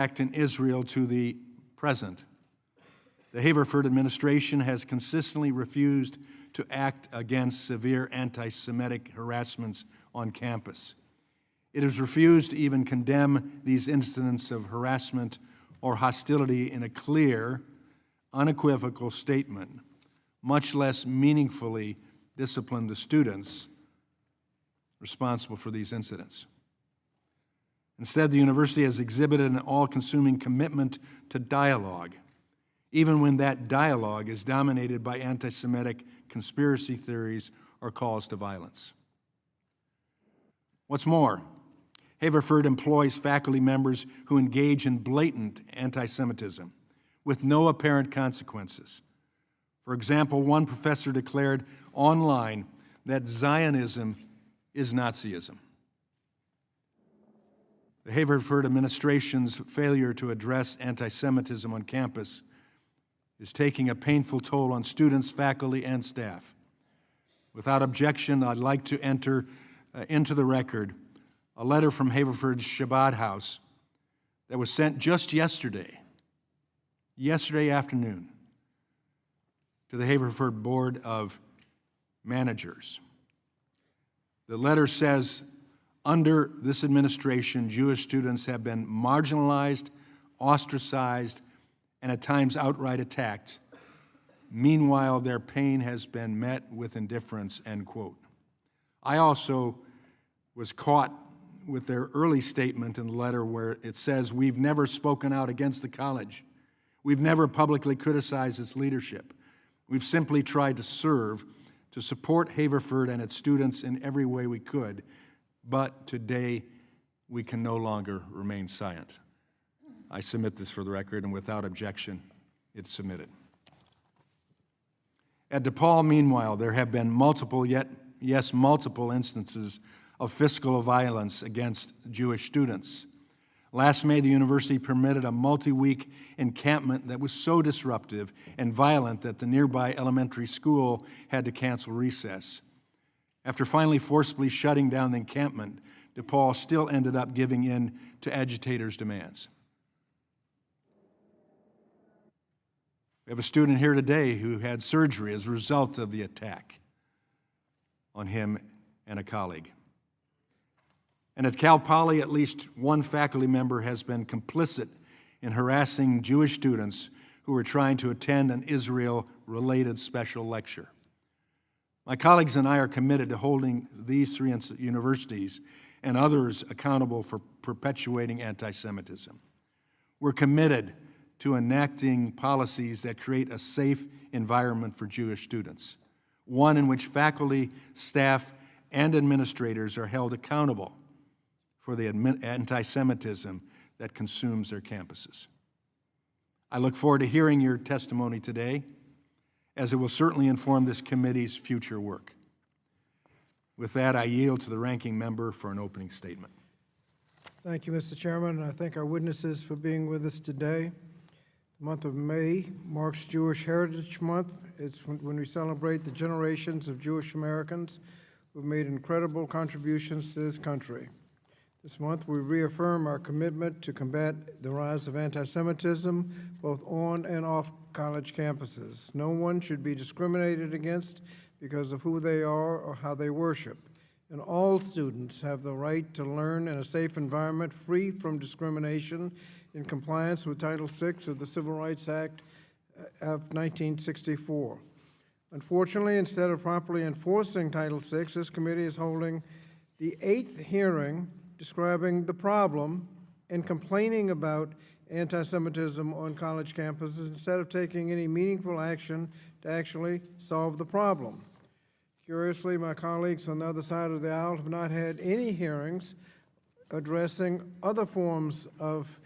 in Israel to the present, the Haverford administration has consistently refused to act against severe anti-Semitic harassments on campus. It has refused to even condemn these incidents of harassment or hostility in a clear, unequivocal statement, much less meaningfully discipline the students responsible for these incidents. Instead, the university has exhibited an all-consuming commitment to dialogue, even when that dialogue is dominated by anti-Semitic conspiracy theories or calls to violence. What's more, Haverford employs faculty members who engage in blatant anti-Semitism with no apparent consequences. For example, one professor declared online that Zionism is Nazism. The Haverford administration's failure to address anti-Semitism on campus is taking a painful toll on students, faculty, and staff. Without objection, I'd like to enter into the record a letter from Haverford's Shabbat House that was sent just yesterday afternoon, to the Haverford Board of Managers. The letter says, under this administration, Jewish students have been marginalized, ostracized, and at times outright attacked. Meanwhile, their pain has been met with indifference, end quote. I also was caught with their early statement in the letter where it says, we've never spoken out against the college. We've never publicly criticized its leadership. We've simply tried to serve, to support Haverford and its students in every way we could, but today we can no longer remain silent. I submit this for the record, and without objection, it's submitted. At DePaul, meanwhile, there have been multiple instances of fiscal violence against Jewish students. Last May, the university permitted a multi-week encampment that was so disruptive and violent that the nearby elementary school had to cancel recess. After finally forcibly shutting down the encampment, DePaul still ended up giving in to agitators' demands. We have a student here today who had surgery as a result of the attack on him and a colleague. And at Cal Poly, at least one faculty member has been complicit in harassing Jewish students who were trying to attend an Israel-related special lecture. My colleagues and I are committed to holding these three universities and others accountable for perpetuating anti-Semitism. We're committed to enacting policies that create a safe environment for Jewish students, one in which faculty, staff, and administrators are held accountable for the anti-Semitism that consumes their campuses. I look forward to hearing your testimony today, as it will certainly inform this committee's future work. With that, I yield to the ranking member for an opening statement. Thank you, Mr. Chairman, and I thank our witnesses for being with us today. The month of May marks Jewish Heritage Month. It's when we celebrate the generations of Jewish Americans who have made incredible contributions to this country. This month, we reaffirm our commitment to combat the rise of anti-Semitism, both on and off college campuses. No one should be discriminated against because of who they are or how they worship. And all students have the right to learn in a safe environment free from discrimination in compliance with Title VI of the Civil Rights Act of 1964. Unfortunately, instead of properly enforcing Title VI, this committee is holding the 8th hearing describing the problem and complaining about anti-Semitism on college campuses instead of taking any meaningful action to actually solve the problem. Curiously, my colleagues on the other side of the aisle have not had any hearings addressing other forms of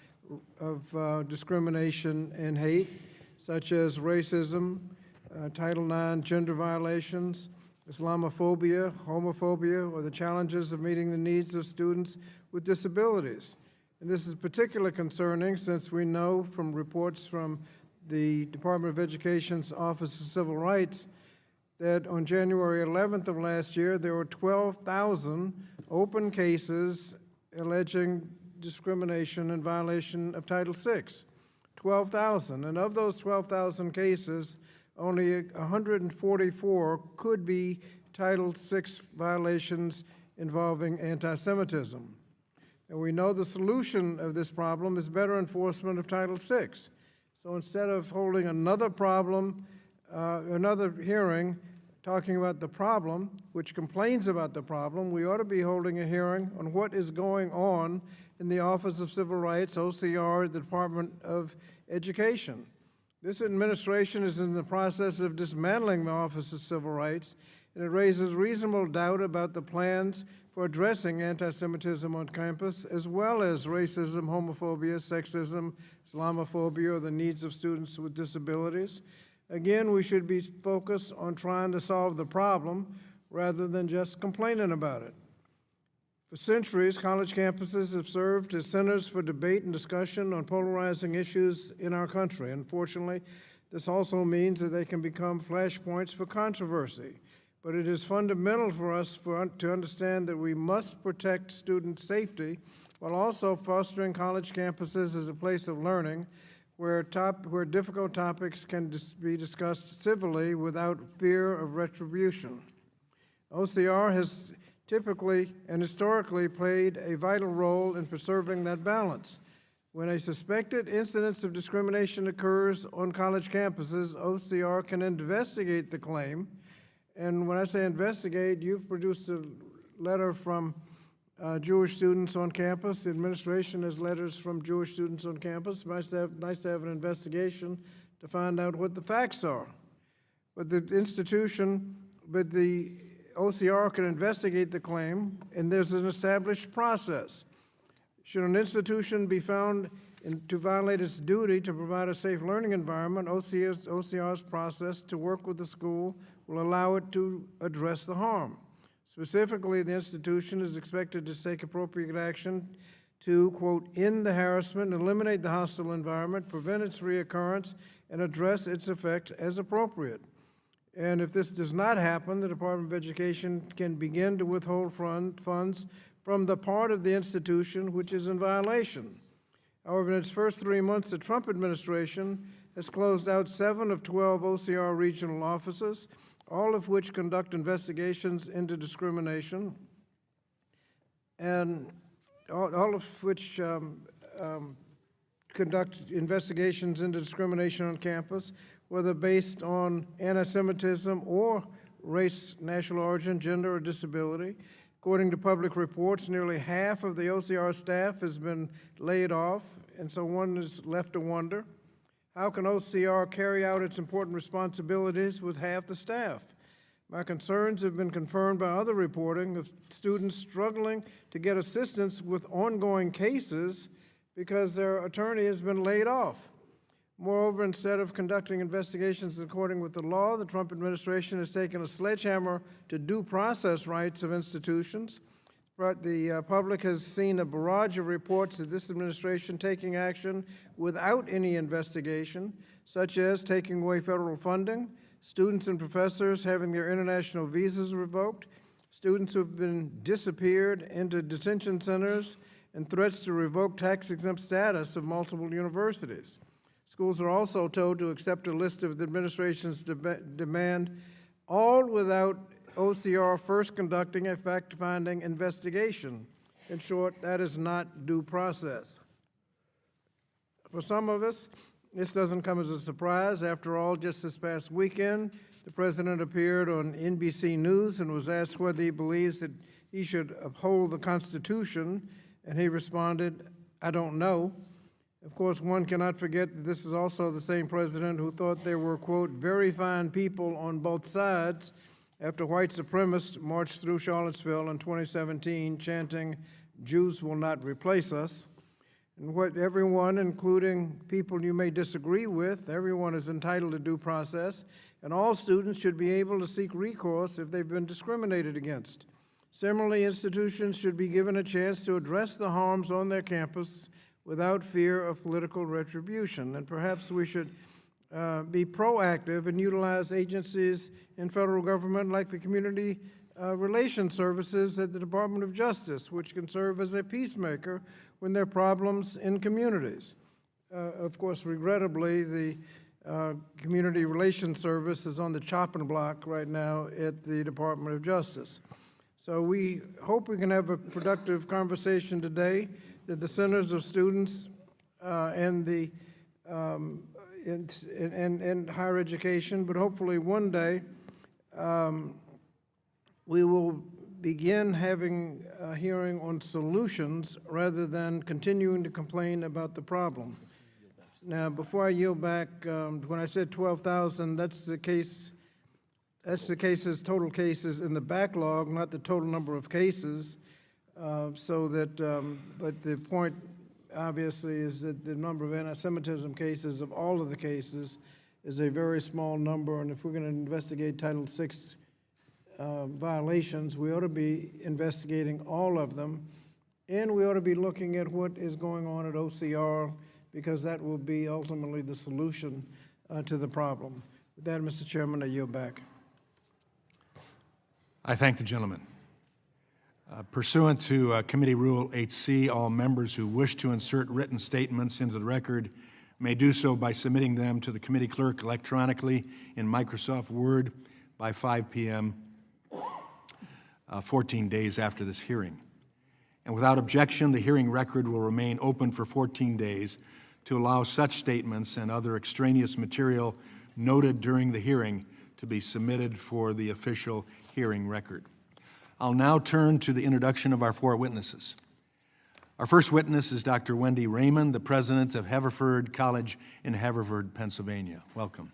discrimination and hate, such as racism, Title IX gender violations, Islamophobia, homophobia, or the challenges of meeting the needs of students with disabilities. And this is particularly concerning since we know from reports from the Department of Education's Office of Civil Rights that on January 11th of last year, there were 12,000 open cases alleging discrimination in violation of Title VI, 12,000. And of those 12,000 cases, only 144 could be Title VI violations involving anti-Semitism. And we know the solution of this problem is better enforcement of Title VI. So instead of holding another hearing talking about the problem, which complains about the problem, we ought to be holding a hearing on what is going on in the Office of Civil Rights, OCR, the Department of Education. This administration is in the process of dismantling the Office of Civil Rights, and it raises reasonable doubt about the plans for addressing anti-Semitism on campus, as well as racism, homophobia, sexism, Islamophobia, or the needs of students with disabilities. Again, we should be focused on trying to solve the problem rather than just complaining about it. For centuries, college campuses have served as centers for debate and discussion on polarizing issues in our country. Unfortunately, this also means that they can become flashpoints for controversy. But it is fundamental for us to understand that we must protect student safety while also fostering college campuses as a place of learning where difficult topics can be discussed civilly without fear of retribution. OCR has typically and historically played a vital role in preserving that balance. When a suspected incidence of discrimination occurs on college campuses, OCR can investigate the claim. And when I say investigate, you've produced a letter from Jewish students on campus. The administration has letters from Jewish students on campus. Nice to have an investigation to find out what the facts are. But the OCR can investigate the claim, and there's an established process. Should an institution be found to violate its duty to provide a safe learning environment, OCR's process to work with the school will allow it to address the harm. Specifically, the institution is expected to take appropriate action to, quote, end the harassment, eliminate the hostile environment, prevent its reoccurrence, and address its effect as appropriate. And if this does not happen, the Department of Education can begin to withhold funds from the part of the institution which is in violation. However, in its first 3 months, the Trump administration has closed out 7 of 12 OCR regional offices, all of which conduct investigations into discrimination, and all of which conduct investigations into discrimination on campus, whether based on anti-Semitism or race, national origin, gender, or disability. According to public reports, nearly half of the OCR staff has been laid off, and so one is left to wonder, how can OCR carry out its important responsibilities with half the staff? My concerns have been confirmed by other reporting of students struggling to get assistance with ongoing cases because their attorney has been laid off. Moreover, instead of conducting investigations according with the law, the Trump administration has taken a sledgehammer to due process rights of institutions. But the public has seen a barrage of reports of this administration taking action without any investigation, such as taking away federal funding, students and professors having their international visas revoked, students who have been disappeared into detention centers, and threats to revoke tax-exempt status of multiple universities. Schools are also told to accept a list of the administration's demand, all without OCR first conducting a fact-finding investigation. In short, that is not due process. For some of us, this doesn't come as a surprise. After all, just this past weekend, the president appeared on NBC News and was asked whether he believes that he should uphold the Constitution, and he responded, "I don't know." Of course, one cannot forget that this is also the same president who thought there were, quote, very fine people on both sides after white supremacists marched through Charlottesville in 2017 chanting, "Jews will not replace us." And what everyone, including people you may disagree with, everyone is entitled to due process, and all students should be able to seek recourse if they've been discriminated against. Similarly, institutions should be given a chance to address the harms on their campus without fear of political retribution. And perhaps we should be proactive and utilize agencies in federal government like the Community Relations Services at the Department of Justice, which can serve as a peacemaker when there are problems in communities. Of course, regrettably, the Community Relations Service is on the chopping block right now at the Department of Justice. So we hope we can have a productive conversation today, that the centers of students and the in higher education, but hopefully one day we will begin having a hearing on solutions rather than continuing to complain about the problem. Now, before I yield back, when I said 12,000, that's the case. That's the cases, total cases in the backlog, not the total number of cases. But the point, obviously, is that the number of anti-Semitism cases of all of the cases is a very small number, and if we're going to investigate Title VI violations, we ought to be investigating all of them, and we ought to be looking at what is going on at OCR, because that will be ultimately the solution to the problem. With that, Mr. Chairman, I yield back. I thank the gentleman. Pursuant to Committee Rule 8C, all members who wish to insert written statements into the record may do so by submitting them to the committee clerk electronically in Microsoft Word by 5 p.m. 14 days after this hearing. And without objection, the hearing record will remain open for 14 days to allow such statements and other extraneous material noted during the hearing to be submitted for the official hearing record. I'll now turn to the introduction of our four witnesses. Our first witness is Dr. Wendy Raymond, the president of Haverford College in Haverford, Pennsylvania. Welcome.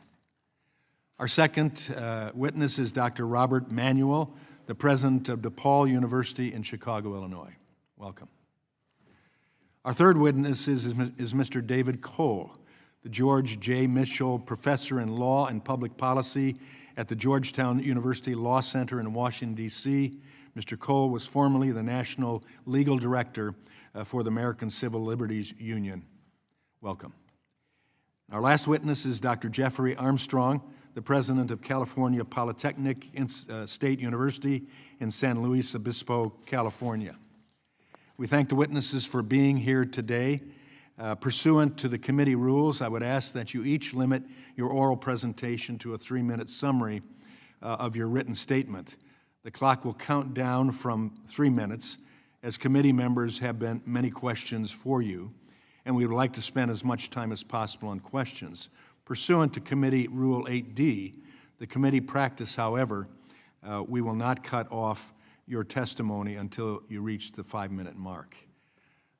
Our second witness is Dr. Robert Manuel, the president of DePaul University in Chicago, Illinois. Welcome. Our third witness is Mr. David Cole, the George J. Mitchell Professor in Law and Public Policy at the Georgetown University Law Center in Washington, D.C. Mr. Cole was formerly the National Legal Director for the American Civil Liberties Union. Welcome. Our last witness is Dr. Jeffrey Armstrong, the president of California Polytechnic State University in San Luis Obispo, California. We thank the witnesses for being here today. Pursuant to the committee rules, I would ask that you each limit your oral presentation to a 3-minute summary of your written statement. The clock will count down from 3 minutes, as committee members have been many questions for you, and we would like to spend as much time as possible on questions. Pursuant to Committee Rule 8D, the committee practice, however, we will not cut off your testimony until you reach the 5-minute mark.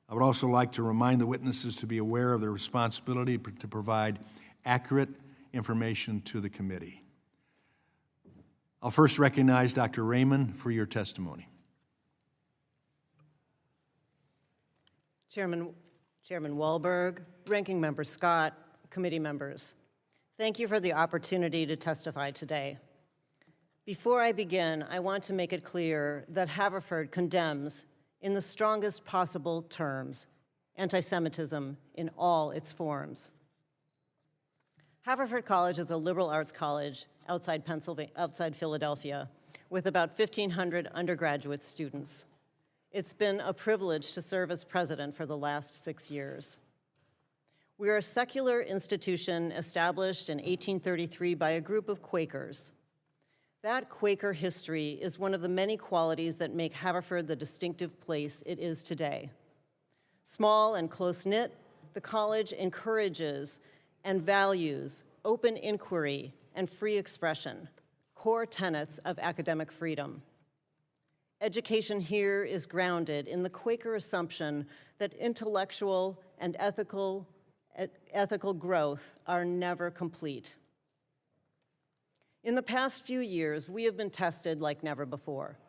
I would also like to remind the witnesses to be aware of their responsibility to provide accurate information to the committee. I'll first recognize Dr. Raymond for your testimony. Chairman Walberg, Ranking Member Scott, committee members, thank you for the opportunity to testify today. Before I begin, I want to make it clear that Haverford condemns, in the strongest possible terms, anti-Semitism in all its forms. Haverford College is a liberal arts college outside Philadelphia, with about 1,500 undergraduate students. It's been a privilege to serve as president for the last 6 years. We are a secular institution established in 1833 by a group of Quakers. That Quaker history is one of the many qualities that make Haverford the distinctive place it is today. Small and close-knit, the college encourages and values open inquiry and free expression, core tenets of academic freedom. Education here is grounded in the Quaker assumption that intellectual and ethical growth are never complete. In the past few years, we have been tested like never before.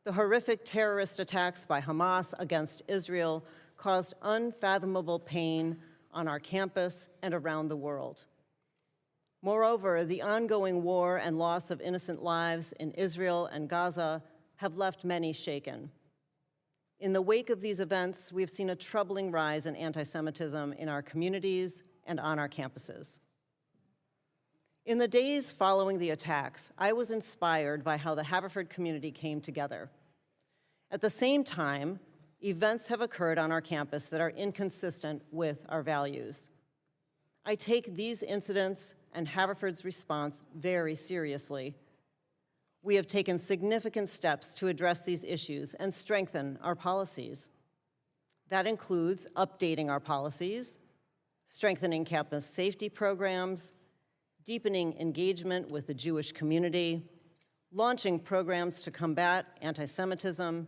The horrific terrorist attacks by Hamas against Israel caused unfathomable pain on our campus and around the world. Moreover, the ongoing war and loss of innocent lives in Israel and Gaza have left many shaken. In the wake of these events, we've seen a troubling rise in anti-Semitism in our communities and on our campuses. In the days following the attacks, I was inspired by how the Haverford community came together. At the same time, events have occurred on our campus that are inconsistent with our values. I take these incidents and Haverford's response very seriously. We have taken significant steps to address these issues and strengthen our policies. That includes updating our policies, strengthening campus safety programs, deepening engagement with the Jewish community, launching programs to combat anti-Semitism,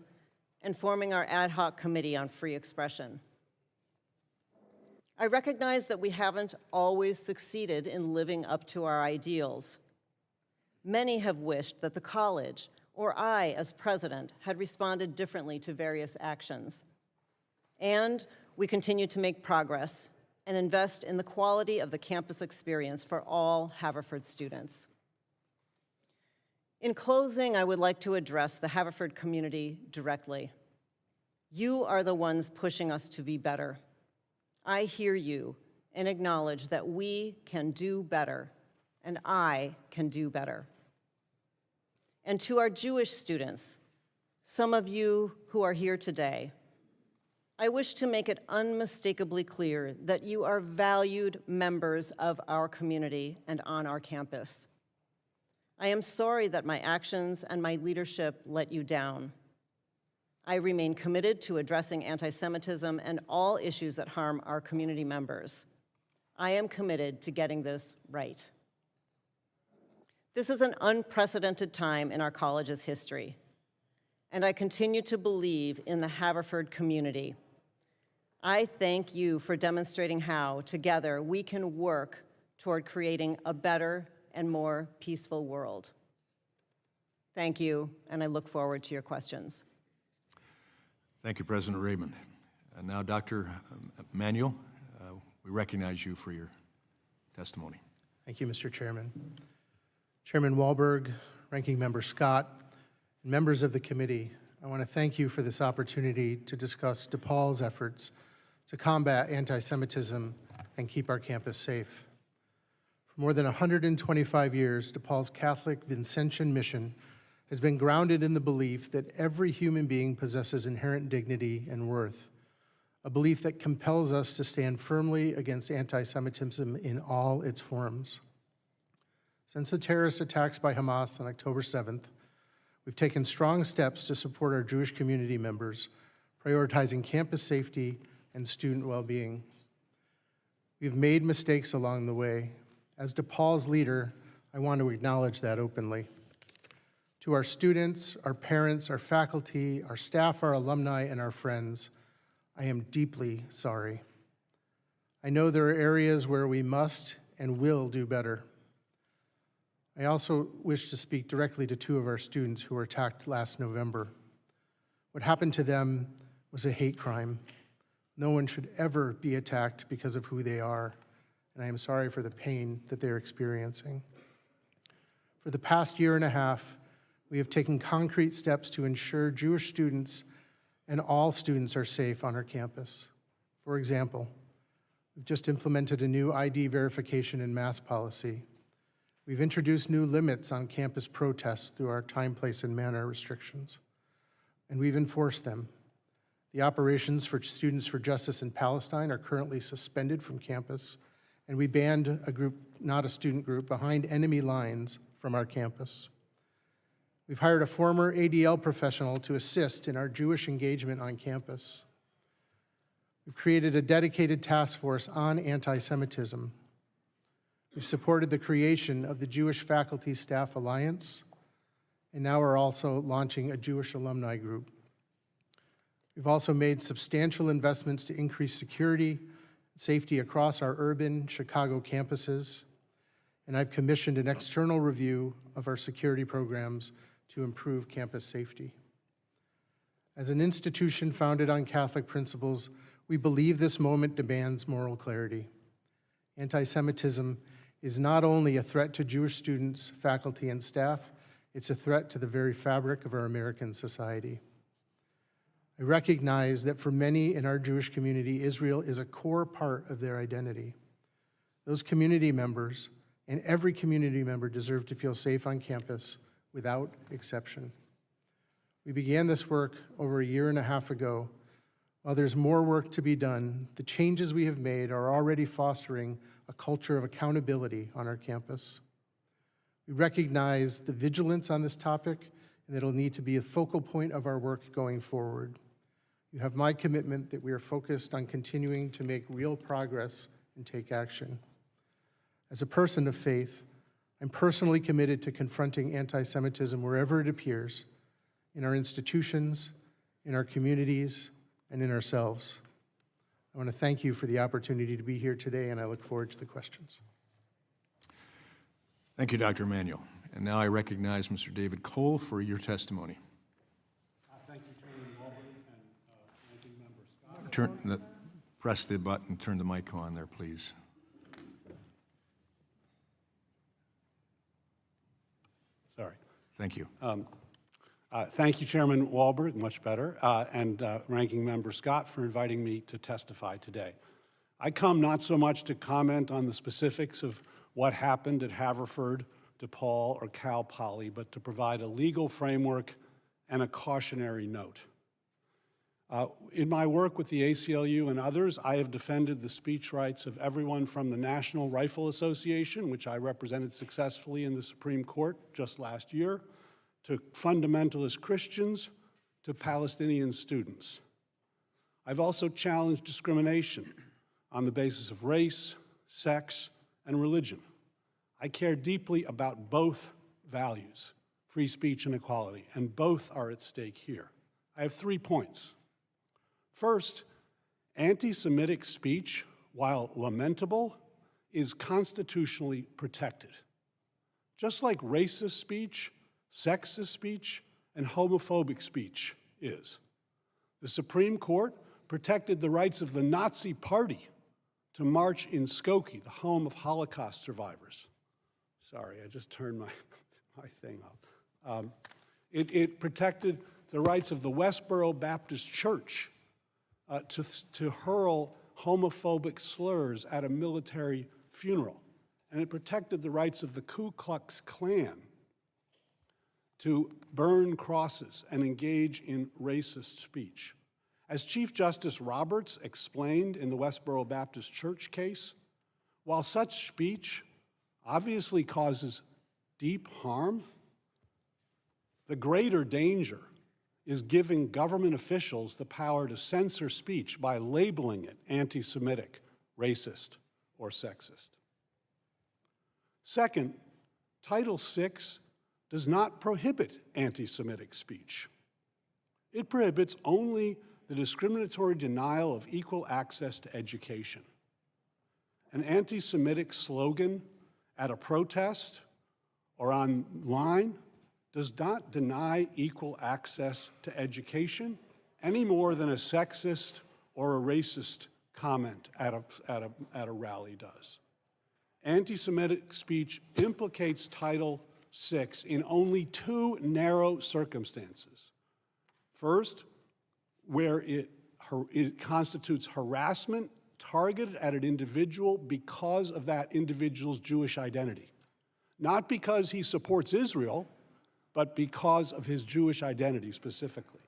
and forming our ad hoc committee on free expression. I recognize that we haven't always succeeded in living up to our ideals. Many have wished that the college, or I as president, had responded differently to various actions. And we continue to make progress and invest in the quality of the campus experience for all Haverford students. In closing, I would like to address the Haverford community directly. You are the ones pushing us to be better. I hear you and acknowledge that we can do better, and I can do better. And to our Jewish students, some of you who are here today, I wish to make it unmistakably clear that you are valued members of our community and on our campus. I am sorry that my actions and my leadership let you down. I remain committed to addressing anti-Semitism and all issues that harm our community members. I am committed to getting this right. This is an unprecedented time in our college's history, and I continue to believe in the Haverford community. I thank you for demonstrating how, together, we can work toward creating a better and more peaceful world. Thank you, and I look forward to your questions. Thank you, President Raymond. And now, Dr. Manuel, we recognize you for your testimony. Thank you, Mr. Chairman. Chairman Walberg, Ranking Member Scott, and members of the committee, I want to thank you for this opportunity to discuss DePaul's efforts to combat anti-Semitism and keep our campus safe. For more than 125 years, DePaul's Catholic Vincentian mission has been grounded in the belief that every human being possesses inherent dignity and worth, a belief that compels us to stand firmly against anti-Semitism in all its forms. Since the terrorist attacks by Hamas on October 7th, we've taken strong steps to support our Jewish community members, prioritizing campus safety and student well-being. We've made mistakes along the way. As DePaul's leader, I want to acknowledge that openly. To our students, our parents, our faculty, our staff, our alumni, and our friends, I am deeply sorry. I know there are areas where we must and will do better. I also wish to speak directly to two of our students who were attacked last November. What happened to them was a hate crime. No one should ever be attacked because of who they are, and I am sorry for the pain that they're experiencing. For the past year and a half, we have taken concrete steps to ensure Jewish students and all students are safe on our campus. For example, we've just implemented a new ID verification and mask policy. We've introduced new limits on campus protests through our time, place, and manner restrictions, and we've enforced them. The operations for Students for Justice in Palestine are currently suspended from campus, and we banned a group, not a student group, behind enemy lines from our campus. We've hired a former ADL professional to assist in our Jewish engagement on campus. We've created a dedicated task force on anti-Semitism. We've supported the creation of the Jewish Faculty Staff Alliance, and now we're also launching a Jewish alumni group. We've also made substantial investments to increase security and safety across our urban Chicago campuses, and I've commissioned an external review of our security programs to improve campus safety. As an institution founded on Catholic principles, we believe this moment demands moral clarity. Anti-Semitism is not only a threat to Jewish students, faculty, and staff, it's a threat to the very fabric of our American society. I recognize that for many in our Jewish community, Israel is a core part of their identity. Those community members and every community member deserve to feel safe on campus without exception. We began this work over a year and a half ago. While there's more work to be done, the changes we have made are already fostering a culture of accountability on our campus. We recognize the vigilance on this topic and that it'll need to be a focal point of our work going forward. You have my commitment that we are focused on continuing to make real progress and take action. As a person of faith, I'm personally committed to confronting anti-Semitism wherever it appears, in our institutions, in our communities, and in ourselves. I want to thank you for the opportunity to be here today, and I look forward to the questions. Thank you, Dr. Emanuel. And now I recognize Mr. David Cole for your testimony. Thank you, Chairman Walberg and Ranking Member Scott. Press the button, turn the mic on there, please. Sorry. Thank you. Thank you, Chairman Walberg, much better, and Ranking Member Scott for inviting me to testify today. I come not so much to comment on the specifics of what happened at Haverford, DePaul, or Cal Poly, but to provide a legal framework and a cautionary note. In my work with the ACLU and others, I have defended the speech rights of everyone from the National Rifle Association, which I represented successfully in the Supreme Court just last year, to fundamentalist Christians, to Palestinian students. I've also challenged discrimination on the basis of race, sex, and religion. I care deeply about both values, free speech and equality, and both are at stake here. I have 3 points. First, anti-Semitic speech, while lamentable, is constitutionally protected. Just like racist speech, sexist speech, and homophobic speech is. The Supreme Court protected the rights of the Nazi Party to march in Skokie, the home of Holocaust survivors. Sorry, I just turned my thing off. It protected the rights of the Westboro Baptist Church to hurl homophobic slurs at a military funeral. And it protected the rights of the Ku Klux Klan to burn crosses and engage in racist speech. As Chief Justice Roberts explained in the Westboro Baptist Church case, while such speech obviously causes deep harm, the greater danger is giving government officials the power to censor speech by labeling it anti-Semitic, racist, or sexist. Second, Title VI does not prohibit anti-Semitic speech. It prohibits only the discriminatory denial of equal access to education. An anti-Semitic slogan at a protest or online does not deny equal access to education any more than a sexist or a racist comment at a rally does. Anti-Semitic speech implicates Title VI in only 2 narrow circumstances. First, where it constitutes harassment targeted at an individual because of that individual's Jewish identity. Not because he supports Israel, but because of his Jewish identity specifically.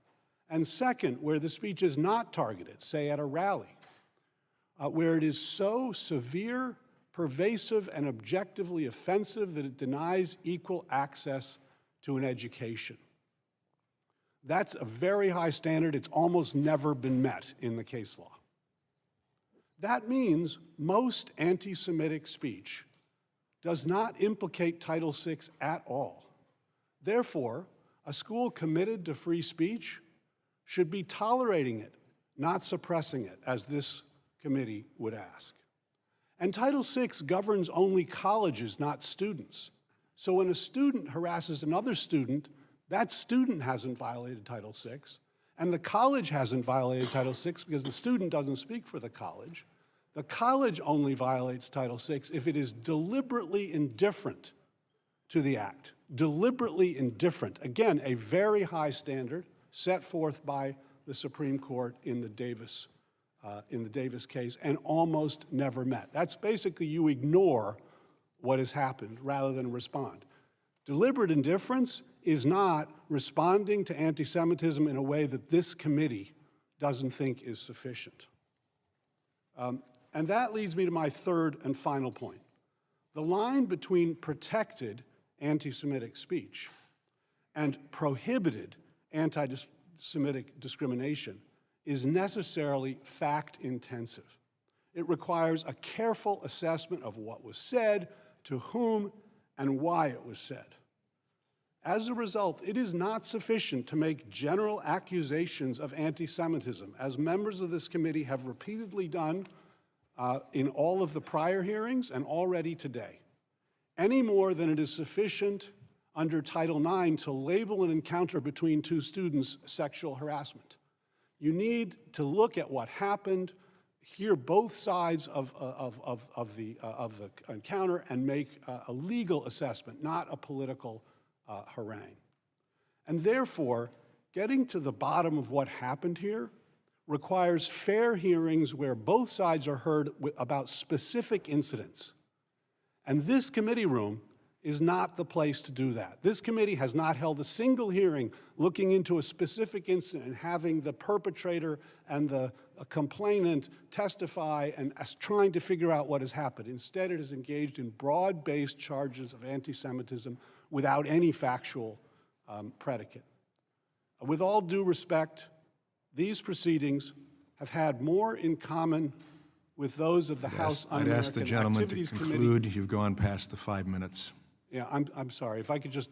And second, where the speech is not targeted, say at a rally, where it is so severe, pervasive, and objectively offensive that it denies equal access to an education. That's a very high standard. It's almost never been met in the case law. That means most anti-Semitic speech does not implicate Title VI at all. Therefore, a school committed to free speech should be tolerating it, not suppressing it, as this committee would ask. And Title VI governs only colleges, not students. So when a student harasses another student, that student hasn't violated Title VI, and the college hasn't violated Title VI because the student doesn't speak for the college. The college only violates Title VI if it is deliberately indifferent to the act. Deliberately indifferent. Again, a very high standard set forth by the Supreme Court in the Davis case and almost never met. That's basically you ignore what has happened rather than respond. Deliberate indifference is not responding to anti-Semitism in a way that this committee doesn't think is sufficient. And that leads me to my third and final point. The line between protected anti-Semitic speech and prohibited anti-Semitic discrimination is necessarily fact-intensive. It requires a careful assessment of what was said, to whom, and why it was said. As a result, it is not sufficient to make general accusations of anti-Semitism, as members of this committee have repeatedly done in all of the prior hearings and already today, any more than it is sufficient under Title IX to label an encounter between two students sexual harassment. You need to look at what happened, hear both sides of the encounter, and make a legal assessment, not a political harangue. And therefore, getting to the bottom of what happened here requires fair hearings where both sides are heard about specific incidents. And this committee room is not the place to do that. This committee has not held a single hearing looking into a specific incident and having the perpetrator and the complainant testify and trying to figure out what has happened. Instead, it is engaged in broad-based charges of anti-Semitism without any factual predicate. With all due respect, these proceedings have had more in common with those of the House I'd Un-American ask the gentleman to Activities Committee. conclude. You've gone past the 5 minutes. Yeah, I'm sorry. If I could just,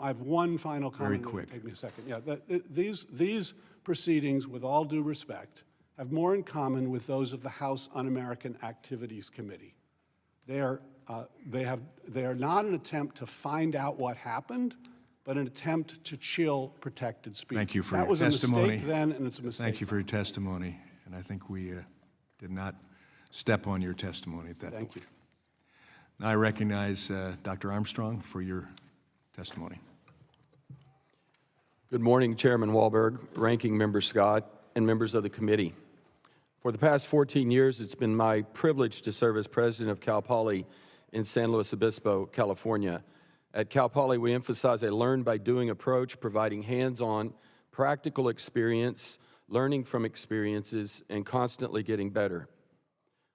I have one final comment. Very quick. Take me a second. Yeah, these proceedings, with all due respect, have more in common with those of the House Un-American Activities Committee. They are not an attempt to find out what happened, but an attempt to chill protected speech. Thank you for that your was testimony. A mistake then, and it's a mistake. Thank you for your testimony, and I think we did not step on your testimony at that point. Thank you. Now I recognize Dr. Armstrong for your testimony. Good morning, Chairman Walberg, Ranking Member Scott, and members of the committee. For the past 14 years, it's been my privilege to serve as president of Cal Poly in San Luis Obispo, California. At Cal Poly, we emphasize a learn-by-doing approach, providing hands-on, practical experience, learning from experiences, and constantly getting better.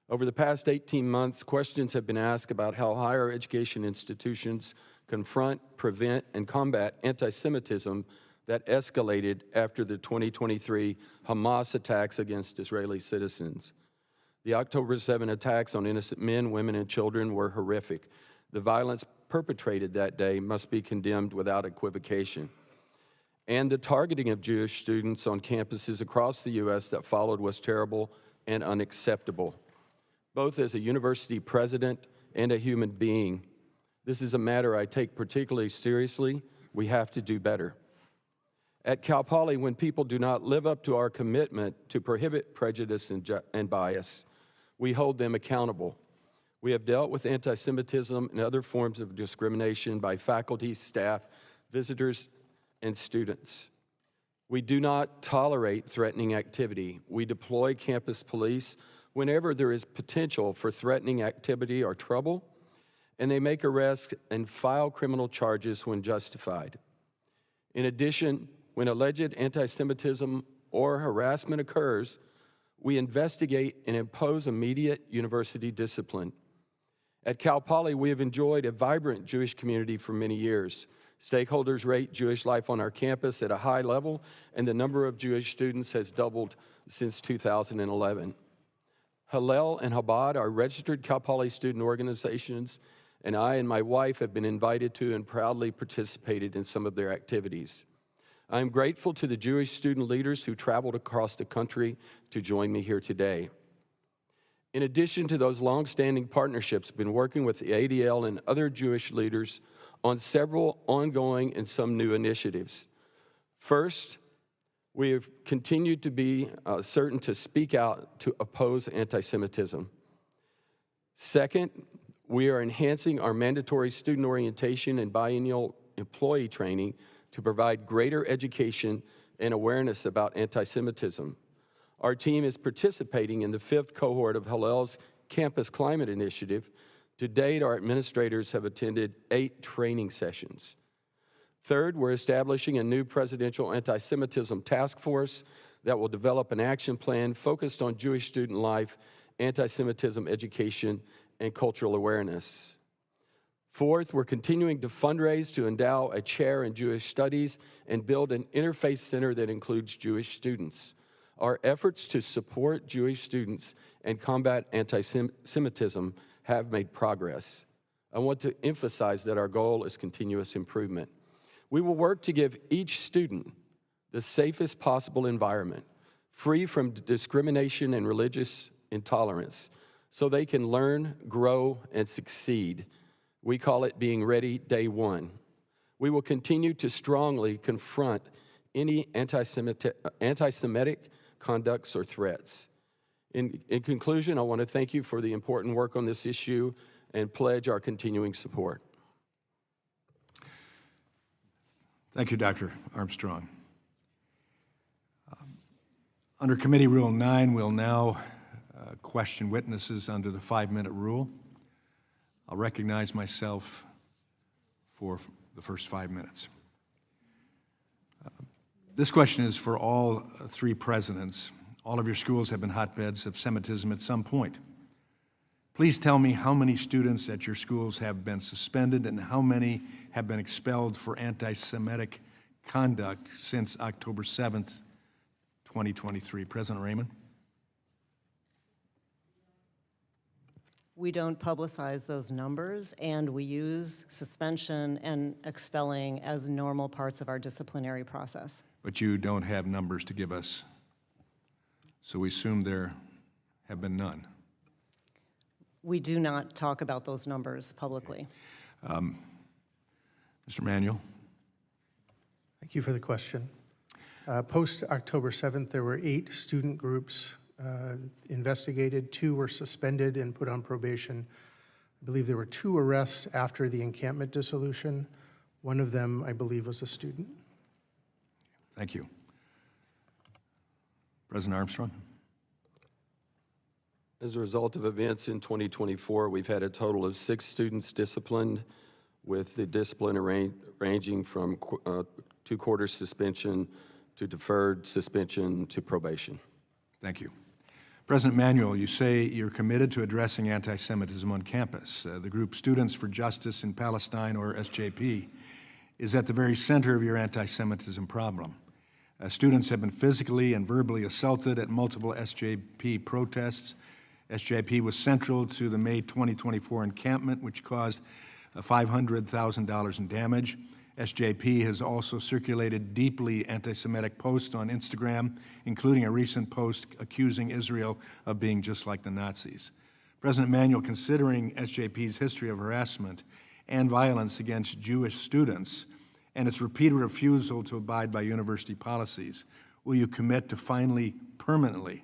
Over the past 18 months, questions have been asked about how higher education institutions confront, prevent, and combat anti-Semitism that escalated after the 2023 Hamas attacks against Israeli citizens. The October 7 attacks on innocent men, women, and children were horrific. The violence perpetrated that day must be condemned without equivocation. And the targeting of Jewish students on campuses across the U.S. that followed was terrible and unacceptable. Both as a university president and a human being, this is a matter I take particularly seriously. We have to do better. At Cal Poly, when people do not live up to our commitment to prohibit prejudice and bias, we hold them accountable. We have dealt with anti-Semitism and other forms of discrimination by faculty, staff, visitors, and students. We do not tolerate threatening activity. We deploy campus police whenever there is potential for threatening activity or trouble, and they make arrests and file criminal charges when justified. In addition, when alleged anti-Semitism or harassment occurs, we investigate and impose immediate university discipline. At Cal Poly, we have enjoyed a vibrant Jewish community for many years. Stakeholders rate Jewish life on our campus at a high level, and the number of Jewish students has doubled since 2011. Hillel and Chabad are registered Cal Poly student organizations, and I and my wife have been invited to and proudly participated in some of their activities. I am grateful to the Jewish student leaders who traveled across the country to join me here today. In addition to those long-standing partnerships, I've been working with the ADL and other Jewish leaders on several ongoing and some new initiatives. First, we have continued to be certain to speak out to oppose anti-Semitism. Second, we are enhancing our mandatory student orientation and biennial employee training to provide greater education and awareness about anti-Semitism. Our team is participating in the 5th cohort of Hillel's Campus Climate Initiative To date, our administrators have attended 8 training sessions. Third, we're establishing a new presidential anti-Semitism task force that will develop an action plan focused on Jewish student life, anti-Semitism education, and cultural awareness. Fourth, we're continuing to fundraise to endow a chair in Jewish studies and build an interfaith center that includes Jewish students. Our efforts to support Jewish students and combat anti-Semitism have made progress. I want to emphasize that our goal is continuous improvement. We will work to give each student the safest possible environment, free from discrimination and religious intolerance, so they can learn, grow, and succeed. We call it being ready day one. We will continue to strongly confront any anti-Semitic conducts or threats. In conclusion, I want to thank you for the important work on this issue and pledge our continuing support. Thank you, Dr. Armstrong. Under Committee Rule 9, we'll now question witnesses under the 5-minute rule. I'll recognize myself for the first 5 minutes. This question is for all 3 presidents. All of your schools have been hotbeds of Semitism at some point. Please tell me how many students at your schools have been suspended and how many have been expelled for anti-Semitic conduct since October 7th, 2023. President Raymond? We don't publicize those numbers, and we use suspension and expelling as normal parts of our disciplinary process. But you don't have numbers to give us, so we assume there have been none. We do not talk about those numbers publicly. Mr. Manuel? Thank you for the question. Post-October 7th, there were 8 student groups investigated. 2 were suspended and put on probation. I believe there were 2 arrests after the encampment dissolution. One of them, I believe, was a student. Thank you. President Armstrong? As a result of events in 2024, we've had a total of 6 students disciplined, with the discipline ranging from 2-quarter suspension to deferred suspension to probation. Thank you. President Manuel, you say you're committed to addressing anti-Semitism on campus. The group Students for Justice in Palestine, or SJP, is at the very center of your anti-Semitism problem. Students have been physically and verbally assaulted at multiple SJP protests. SJP was central to the May 2024 encampment, which caused $500,000 in damage. SJP has also circulated deeply anti-Semitic posts on Instagram, including a recent post accusing Israel of being just like the Nazis. President Manuel, considering SJP's history of harassment and violence against Jewish students and its repeated refusal to abide by university policies, will you commit to finally permanently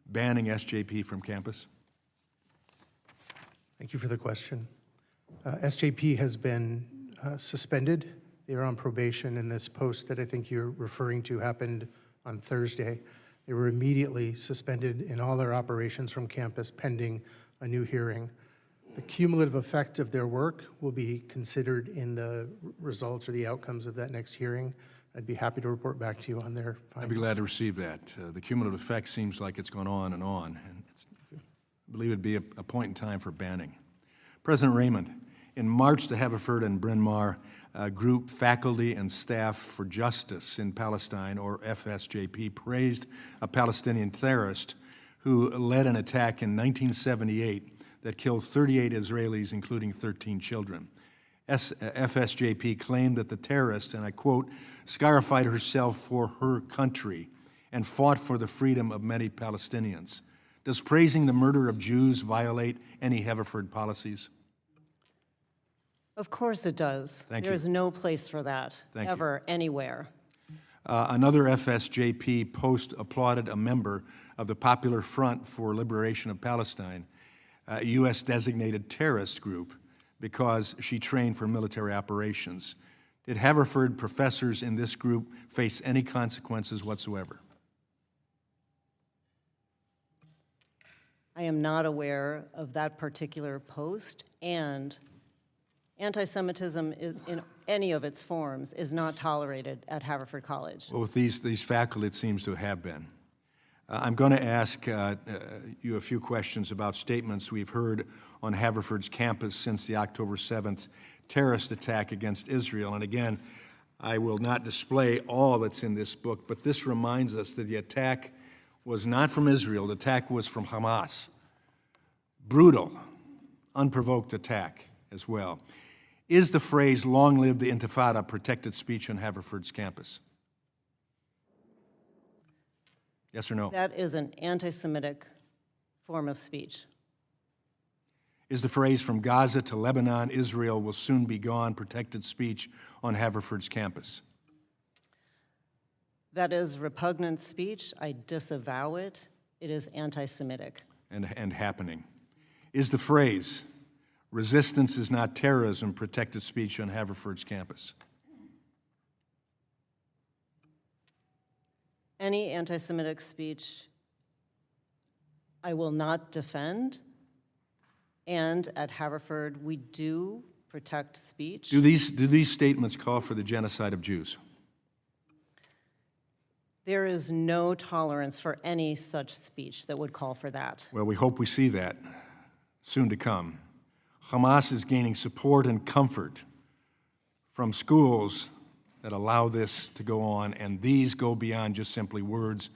banning SJP from campus? Thank you for the question. SJP has been suspended. They are on probation, and this post that I think you're referring to happened on Thursday. They were immediately suspended in all their operations from campus pending a new hearing. The cumulative effect of their work will be considered in the results or the outcomes of that next hearing. I'd be happy to report back to you on their findings. I'd be glad to receive that. The cumulative effect seems like it's gone on, and I believe it'd be a point in time for banning. President Raymond, in March, the Haverford and Bryn Mawr group Faculty and Staff for Justice in Palestine, or FSJP, praised a Palestinian terrorist who led an attack in 1978 that killed 38 Israelis, including 13 children. FSJP claimed that the terrorist, and I quote, scarified herself for her country and fought for the freedom of many Palestinians. Does praising the murder of Jews violate any Haverford policies? Of course it does. Thank you. There is no place for that, Thank you. ever, anywhere. Another FSJP post applauded a member of the Popular Front for Liberation of Palestine, a U.S.-designated terrorist group, because she trained for military operations. Did Haverford professors in this group face any consequences whatsoever? I am not aware of that particular post, and anti-Semitism in any of its forms is not tolerated at Haverford College. Well, with these faculty, it seems to have been. I'm going to ask you a few questions about statements we've heard on Haverford's campus since the October 7th terrorist attack against Israel. And again, I will not display all that's in this book, but this reminds us that the attack was not from Israel. The attack was from Hamas. Brutal, unprovoked attack as well. Is the phrase, "long live the Intifada," protected speech on Haverford's campus? Yes or no? That is an anti-Semitic form of speech. Is the phrase, "from Gaza to Lebanon, Israel will soon be gone," protected speech on Haverford's campus? That is repugnant speech. I disavow it. It is anti-Semitic. And happening. Is the phrase, "resistance is not terrorism," protected speech on Haverford's campus? Any anti-Semitic speech I will not defend, and at Haverford we do protect speech. Do these statements call for the genocide of Jews? There is no tolerance for any such speech that would call for that. Well, we hope we see that soon to come. Hamas is gaining support and comfort from schools that allow this to go on, and these go beyond just simply words.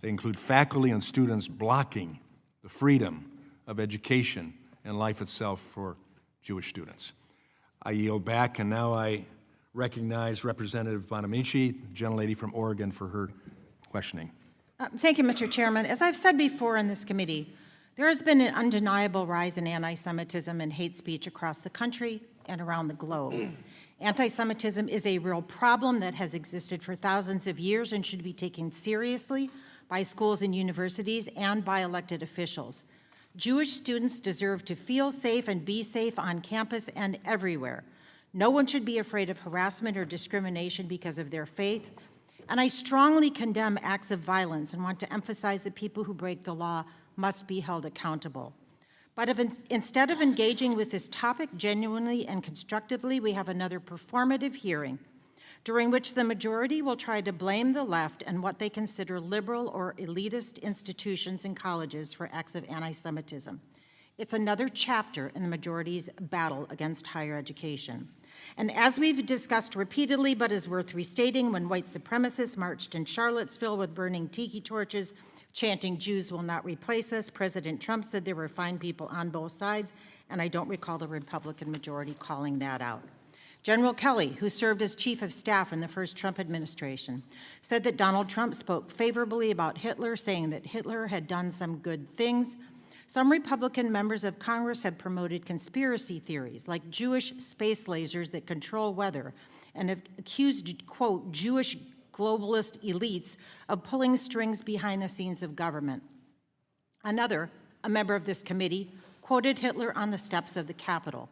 They include faculty and students blocking the freedom of education and life itself for Jewish students. I yield back, and now I recognize Representative Bonamici, the gentlelady from Oregon, for her questioning. Thank you, Mr. Chairman. As I've said before in this committee, there has been an undeniable rise in anti-Semitism and hate speech across the country and around the globe. Anti-Semitism is a real problem that has existed for thousands of years and should be taken seriously by schools and universities and by elected officials. Jewish students deserve to feel safe and be safe on campus and everywhere. No one should be afraid of harassment or discrimination because of their faith. And I strongly condemn acts of violence and want to emphasize that people who break the law must be held accountable. But if instead of engaging with this topic genuinely and constructively, we have another performative hearing during which the majority will try to blame the left and what they consider liberal or elitist institutions and colleges for acts of anti-Semitism. It's another chapter in the majority's battle against higher education. And as we've discussed repeatedly, but is worth restating, when white supremacists marched in Charlottesville with burning tiki torches, chanting, "Jews will not replace us," President Trump said there were fine people on both sides, and I don't recall the Republican majority calling that out. General Kiley, who served as chief of staff in the first Trump administration, said that Donald Trump spoke favorably about Hitler, saying that Hitler had done some good things. Some Republican members of Congress have promoted conspiracy theories like Jewish space lasers that control weather and have accused, quote, Jewish globalist elites of pulling strings behind the scenes of government. Another, a member of this committee, quoted Hitler on the steps of the Capitol.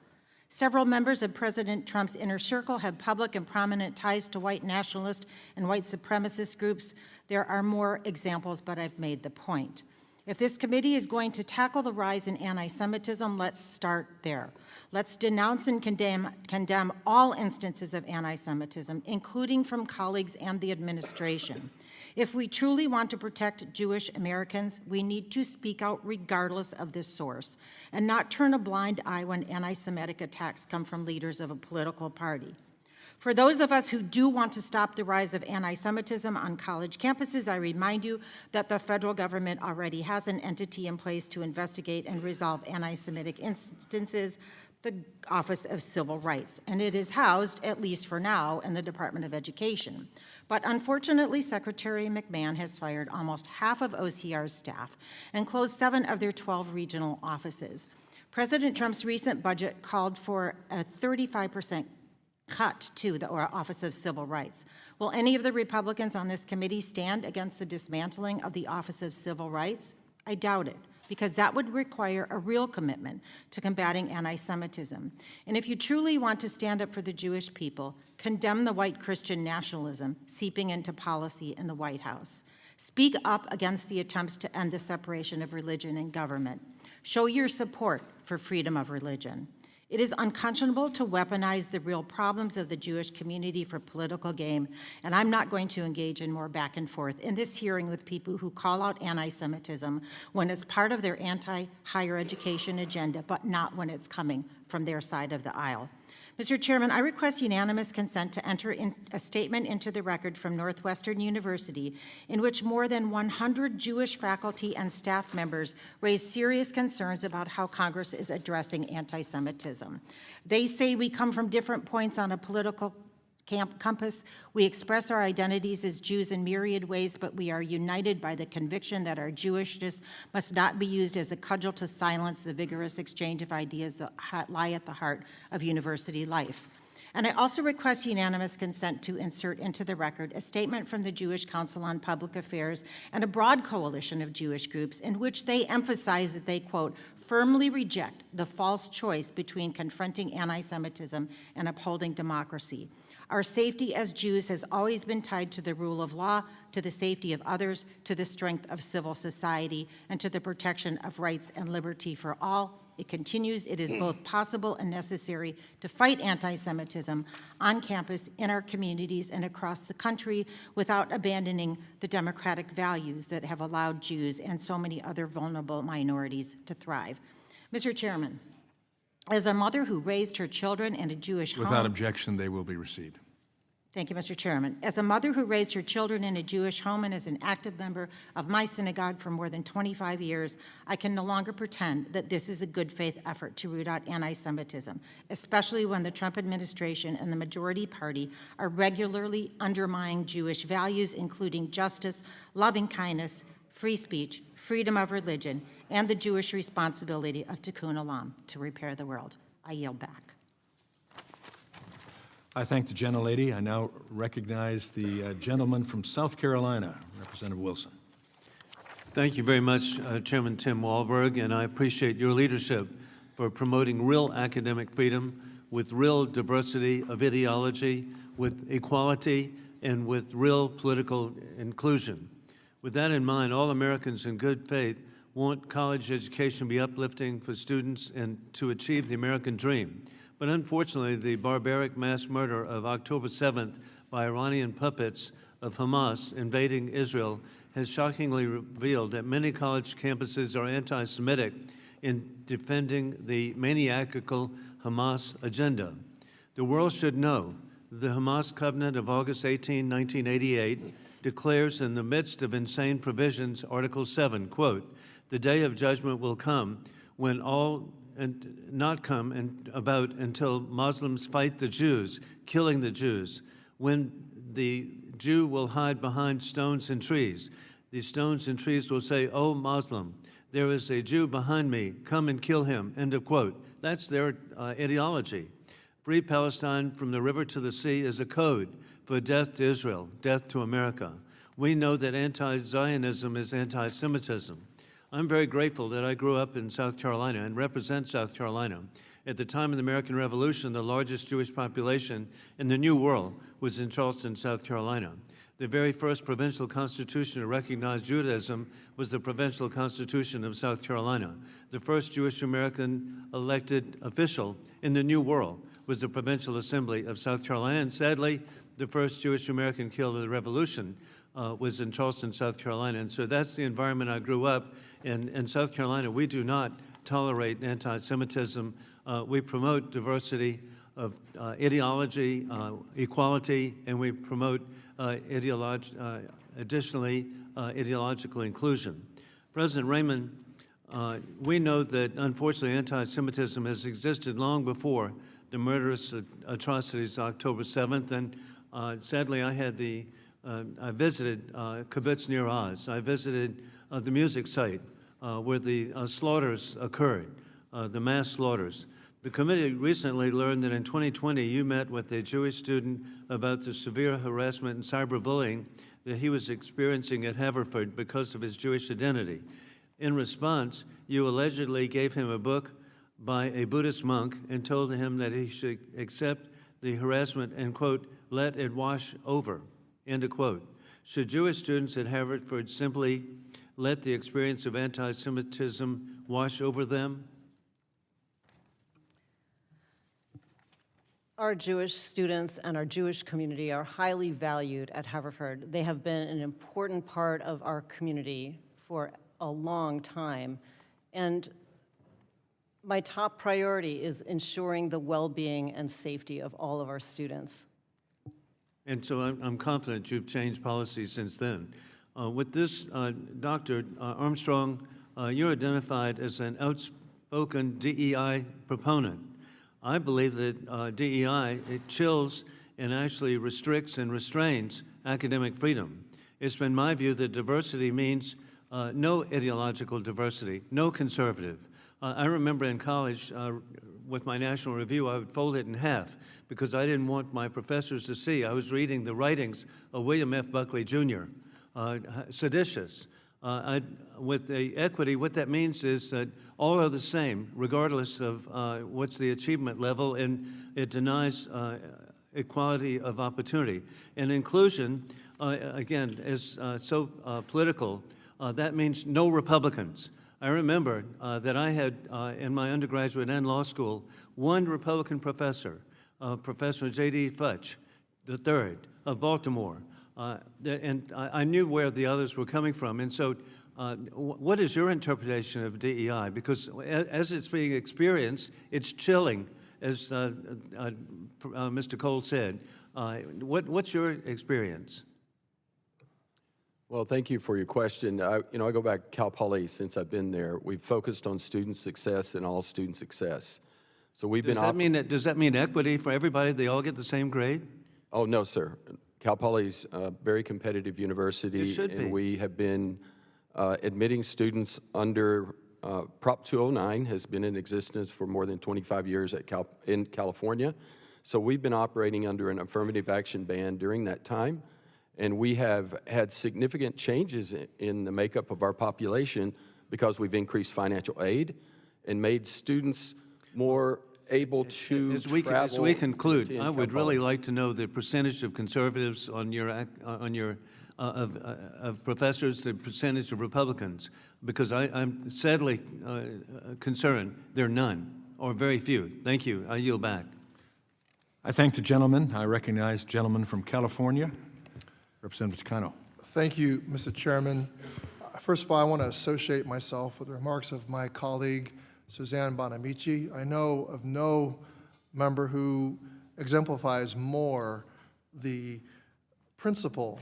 Several members of President Trump's inner circle have public and prominent ties to white nationalist and white supremacist groups. There are more examples, but I've made the point. If this committee is going to tackle the rise in anti-Semitism, let's start there. Let's denounce and condemn all instances of anti-Semitism, including from colleagues and the administration. If we truly want to protect Jewish Americans, we need to speak out regardless of the source and not turn a blind eye when anti-Semitic attacks come from leaders of a political party. For those of us who do want to stop the rise of anti-Semitism on college campuses, I remind you that the federal government already has an entity in place to investigate and resolve anti-Semitic instances, the Office of Civil Rights, and it is housed, at least for now, in the Department of Education. But unfortunately, Secretary McMahon has fired almost half of OCR's staff and closed 7 of their 12 regional offices. President Trump's recent budget called for a 35% cut to the Office of Civil Rights. Will any of the Republicans on this committee stand against the dismantling of the Office of Civil Rights? I doubt it, because that would require a real commitment to combating anti-Semitism. And if you truly want to stand up for the Jewish people, condemn the white Christian nationalism seeping into policy in the White House. Speak up against the attempts to end the separation of religion and government. Show your support for freedom of religion. It is unconscionable to weaponize the real problems of the Jewish community for political gain, and I'm not going to engage in more back and forth in this hearing with people who call out anti-Semitism when it's part of their anti-higher education agenda, but not when it's coming from their side of the aisle. Mr. Chairman, I request unanimous consent to enter in a statement into the record from Northwestern University in which more than 100 Jewish faculty and staff members raise serious concerns about how Congress is addressing anti-Semitism. They say we come from different points on a political compass. We express our identities as Jews in myriad ways, but we are united by the conviction that our Jewishness must not be used as a cudgel to silence the vigorous exchange of ideas that lie at the heart of university life. And I also request unanimous consent to insert into the record a statement from the Jewish Council on Public Affairs and a broad coalition of Jewish groups in which they emphasize that they, quote, firmly reject the false choice between confronting anti-Semitism and upholding democracy. Our safety as Jews has always been tied to the rule of law, to the safety of others, to the strength of civil society, and to the protection of rights and liberty for all. It continues, it is both possible and necessary to fight anti-Semitism on campus, in our communities, and across the country without abandoning the democratic values that have allowed Jews and so many other vulnerable minorities to thrive. Mr. Chairman, as a mother who raised her children in a Jewish home— Without objection, they will be received. Thank you, Mr. Chairman. As a mother who raised her children in a Jewish home and as an active member of my synagogue for more than 25 years, I can no longer pretend that this is a good faith effort to root out anti-Semitism, especially when the Trump administration and the majority party are regularly undermining Jewish values, including justice, loving kindness, free speech, freedom of religion, and the Jewish responsibility of tikkun olam, to repair the world. I yield back. I thank the gentlelady. I now recognize the gentleman from South Carolina, Representative Wilson. Thank you very much, Chairman Tim Walberg, and I appreciate your leadership for promoting real academic freedom with real diversity of ideology, with equality, and with real political inclusion. With that in mind, all Americans in good faith want college education to be uplifting for students and to achieve the American dream. But unfortunately, the barbaric mass murder of October 7th by Iranian puppets of Hamas invading Israel has shockingly revealed that many college campuses are anti-Semitic in defending the maniacal Hamas agenda. The world should know the Hamas Covenant of August 18, 1988 declares in the midst of insane provisions, Article 7, quote, "The day of judgment will come when all and not come and about until Muslims fight the Jews, killing the Jews, when the Jew will hide behind stones and trees. The stones and trees will say, 'Oh, Muslim, there is a Jew behind me, come and kill him,'" end of quote. That's their ideology. Free Palestine from the river to the sea is a code for death to Israel, death to America. We know that anti-Zionism is anti-Semitism. I'm very grateful that I grew up in South Carolina and represent South Carolina. At the time of the American Revolution, the largest Jewish population in the New World was in Charleston, South Carolina. The very first provincial constitution to recognize Judaism was the Provincial Constitution of South Carolina. The first Jewish American elected official in the New World was the Provincial Assembly of South Carolina, and sadly, the first Jewish American killed in the Revolution was in Charleston, South Carolina. And so that's the environment I grew up in. In South Carolina, we do not tolerate anti-Semitism. We promote diversity of ideology, equality, and we promote additionally ideological inclusion. President Raymond, we know that unfortunately anti-Semitism has existed long before the murderous atrocities of October 7th, and sadly I visited Kibbutz Nir Oz. I visited the music site where the slaughters occurred, the mass slaughters. The committee recently learned that in 2020 you met with a Jewish student about the severe harassment and cyberbullying that he was experiencing at Haverford because of his Jewish identity. In response, you allegedly gave him a book by a Buddhist monk and told him that he should accept the harassment and, quote, "let it wash over," end of quote. Should Jewish students at Haverford simply let the experience of anti-Semitism wash over them? Our Jewish students and our Jewish community are highly valued at Haverford. They have been an important part of our community for a long time. And my top priority is ensuring the well-being and safety of all of our students. And so I'm confident you've changed policies since then. With this, Dr. Armstrong, you're identified as an outspoken DEI proponent. I believe that DEI, it chills and actually restricts and restrains academic freedom. It's been my view that diversity means no ideological diversity, no conservative. I remember in college, with my National Review, I would fold it in half because I didn't want my professors to see. I was reading the writings of William F. Buckley, Jr., seditious. With the equity, what that means is that all are the same, regardless of what's the achievement level, and it denies equality of opportunity. And inclusion, again, is so political. That means no Republicans. I remember that I had, in my undergraduate and law school, one Republican professor, Professor J.D. Futch III of Baltimore. And I knew where the others were coming from. And so what is your interpretation of DEI? Because as it's being experienced, it's chilling, as Mr. Cole said. What's your experience? Well, thank you for your question. I go back to Cal Poly since I've been there. We've focused on student success and all student success. So we've Does that mean equity for everybody? They all get the same grade? Oh, no, sir. Cal Poly's a very competitive university. It should be. And we have been admitting students under Prop 209 has been in existence for more than 25 years in California. So we've been operating under an affirmative action ban during that time. And we have had significant changes in the makeup of our population because we've increased financial aid and made students more able to As we travel. conclude, I would really like to know the percentage of conservatives of professors, the percentage of Republicans, because I'm sadly concerned there are none or very few. Thank you. I yield back. I thank the gentleman. I recognize the gentleman from California, Representative Takano. Thank you, Mr. Chairman. First of all, I want to associate myself with the remarks of my colleague, Suzanne Bonamici. I know of no member who exemplifies more the principle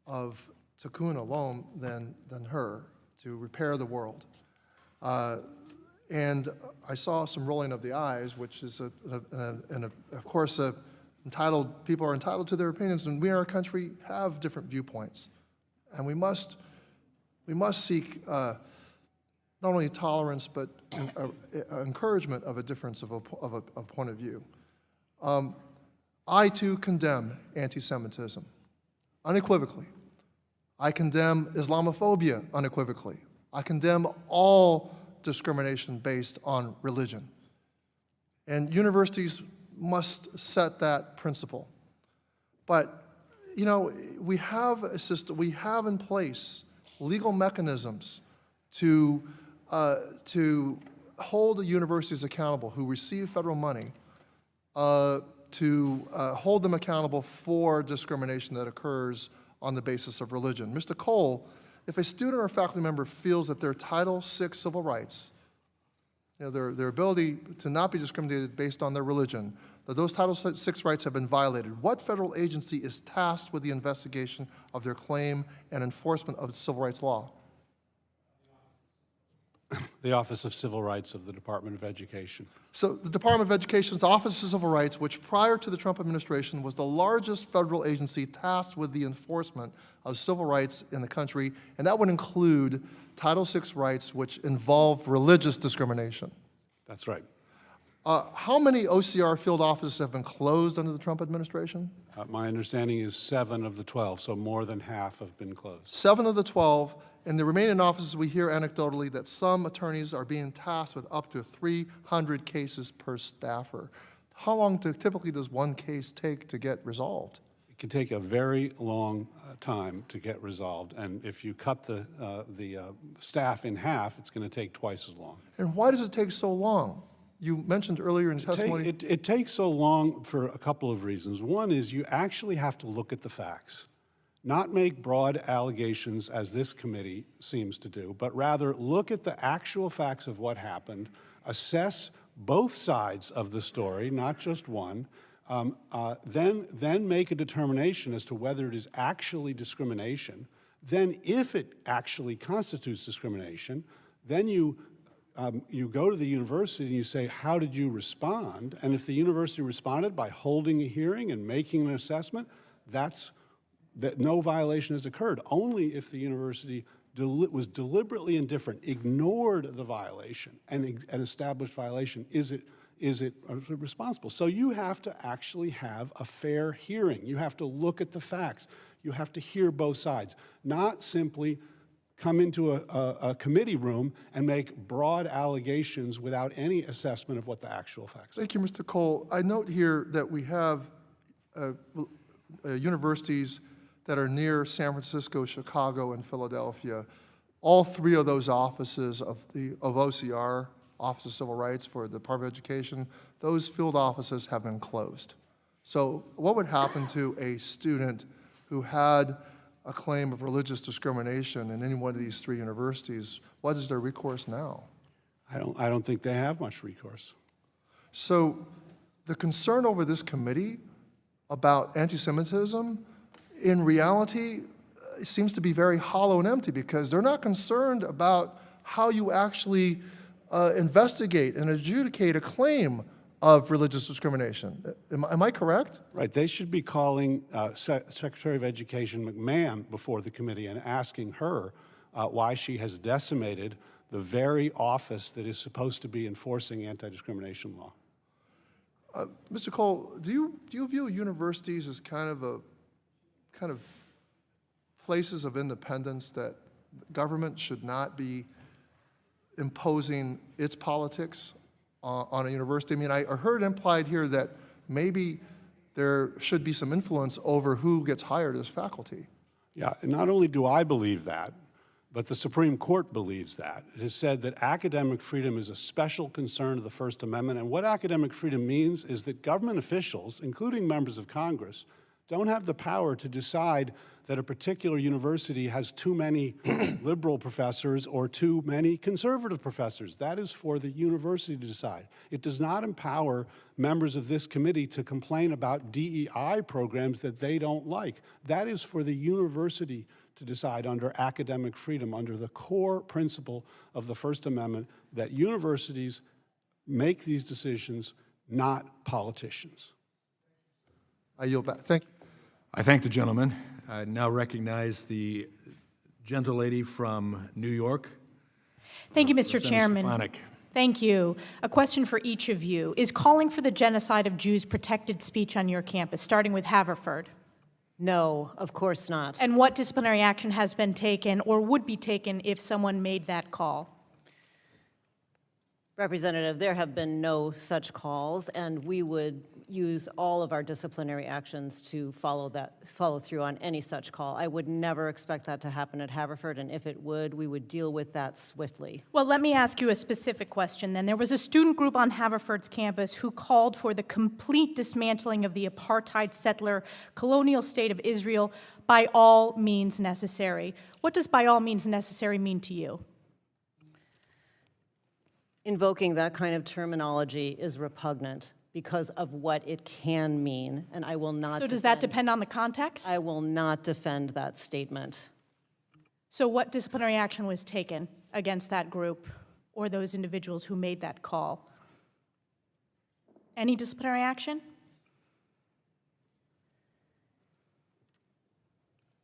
of Tikkun Olam than her, to repair the world. And I saw some rolling of the eyes, which is, of course, people are entitled to their opinions, and we in our country have different viewpoints. And we must seek not only tolerance, but encouragement of a difference of a point of view. I, too, condemn anti-Semitism unequivocally. I condemn Islamophobia unequivocally. I condemn all discrimination based on religion. And universities must set that principle. But, you know, we have a system, we have in place legal mechanisms to hold the universities accountable who receive federal money, to hold them accountable for discrimination that occurs on the basis of religion. Mr. Cole, if a student or faculty member feels that their Title VI civil rights, you know, their ability to not be discriminated based on their religion, that those Title VI rights have been violated, what federal agency is tasked with the investigation of their claim and enforcement of civil rights law? The Office of Civil Rights of the Department of Education. So the Department of Education's Office of Civil Rights, which prior to the Trump administration was the largest federal agency tasked with the enforcement of civil rights in the country, and that would include Title VI rights which involve religious discrimination. That's right. How many OCR field offices have been closed under the Trump administration? My understanding is 7 of the 12, so more than half have been closed. 7 of the 12. In the remaining offices, we hear anecdotally that some attorneys are being tasked with up to 300 cases per staffer. How long typically does one case take to get resolved? it can take a very long time to get resolved. And if you cut the staff in half, it's going to take twice as long. And why does it take so long? You mentioned earlier in testimony. It takes so long for a couple of reasons. One is you actually have to look at the facts, not make broad allegations as this committee seems to do, but rather look at the actual facts of what happened, assess both sides of the story, not just one, then make a determination as to whether it is actually discrimination. Then if it actually constitutes discrimination, then you go to the university and you say, how did you respond? And if the university responded by holding a hearing and making an assessment, that no violation has occurred. Only if the university was deliberately indifferent, ignored the violation, and an established violation, is it responsible. So you have to actually have a fair hearing. You have to look at the facts. You have to hear both sides, not simply come into a committee room and make broad allegations without any assessment of what the actual facts are. Thank you, Mr. Cole. I note here that we have universities that are near San Francisco, Chicago, and Philadelphia. All three of those offices of OCR, Office of Civil Rights for the Department of Education, those field offices have been closed. So what would happen to a student who had a claim of religious discrimination in any one of these three universities? What is their recourse now? I don't think they have much recourse. So the concern over this committee about anti-Semitism, in reality, seems to be very hollow and empty, because they're not concerned about how you actually investigate and adjudicate a claim of religious discrimination. Am I correct? Right. They should be calling Secretary of Education McMahon before the committee and asking her why she has decimated the very office that is supposed to be enforcing anti-discrimination law. Mr. Cole, do you view universities as kind of places of independence that government should not be imposing its politics on a university? I mean, I heard implied here that maybe there should be some influence over who gets hired as faculty. Yeah, and not only do I believe that, but the Supreme Court believes that. It has said that academic freedom is a special concern of the First Amendment, and what academic freedom means is that government officials, including members of Congress, don't have the power to decide that a particular university has too many liberal professors or too many conservative professors. That is for the university to decide. It does not empower members of this committee to complain about DEI programs that they don't like. That is for the university to decide under academic freedom, under the core principle of the First Amendment, that universities make these decisions, not politicians. I yield back. Thank you. I thank the gentleman. I now recognize the gentlelady from New York. Thank you, Mr. Representative Chairman. Stefanik. Thank you. A question for each of you. Is calling for the genocide of Jews protected speech on your campus, starting with Haverford? No, of course not. And what disciplinary action has been taken or would be taken if someone made that call? Representative, there have been no such calls, and we would use all of our disciplinary actions to follow through on any such call. I would never expect that to happen at Haverford, and if it would, we would deal with that swiftly. Well, let me ask you a specific question then. There was a student group on Haverford's campus who called for the complete dismantling of the apartheid settler colonial state of Israel by all means necessary. What does by all means necessary mean to you? Invoking that kind of terminology is repugnant because of what it can mean, and I will not So does that depend on the context? I will not defend that statement. So what disciplinary action was taken against that group or those individuals who made that call? Any disciplinary action?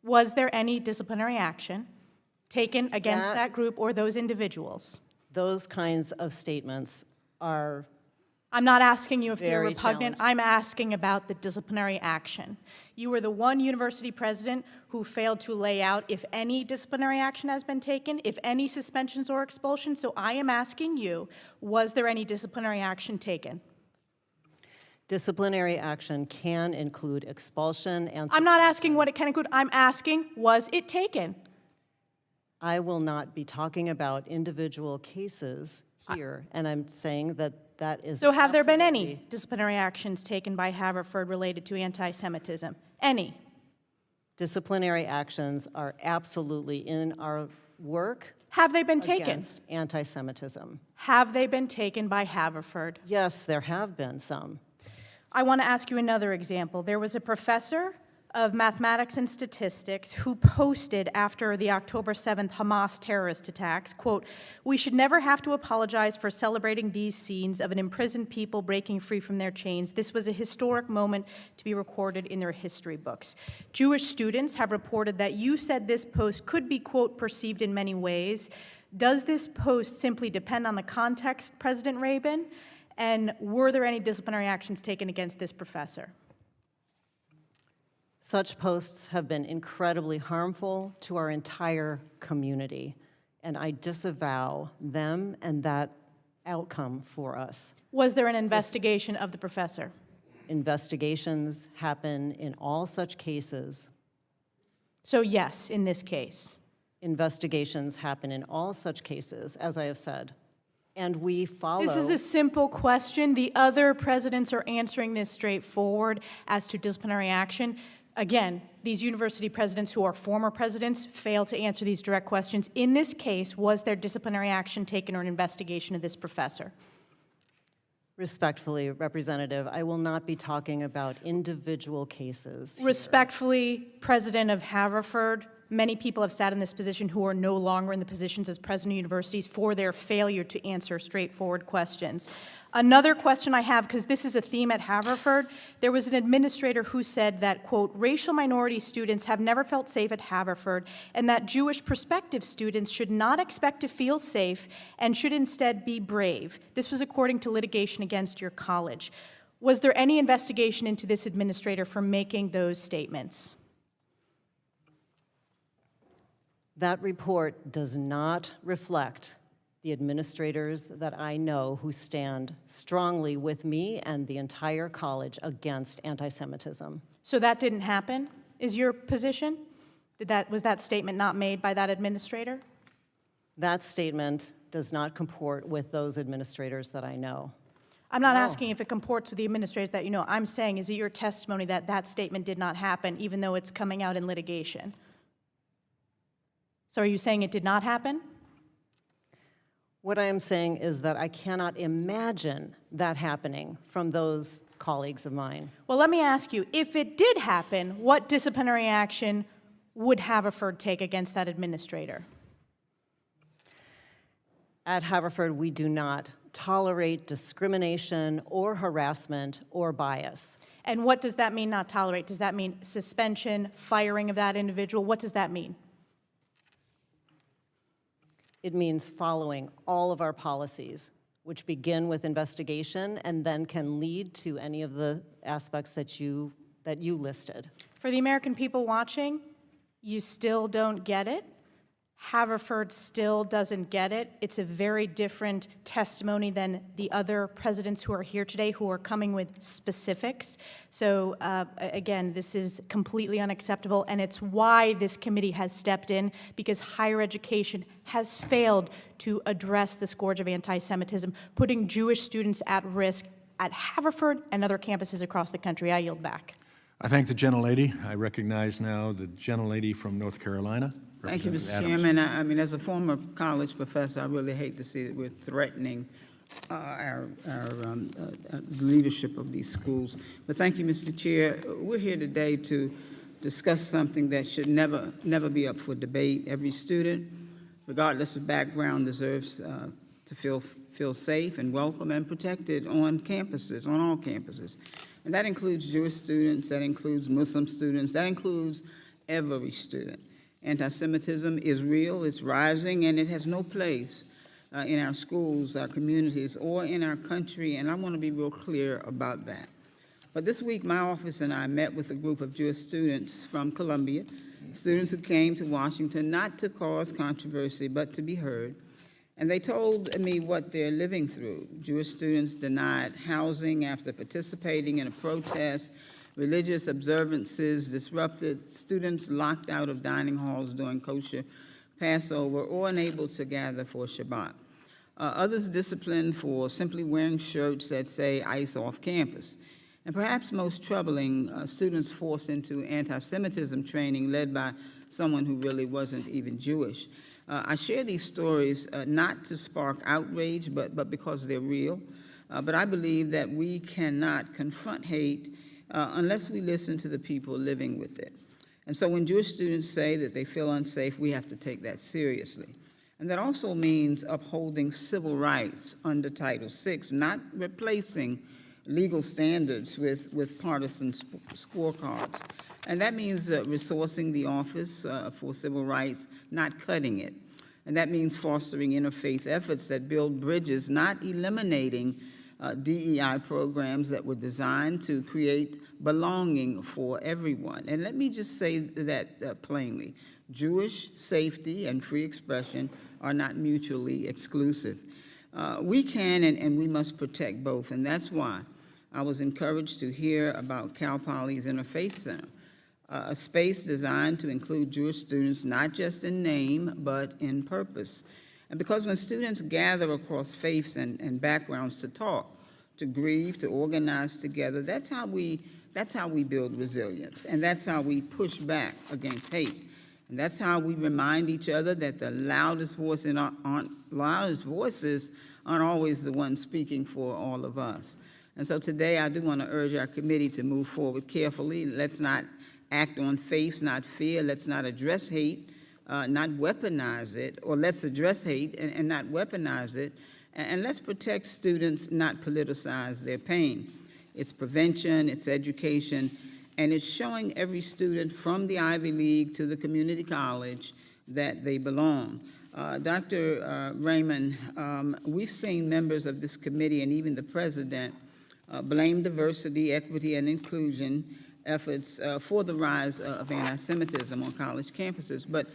Was there any disciplinary action taken against that group or those individuals? Those kinds of statements are I'm not asking you if they're very repugnant. challenging. I'm asking about the disciplinary action. You were the one university president who failed to lay out if any disciplinary action has been taken, if any suspensions or expulsions. So I am asking you, was there any disciplinary action taken? Disciplinary action can include expulsion and... I'm not asking what it can include. I'm asking, was it taken? I will not be talking about individual cases here, and I'm saying that that is... So have there been any absolutely- disciplinary actions taken by Haverford related to anti-Semitism? Any? Disciplinary actions are absolutely in our work Have they been taken? against anti-Semitism. Have they been taken by Haverford? Yes, there have been some. I want to ask you another example. There was a professor of mathematics and statistics who posted after the October 7th Hamas terrorist attacks, quote, "We should never have to apologize for celebrating these scenes of an imprisoned people breaking free from their chains. This was a historic moment to be recorded in their history books." Jewish students have reported that you said this post could be, quote, "perceived in many ways." Does this post simply depend on the context, President Rabin? And were there any disciplinary actions taken against this professor? Such posts have been incredibly harmful to our entire community, and I disavow them and that outcome for us. Was there an investigation of the professor? Investigations happen in all such cases. So yes, in this case. Investigations happen in all such cases, as I have said, and we follow... This is a simple question. The other presidents are answering this straightforward as to disciplinary action. Again, these university presidents who are former presidents fail to answer these direct questions. In this case, was there disciplinary action taken or an investigation of this professor? Respectfully, Representative, I will not be talking about individual cases. Respectfully, President of Haverford, many people have sat in this position who are no longer in the positions as president of universities for their failure to answer straightforward questions. Another question I have, because this is a theme at Haverford, there was an administrator who said that, quote, "Racial minority students have never felt safe at Haverford, and that Jewish prospective students should not expect to feel safe and should instead be brave." This was according to litigation against your college. Was there any investigation into this administrator for making those statements? That report does not reflect the administrators that I know who stand strongly with me and the entire college against anti-Semitism. So that didn't happen, is your position? Was that statement not made by that administrator? That statement does not comport with those administrators that I know. I'm not asking if it comports with the administrators that you know. I'm saying, is it your testimony that that statement did not happen, even though it's coming out in litigation? So are you saying it did not happen? What I am saying is that I cannot imagine that happening from those colleagues of mine. Well, let me ask you, if it did happen, what disciplinary action would Haverford take against that administrator? At Haverford, we do not tolerate discrimination or harassment or bias. And what does that mean, not tolerate? Does that mean suspension, firing of that individual? What does that mean? It means following all of our policies, which begin with investigation and then can lead to any of the aspects that you listed. For the American people watching, you still don't get it. Haverford still doesn't get it. It's a very different testimony than the other presidents who are here today who are coming with specifics. So again, this is completely unacceptable, and it's why this committee has stepped in, because higher education has failed to address the scourge of anti-Semitism, putting Jewish students at risk at Haverford and other campuses across the country. I yield back. I thank the gentlelady. I recognize now the gentlelady from North Carolina. Thank you, Mr. Representative Adams. Chairman. I mean, as a former college professor, I really hate to see that we're threatening our leadership of these schools. But thank you, Mr. Chair. We're here today to discuss something that should never be up for debate. Every student, regardless of background, deserves to feel safe and welcome and protected on campuses, on all campuses. And that includes Jewish students, that includes Muslim students, that includes every student. Anti-Semitism is real, it's rising, and it has no place in our schools, our communities, or in our country, and I want to be real clear about that. But this week, my office and I met with a group of Jewish students from Columbia, students who came to Washington not to cause controversy, but to be heard. And they told me what they're living through. Jewish students denied housing after participating in a protest, religious observances disrupted, students locked out of dining halls during kosher Passover, or unable to gather for Shabbat. Others disciplined for simply wearing shirts that say ICE off campus. And perhaps most troubling, students forced into anti-Semitism training led by someone who really wasn't even Jewish. I share these stories not to spark outrage, but because they're real. But I believe that we cannot confront hate unless we listen to the people living with it. And so when Jewish students say that they feel unsafe, we have to take that seriously. And that also means upholding civil rights under Title VI, not replacing legal standards with partisan scorecards. And that means resourcing the Office for Civil Rights, not cutting it. And that means fostering interfaith efforts that build bridges, not eliminating DEI programs that were designed to create belonging for everyone. And let me just say that plainly. Jewish safety and free expression are not mutually exclusive. We can and we must protect both, and that's why I was encouraged to hear about Cal Poly's Interfaith Center, a space designed to include Jewish students not just in name, but in purpose. And because when students gather across faiths and backgrounds to talk, to grieve, to organize together, that's how we build resilience, and that's how we push back against hate. And that's how we remind each other that the loudest voices aren't always the ones speaking for all of us. And so today I do want to urge our committee to move forward carefully. Let's not act on faith, not fear. Let's not address hate, not weaponize it, or let's address hate and not weaponize it. And let's protect students, not politicize their pain. It's prevention, it's education, and it's showing every student from the Ivy League to the community college that they belong. Dr. Raymond, we've seen members of this committee and even the president blame diversity, equity, and inclusion efforts for the rise of anti-Semitism on college campuses. But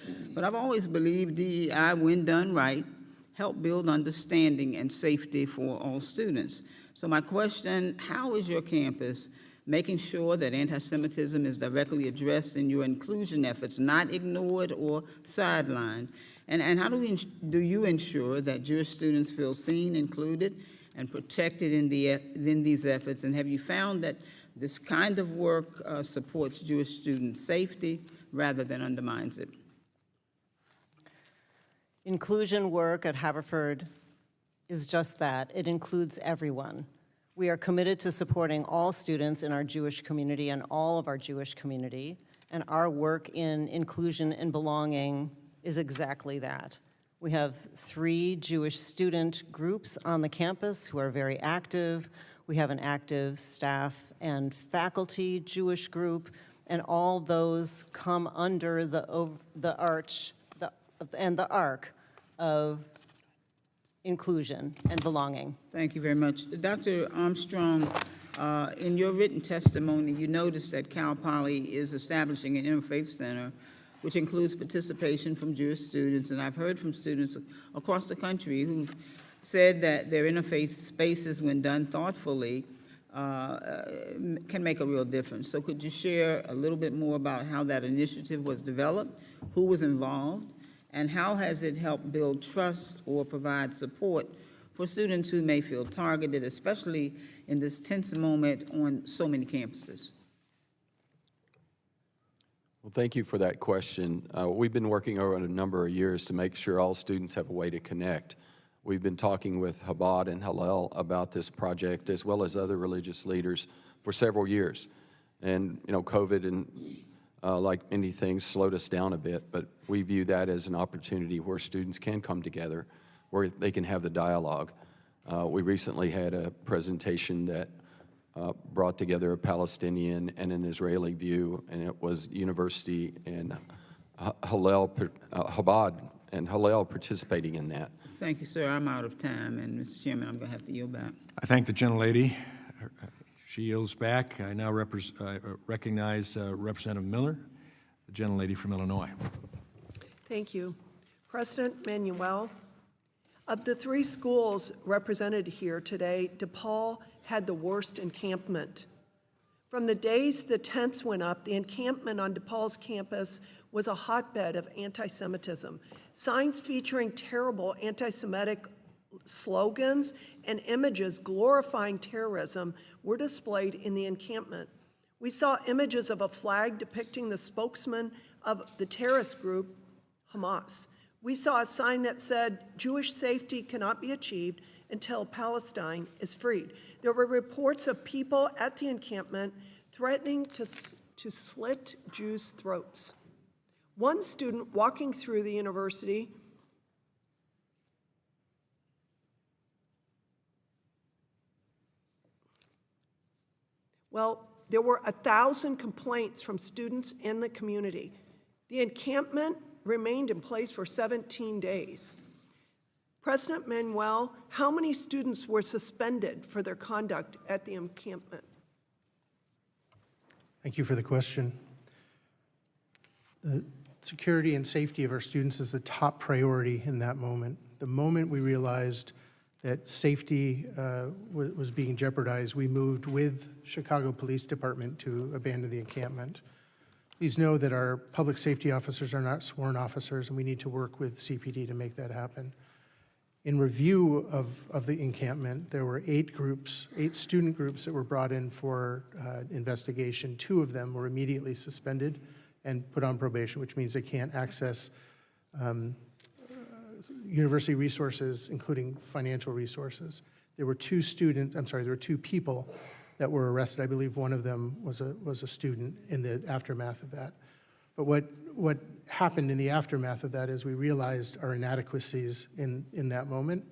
I've always believed DEI, when done right, help build understanding and safety for all students. So my question, how is your campus making sure that anti-Semitism is directly addressed in your inclusion efforts, not ignored or sidelined? And how do you ensure that Jewish students feel seen, included, and protected in these efforts? And have you found that this kind of work supports Jewish student safety rather than undermines it? Inclusion work at Haverford is just that. It includes everyone. We are committed to supporting all students in our Jewish community and all of our Jewish community, and our work in inclusion and belonging is exactly that. We have 3 Jewish student groups on the campus who are very active. We have an active staff and faculty Jewish group, and all those come under the arch and the arc of inclusion and belonging. Thank you very much. Dr. Armstrong, in your written testimony, you noticed that Cal Poly is establishing an interfaith center, which includes participation from Jewish students, and I've heard from students across the country who've said that their interfaith spaces, when done thoughtfully, can make a real difference. So could you share a little bit more about how that initiative was developed, who was involved, and how has it helped build trust or provide support for students who may feel targeted, especially in this tense moment on so many campuses? Well, thank you for that question. We've been working over a number of years to make sure all students have a way to connect. We've been talking with Chabad and Hillel about this project, as well as other religious leaders, for several years. And, you know, COVID and like many things slowed us down a bit, but we view that as an opportunity where students can come together, where they can have the dialogue. We recently had a presentation that brought together a Palestinian and an Israeli view, and it was university and Chabad and Hillel participating in that. Thank you, sir. I'm out of time, and Mr. Chairman, I'm going to have to yield back. I thank the gentlelady. She yields back. I now recognize Representative Miller, the gentlelady from Illinois. Thank you. President Manuel, Of the three schools represented here today, DePaul had the worst encampment. From the days the tents went up, the encampment on DePaul's campus was a hotbed of anti-Semitism. Signs featuring terrible anti-Semitic slogans and images glorifying terrorism were displayed in the encampment. We saw images of a flag depicting the spokesman of the terrorist group, Hamas. We saw a sign that said, "Jewish safety cannot be achieved until Palestine is freed." There were reports of people at the encampment threatening to slit Jews' throats. One student walking through the university there were 1,000 complaints from students in the community. The encampment remained in place for 17 days. President Manuel, how many students were suspended for their conduct at the encampment? Thank you for the question. The security and safety of our students is the top priority in that moment. The moment we realized that safety was being jeopardized, we moved with Chicago Police Department to abandon the encampment. Please know that our public safety officers are not sworn officers, and we need to work with CPD to make that happen. In review of the encampment, there were 8 student groups that were brought in for investigation. 2 of them were immediately suspended and put on probation, which means they can't access university resources, including financial resources. There were 2 people that were arrested. I believe one of them was a student in the aftermath of that. But what happened in the aftermath of that is we realized our inadequacies in that moment,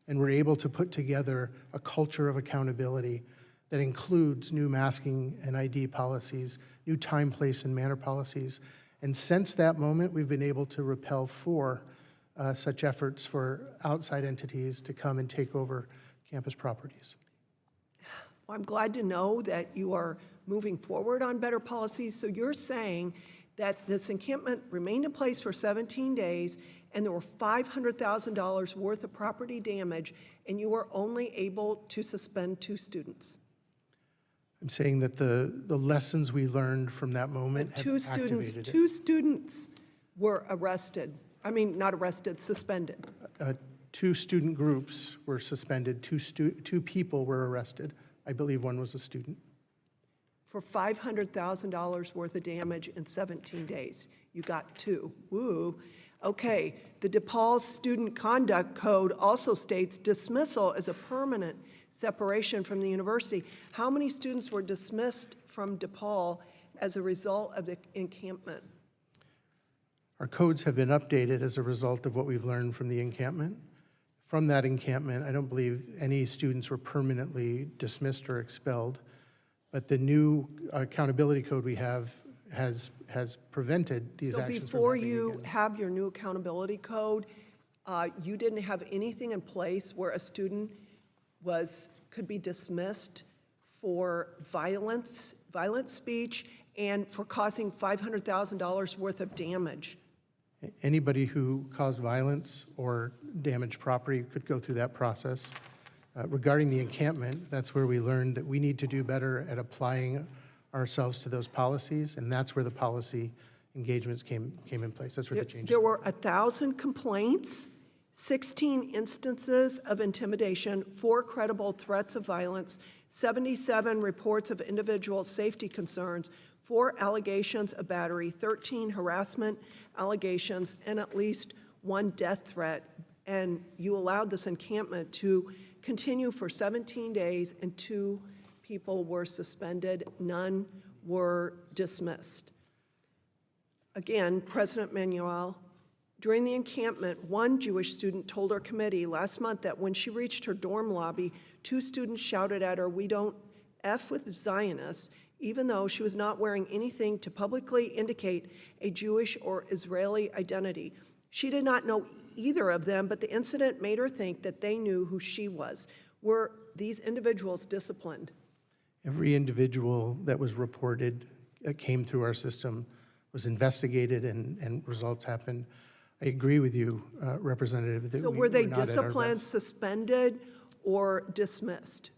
and we're able to put together a culture of accountability that includes new masking and ID policies, new time, place, and manner policies. And since that moment, we've been able to repel 4 such efforts for outside entities to come and take over campus properties. Well, I'm glad to know that you are moving forward on better policies. So you're saying that this encampment remained in place for 17 days and there were $500,000 worth of property damage, and you were only able to suspend 2 students. I'm saying that the lessons we learned from that moment have activated it. 2 students were arrested. I mean, not arrested, suspended. 2 student groups were suspended. 2 people were arrested. I believe one was a student. For $500,000 worth of damage in 17 days. You got 2. Woo. Okay, the DePaul Student Conduct Code also states dismissal is a permanent separation from the university. How many students were dismissed from DePaul as a result of the encampment? Our codes have been updated as a result of what we've learned from the encampment. From that encampment, I don't believe any students were permanently dismissed or expelled, but the new accountability code we have has prevented these actions from happening. So before you have your new accountability code, you didn't have anything in place where a student could be dismissed for violent speech and for causing $500,000 worth of damage? Anybody who caused violence or damaged property could go through that process. Regarding the encampment, that's where we learned that we need to do better at applying ourselves to those policies, and that's where the policy engagements came in place. That's where the changes. There were 1,000 complaints, 16 instances of intimidation, 4 credible threats of violence, 77 reports of individual safety concerns, 4 allegations of battery, 13 harassment allegations, and at least 1 death threat. And you allowed this encampment to continue for 17 days, and 2 people were suspended. None were dismissed. Again, President Manuel, during the encampment, 1 Jewish student told our committee last month that when she reached her dorm lobby, 2 students shouted at her, "We don't F with Zionists," even though she was not wearing anything to publicly indicate a Jewish or Israeli identity. She did not know either of them, but the incident made her think that they knew who she was. Were these individuals disciplined? Every individual that was reported that came through our system was investigated and results happened. I agree with you, Representative, that So we were they were not at our disciplined, best. suspended, or dismissed?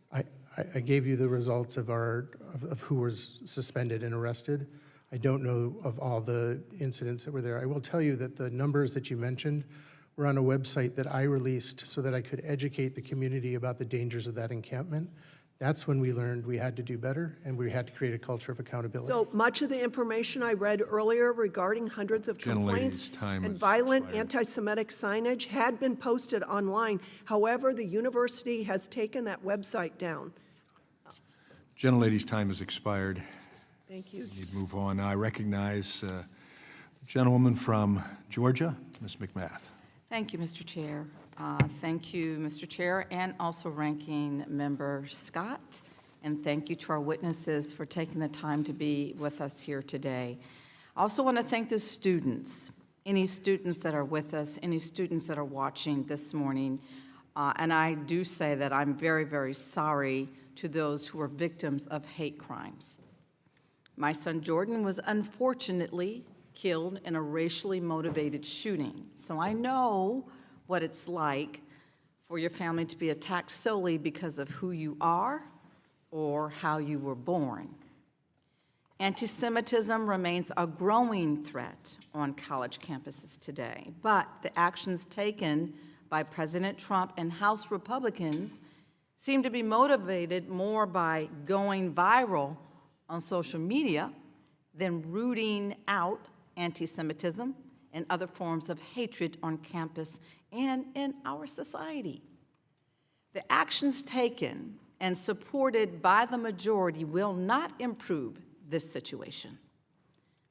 I gave you the results of who was suspended and arrested. I don't know of all the incidents that were there. I will tell you that the numbers that you mentioned were on a website that I released so that I could educate the community about the dangers of that encampment. That's when we learned we had to do better and we had to create a culture of accountability. So much of the information I read earlier regarding hundreds of complaints Gentlelady's time and has violent expired. anti-Semitic signage had been posted online. However, the university has taken that website down. Gentlelady's time has expired. Thank you. Need to move on. Now I recognize the gentlewoman from Georgia, Ms. McBath. Thank you, Mr. Chair. Thank you, Mr. Chair, and also Ranking Member Scott. And thank you to our witnesses for taking the time to be with us here today. I also want to thank the students, any students that are with us, any students that are watching this morning. And I do say that I'm very, very sorry to those who are victims of hate crimes. My son Jordan was unfortunately killed in a racially motivated shooting. So I know what it's like for your family to be attacked solely because of who you are or how you were born. Anti-Semitism remains a growing threat on college campuses today, but the actions taken by President Trump and House Republicans seem to be motivated more by going viral on social media than rooting out anti-Semitism and other forms of hatred on campus and in our society. The actions taken and supported by the majority will not improve this situation.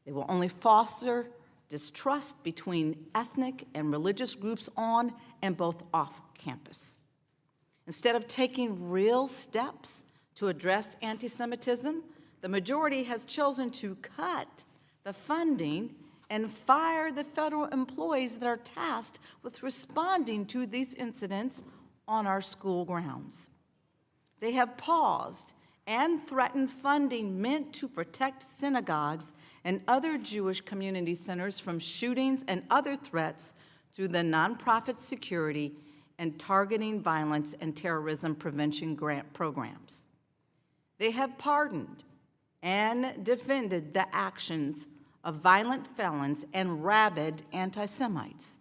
They will only foster distrust between ethnic and religious groups on and both off campus. Instead of taking real steps to address anti-Semitism, the majority has chosen to cut the funding and fire the federal employees that are tasked with responding to these incidents on our school grounds. They have paused and threatened funding meant to protect synagogues and other Jewish community centers from shootings and other threats through the nonprofit security and targeting violence and terrorism prevention grant programs. They have pardoned and defended the actions of violent felons and rabid anti-Semites,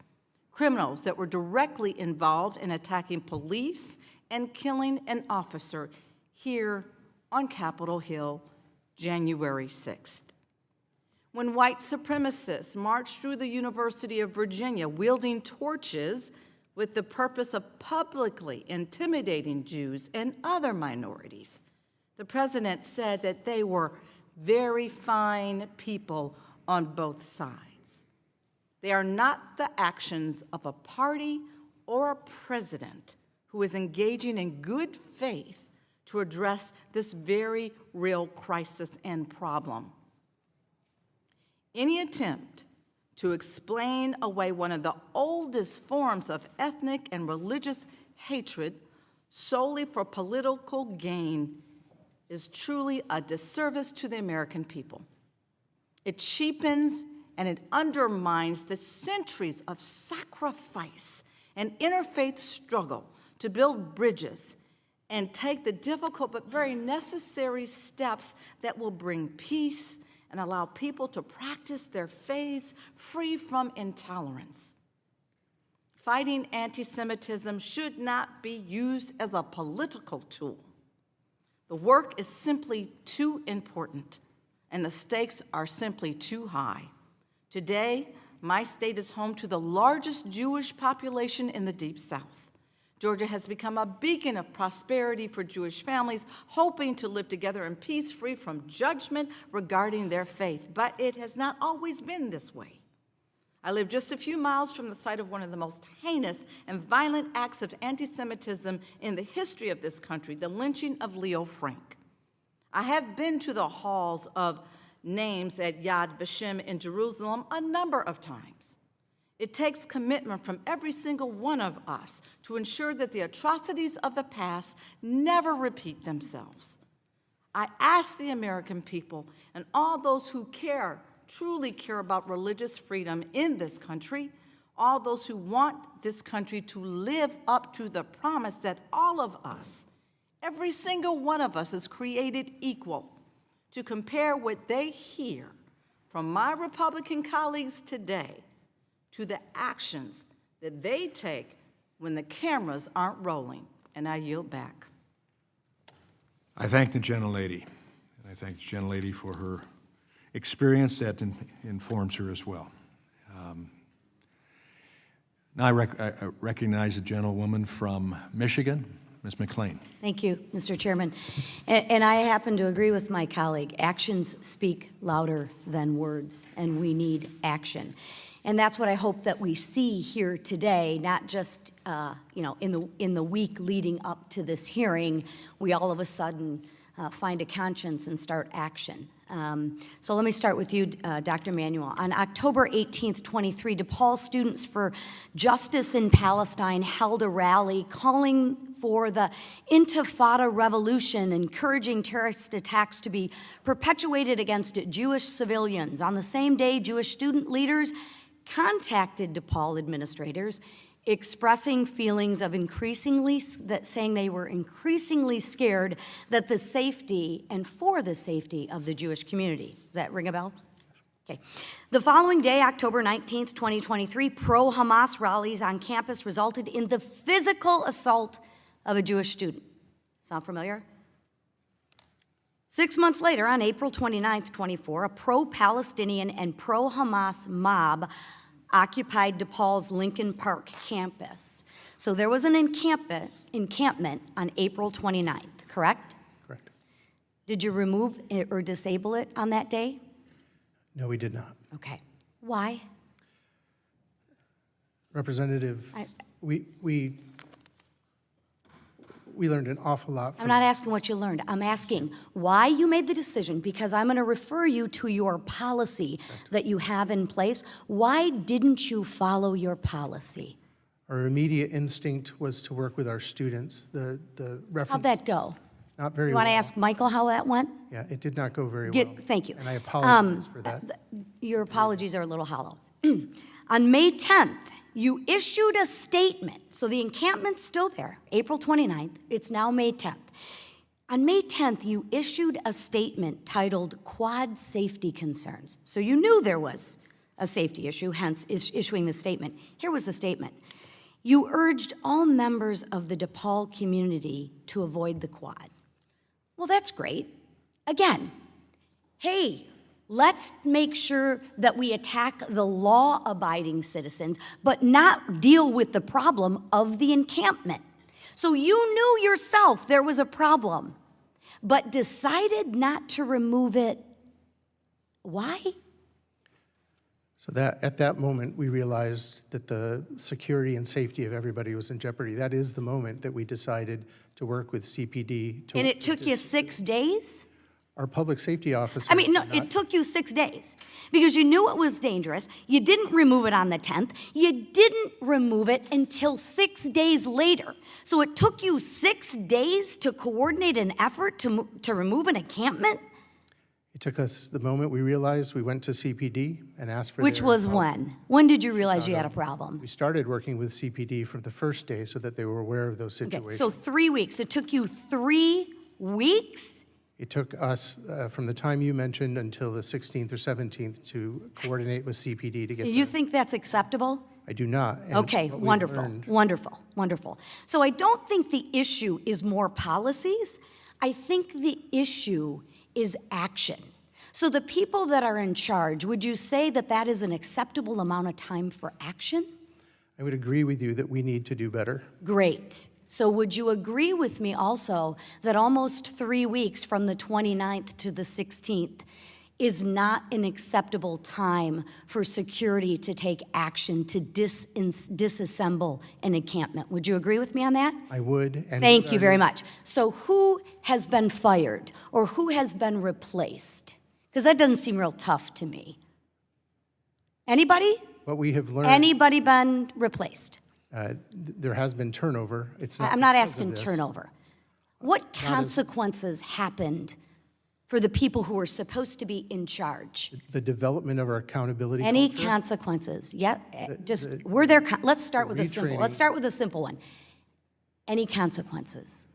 criminals that were directly involved in attacking police and killing an officer here on Capitol Hill, January 6th. When white supremacists marched through the University of Virginia wielding torches with the purpose of publicly intimidating Jews and other minorities, the president said that they were very fine people on both sides. They are not the actions of a party or a president who is engaging in good faith to address this very real crisis and problem. Any attempt to explain away one of the oldest forms of ethnic and religious hatred solely for political gain is truly a disservice to the American people. It cheapens and it undermines the centuries of sacrifice and interfaith struggle to build bridges and take the difficult but very necessary steps that will bring peace and allow people to practice their faiths free from intolerance. Fighting anti-Semitism should not be used as a political tool. The work is simply too important, and the stakes are simply too high. Today, my state is home to the largest Jewish population in the Deep South. Georgia has become a beacon of prosperity for Jewish families, hoping to live together in peace, free from judgment regarding their faith. But it has not always been this way. I live just a few miles from the site of one of the most heinous and violent acts of anti-Semitism in the history of this country, the lynching of Leo Frank. I have been to the halls of names at Yad Vashem in Jerusalem a number of times. It takes commitment from every single one of us to ensure that the atrocities of the past never repeat themselves. I ask the American people and all those who care, truly care about religious freedom in this country, all those who want this country to live up to the promise that all of us, every single one of us, is created equal, to compare what they hear from my Republican colleagues today to the actions that they take when the cameras aren't rolling. And I yield back. I thank the gentlelady, and I thank the gentlelady for her experience that informs her as well. Now I recognize a gentlewoman from Michigan, Ms. Mclain. Thank you, Mr. Chairman. And I happen to agree with my colleague. Actions speak louder than words, and we need action. And that's what I hope that we see here today, not just in the week leading up to this hearing, we all of a sudden find a conscience and start action. So let me start with you, Dr. Manuel. On October 18th, 23, DePaul Students for Justice in Palestine held a rally calling for the Intifada revolution, encouraging terrorist attacks to be perpetuated against Jewish civilians. On the same day, Jewish student leaders contacted DePaul administrators expressing feelings of saying they were increasingly scared that the safety and for the safety of the Jewish community. Does that ring a bell? Okay. The following day, October 19th, 2023, pro-Hamas rallies on campus resulted in the physical assault of a Jewish student. Sound familiar? 6 months later, on April 29th, 24, a pro-Palestinian and pro-Hamas mob occupied DePaul's Lincoln Park campus. So there was an encampment on April 29th, correct? Correct. Did you remove it or disable it on that day? No, we did not. Okay. Why? Representative, we learned an awful lot from... I'm not asking what you learned. I'm asking why you made the decision, because I'm going to refer you to your policy that you have in place. Why didn't you follow your policy? Our immediate instinct was to work with our students. The reference... How'd that go? Not very well. You want to ask Michael how that went? Yeah, it did not go very well. Thank you. And I apologize for that. Your apologies are a little hollow. On May 10th, you issued a statement. So the encampment's still there, April 29th. It's now May 10th. On May 10th, you issued a statement titled Quad Safety Concerns. So you knew there was a safety issue, hence issuing the statement. Here was the statement. You urged all members of the DePaul community to avoid the quad. Well, that's great. Again, hey, let's make sure that we attack the law-abiding citizens, but not deal with the problem of the encampment. So you knew yourself there was a problem, but decided not to remove it. Why? So that at that moment, we realized that the security and safety of everybody was in jeopardy. That is the moment that we decided to work with CPD. And it took you 6 days? Our public safety officer. I mean, no, it took you 6 days because you knew it was dangerous. You didn't remove it on the 10th. You didn't remove it until 6 days later. So it took you 6 days to coordinate an effort to remove an encampment? It took us the moment we realized we went to CPD and asked for Which their was help. when? When did you realize you had a problem? We started working with CPD from the first day so that they were aware of those situations. Okay, so 3 weeks. It took you 3 weeks? It took us from the time you mentioned until the 16th or 17th to coordinate with CPD to get You think that's acceptable? I do not. And Okay, what we wonderful, learned- wonderful, wonderful. So I don't think the issue is more policies. I think the issue is action. So the people that are in charge, would you say that that is an acceptable amount of time for action? I would agree with you that we need to do better. Great. So would you agree with me also that almost 3 weeks from the 29th to the 16th is not an acceptable time for security to take action to disassemble an encampment? Would you agree with me on that? I would. And Thank you very much. So who has been fired or who has been replaced? Because that doesn't seem real tough to me. Anybody? What we have learned, Anybody been replaced? there has been turnover. It's not I'm not because of asking this. turnover. What consequences happened for the people who are supposed to be in charge. The development of our accountability Any culture. consequences? Yeah, were there, let's start with a simple, retraining. let's start with a simple one. Any consequences?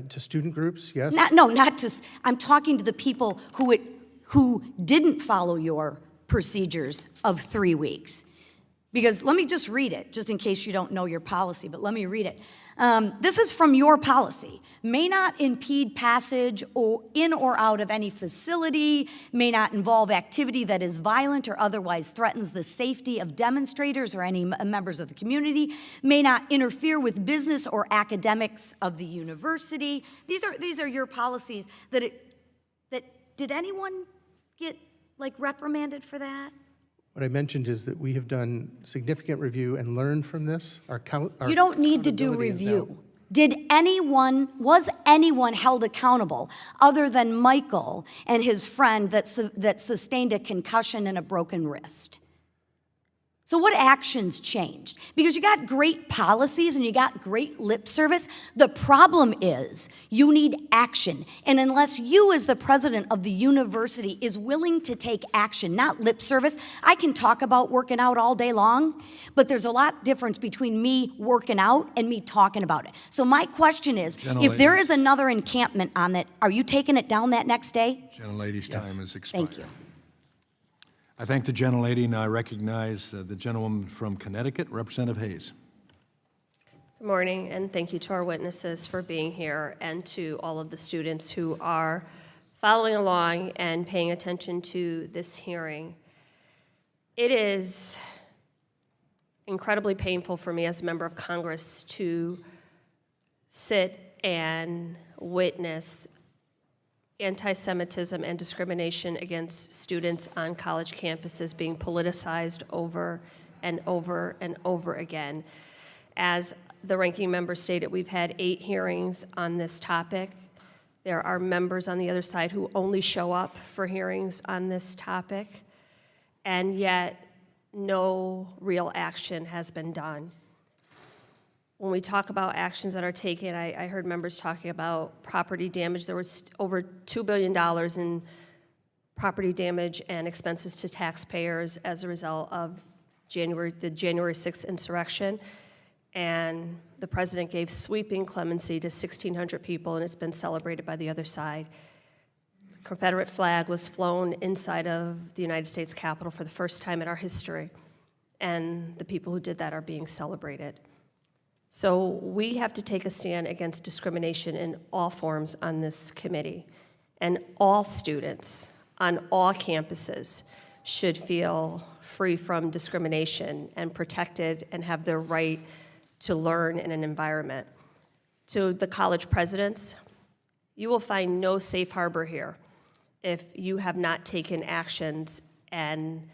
To student groups, yes. Not to, I'm talking to the people who didn't follow your procedures of 3 weeks. Because let me just read it, just in case you don't know your policy, but let me read it. This is from your policy. May not impede passage or in or out of any facility, may not involve activity that is violent or otherwise threatens the safety of demonstrators or any members of the community, may not interfere with business or academics of the university. These are your policies did anyone get reprimanded for that? What I mentioned is that we have done significant review and learned from this. You don't need to do review. Was anyone held accountable other than Michael and his friend that sustained a concussion and a broken wrist? So what actions changed? Because you got great policies and you got great lip service. The problem is you need action. And unless you as the president of the university is willing to take action, not lip service, I can talk about working out all day long, but there's a lot difference between me working out and me talking about it. So my question is, if there is another encampment on that, are you taking it down that next day? Gentlelady's time has expired. Thank you. I thank the gentlelady, and I recognize the gentlewoman from Connecticut, Representative Hayes. Good morning, and thank you to our witnesses for being here and to all of the students who are following along and paying attention to this hearing. It is incredibly painful for me as a member of Congress to sit and witness anti-Semitism and discrimination against students on college campuses being politicized over and over and over again. As the ranking member stated, we've had 8 hearings on this topic. There are members on the other side who only show up for hearings on this topic, and yet no real action has been done. When we talk about actions that are taken, I heard members talking about property damage. There was over $2 billion in property damage and expenses to taxpayers as a result of the January 6th insurrection. And the president gave sweeping clemency to 1,600 people, and it's been celebrated by the other side. The Confederate flag was flown inside of the United States Capitol for the first time in our history, and the people who did that are being celebrated. So we have to take a stand against discrimination in all forms on this committee, and all students on all campuses should feel free from discrimination and protected and have their right to learn in an environment. To the college presidents, you will find no safe harbor here if you have not taken actions and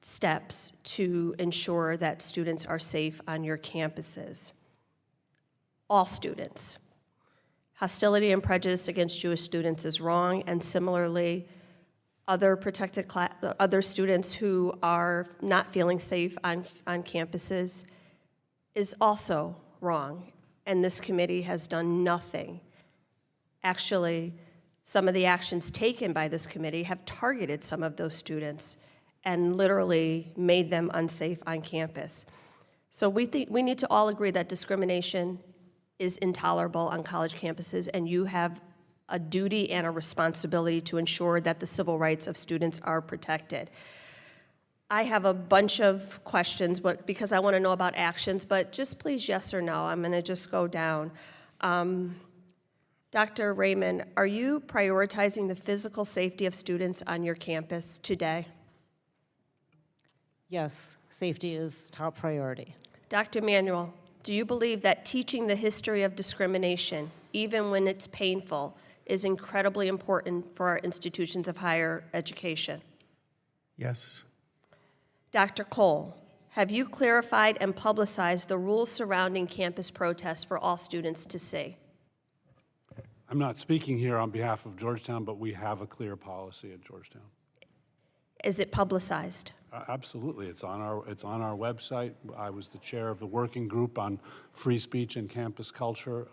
steps to ensure that students are safe on your campuses. All students. Hostility and prejudice against Jewish students is wrong, and similarly, other students who are not feeling safe on campuses is also wrong, and this committee has done nothing. Actually, some of the actions taken by this committee have targeted some of those students and literally made them unsafe on campus. So we need to all agree that discrimination is intolerable on college campuses, and you have a duty and a responsibility to ensure that the civil rights of students are protected. I have a bunch of questions, but because I want to know about actions, but just please yes or no. I'm going to just go down. Dr. Raymond, are you prioritizing the physical safety of students on your campus today? Yes, safety is top priority. Dr. Manuel, do you believe that teaching the history of discrimination, even when it's painful, is incredibly important for our institutions of higher education? Yes. Dr. Cole, have you clarified and publicized the rules surrounding campus protests for all students to see? I'm not speaking here on behalf of Georgetown, but we have a clear policy at Georgetown. Is it publicized? Absolutely, it's on our website. I was the chair of the working group on free speech and campus culture.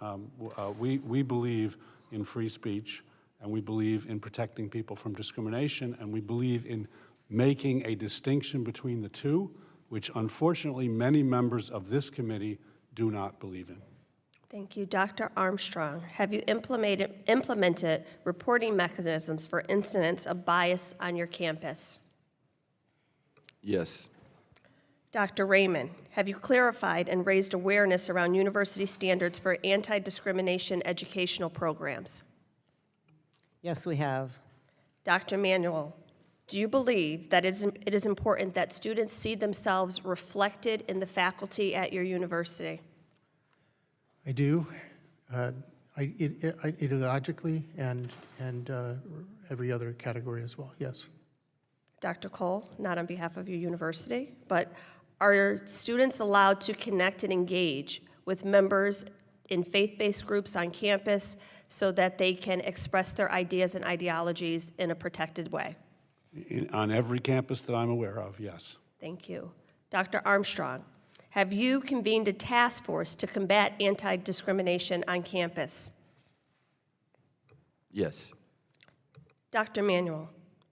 We believe in free speech, and we believe in protecting people from discrimination, and we believe in making a distinction between the two, which unfortunately many members of this committee do not believe in. Thank you. Dr. Armstrong, have you implemented reporting mechanisms for incidents of bias on your campus? Yes. Dr. Raymond, have you clarified and raised awareness around university standards for anti-discrimination educational programs? Yes, we have. Dr. Manuel, do you believe that it is important that students see themselves reflected in the faculty at your university? I do, ideologically and every other category as well, yes. Dr. Cole, not on behalf of your university, but are students allowed to connect and engage with members in faith-based groups on campus so that they can express their ideas and ideologies in a protected way? On every campus that I'm aware of, yes. Thank you. Dr. Armstrong, have you convened a task force to combat anti-discrimination on campus? Yes. Dr. Manuel,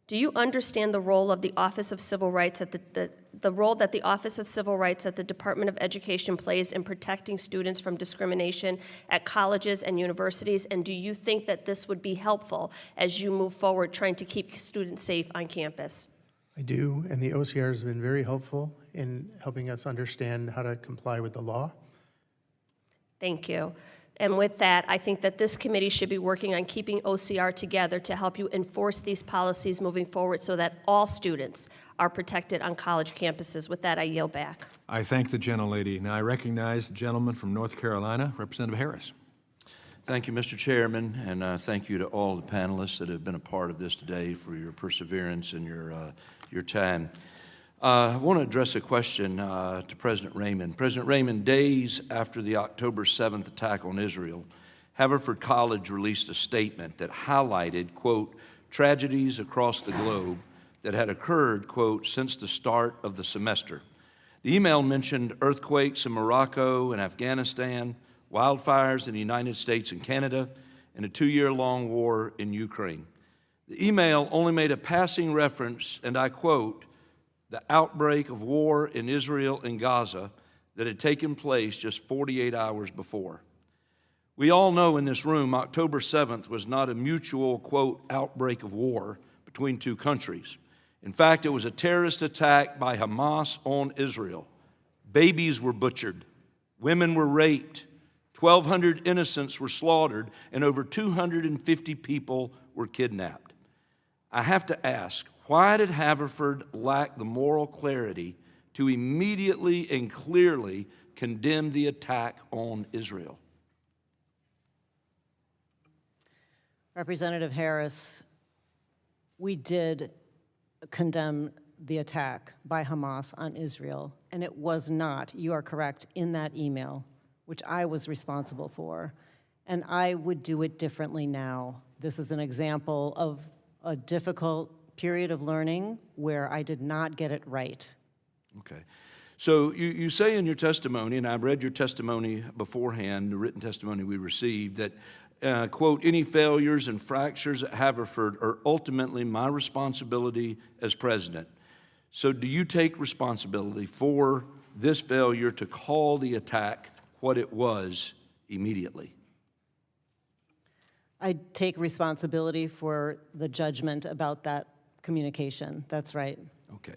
do you understand the role of the Office of Civil Rights at the role that the Office of Civil Rights at the Department of Education plays in protecting students from discrimination at colleges and universities? And do you think that this would be helpful as you move forward trying to keep students safe on campus? I do, and the OCR has been very helpful in helping us understand how to comply with the law. Thank you. And with that, I think that this committee should be working on keeping OCR together to help you enforce these policies moving forward so that all students are protected on college campuses. With that, I yield back. I thank the gentlelady. Now I recognize the gentleman from North Carolina, Representative Harris. Thank you, Mr. Chairman, and thank you to all the panelists that have been a part of this today for your perseverance and your time. I want to address a question to President Raymond. President Raymond, days after the October 7th attack on Israel, Haverford College released a statement that highlighted, quote, tragedies across the globe that had occurred, quote, since the start of the semester. The email mentioned earthquakes in Morocco and Afghanistan, wildfires in the United States and Canada, and a 2-year-long war in Ukraine. The email only made a passing reference, and I quote, the outbreak of war in Israel and Gaza that had taken place just 48 hours before. We all know in this room October 7th was not a mutual, quote, outbreak of war between two countries. In fact, it was a terrorist attack by Hamas on Israel. Babies were butchered, women were raped, 1,200 innocents were slaughtered, and over 250 people were kidnapped. I have to ask, why did Haverford lack the moral clarity to immediately and clearly condemn the attack on Israel? Representative Harris, we did condemn the attack by Hamas on Israel, and it was not, you are correct, in that email, which I was responsible for, and I would do it differently now. This is an example of a difficult period of learning where I did not get it right. Okay. So you say in your testimony, and I read your testimony beforehand, the written testimony we received, that, quote, any failures and fractures at Haverford are ultimately my responsibility as president. So do you take responsibility for this failure to call the attack what it was immediately? I take responsibility for the judgment about that communication. That's right. Okay.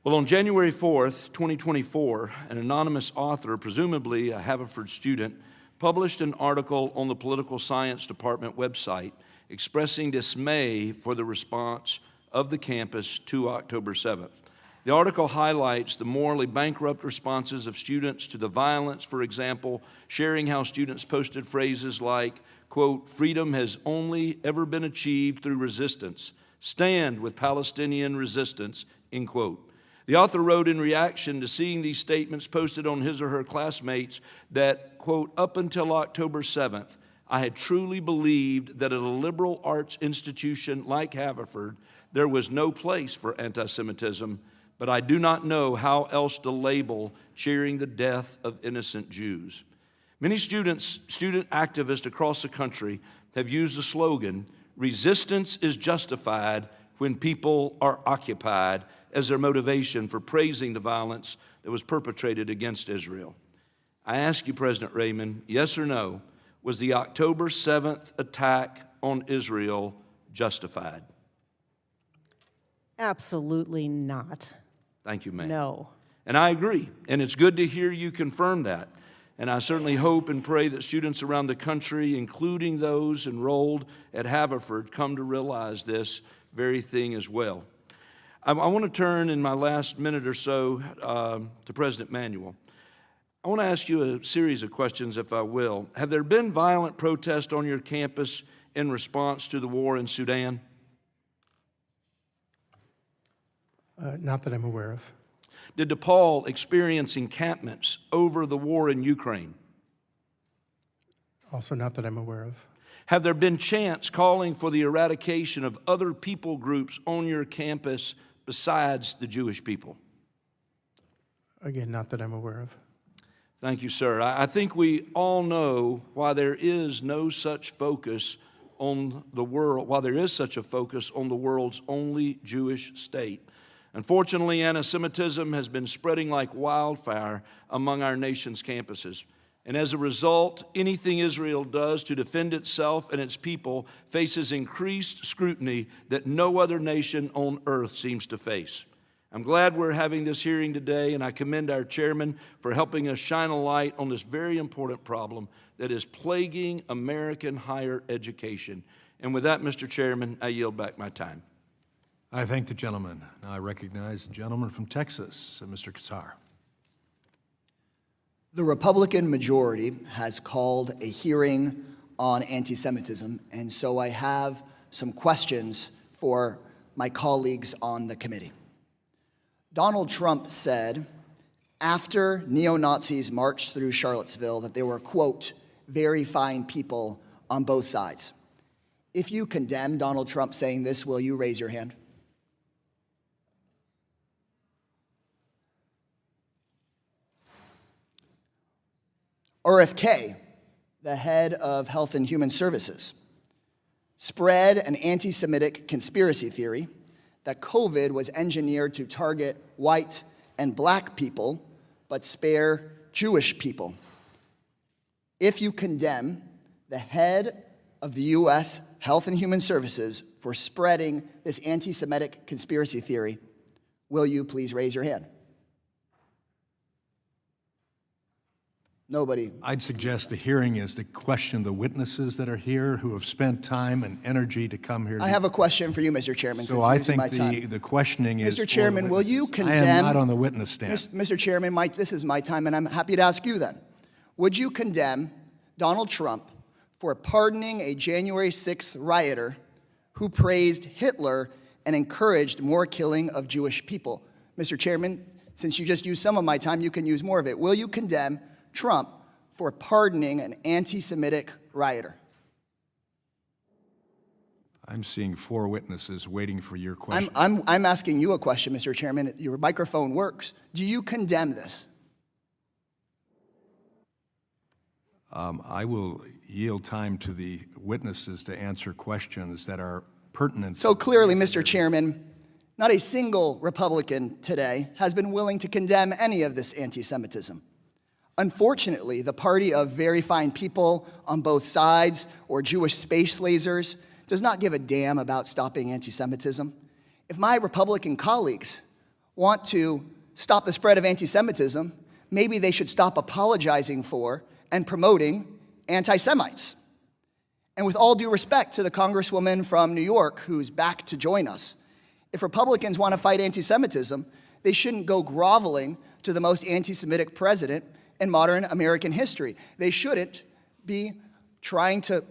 Well, on January 4th, 2024, an anonymous author, presumably a Haverford student, published an article on the Political Science Department website expressing dismay for the response of the campus to October 7th. The article highlights the morally bankrupt responses of students to the violence, for example, sharing how students posted phrases like, quote, freedom has only ever been achieved through resistance. Stand with Palestinian resistance, end quote. The author wrote in reaction to seeing these statements posted on his or her classmates that, quote, up until October 7th, I had truly believed that at a liberal arts institution like Haverford, there was no place for anti-Semitism, but I do not know how else to label cheering the death of innocent Jews. Many student activists across the country have used the slogan, resistance is justified when people are occupied as their motivation for praising the violence that was perpetrated against Israel. I ask you, President Raymond, yes or no, was the October 7th attack on Israel justified? Absolutely not. Thank you, ma'am. No. And I agree, and it's good to hear you confirm that. And I certainly hope and pray that students around the country, including those enrolled at Haverford, come to realize this very thing as well. I want to turn in my last minute or so to President Manuel. I want to ask you a series of questions, if I will. Have there been violent protests on your campus in response to the war in Sudan? Not that I'm aware of. Did DePaul experience encampments over the war in Ukraine? Also not that I'm aware of. Have there been chants calling for the eradication of other people groups on your campus besides the Jewish people? Again, not that I'm aware of. Thank you, sir. I think we all know why there is no such focus on the world, while there is such a focus on the world's only Jewish state. Unfortunately, anti-Semitism has been spreading like wildfire among our nation's campuses. And as a result, anything Israel does to defend itself and its people faces increased scrutiny that no other nation on earth seems to face. I'm glad we're having this hearing today, and I commend our chairman for helping us shine a light on this very important problem that is plaguing American higher education. And with that, Mr. Chairman, I yield back my time. I thank the gentleman. Now I recognize the gentleman from Texas, Mr. Casar. The Republican majority has called a hearing on anti-Semitism, and so I have some questions for my colleagues on the committee. Donald Trump said after neo-Nazis marched through Charlottesville that they were, quote, very fine people on both sides. If you condemn Donald Trump saying this, will you raise your hand? Or if Kay, the head of Health and Human Services, spread an anti-Semitic conspiracy theory that COVID was engineered to target white and black people, but spare Jewish people. If you condemn the head of the U.S. Health and Human Services for spreading this anti-Semitic conspiracy theory, will you please raise your hand? Nobody. I'd suggest the hearing is to question the witnesses that are here who have spent time and energy to come here. I have a question for you, Mr. Chairman. So I think the questioning is Mr. Chairman, will you condemn? I am not on the witness stand. Mr. Chairman, this is my time, and I'm happy to ask you then. Would you condemn Donald Trump for pardoning a January 6th rioter who praised Hitler and encouraged more killing of Jewish people? Mr. Chairman, since you just used some of my time, you can use more of it. Will you condemn Trump for pardoning an anti-Semitic rioter? I'm seeing 4 witnesses waiting for your question. I'm asking you a question, Mr. Chairman. Your microphone works. Do you condemn this? I will yield time to the witnesses to answer questions that are pertinent. So clearly, Mr. Chairman, not a single Republican today has been willing to condemn any of this anti-Semitism. Unfortunately, the party of very fine people on both sides, or Jewish space lasers, does not give a damn about stopping anti-Semitism. If my Republican colleagues want to stop the spread of anti-Semitism, maybe they should stop apologizing for and promoting anti-Semites. And with all due respect to the Congresswoman from New York who's back to join us, if Republicans want to fight anti-Semitism, they shouldn't go groveling to the most anti-Semitic president in modern American history. They shouldn't be trying to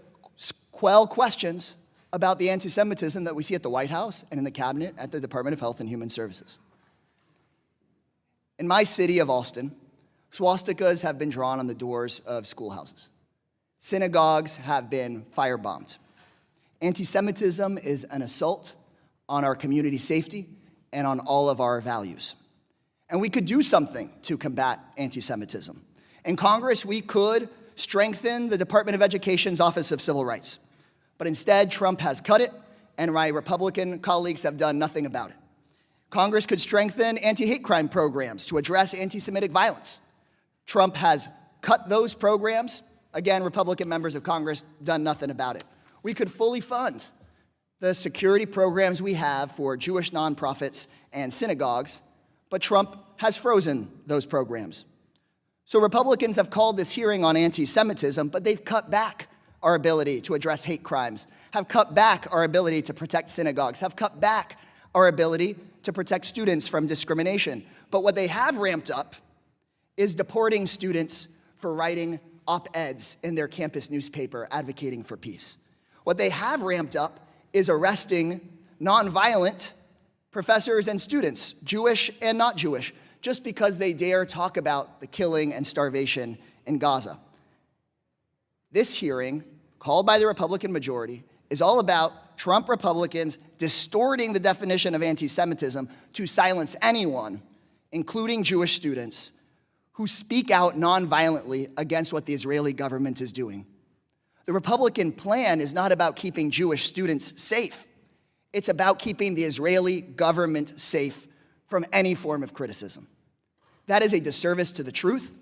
quell questions about the anti-Semitism that we see at the White House and in the cabinet at the Department of Health and Human Services. In my city of Austin, swastikas have been drawn on the doors of schoolhouses. Synagogues have been firebombed. Anti-Semitism is an assault on our community safety and on all of our values. And we could do something to combat anti-Semitism. In Congress, we could strengthen the Department of Education's Office of Civil Rights. But instead, Trump has cut it, and my Republican colleagues have done nothing about it. Congress could strengthen anti-hate crime programs to address anti-Semitic violence. Trump has cut those programs. Again, Republican members of Congress done nothing about it. We could fully fund the security programs we have for Jewish nonprofits and synagogues, but Trump has frozen those programs. So Republicans have called this hearing on anti-Semitism, but they've cut back our ability to address hate crimes, have cut back our ability to protect synagogues, have cut back our ability to protect students from discrimination. But what they have ramped up is deporting students for writing op-eds in their campus newspaper advocating for peace. What they have ramped up is arresting nonviolent professors and students, Jewish and not Jewish, just because they dare talk about the killing and starvation in Gaza. This hearing, called by the Republican majority, is all about Trump Republicans distorting the definition of anti-Semitism to silence anyone, including Jewish students, who speak out nonviolently against what the Israeli government is doing. The Republican plan is not about keeping Jewish students safe. It's about keeping the Israeli government safe from any form of criticism. That is a disservice to the truth.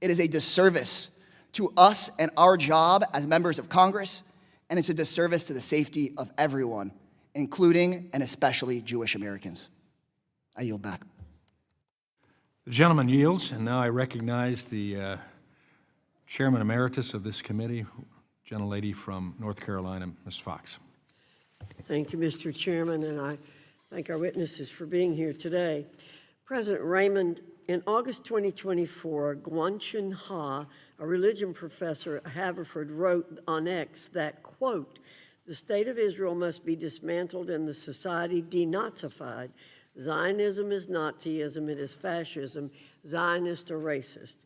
It is a disservice to us and our job as members of Congress, and it's a disservice to the safety of everyone, including and especially Jewish Americans. I yield back. The gentleman yields, and now I recognize the Chairman Emeritus of this committee, gentlelady from North Carolina, Ms. Foxx. Thank you, Mr. Chairman, and I thank our witnesses for being here today. President Raymond, in August 2024, Guanchun Ha, a religion professor at Haverford, wrote on X that, quote, "The state of Israel must be dismantled and the society denazified. Zionism is Nazism, it is fascism. Zionists are racist."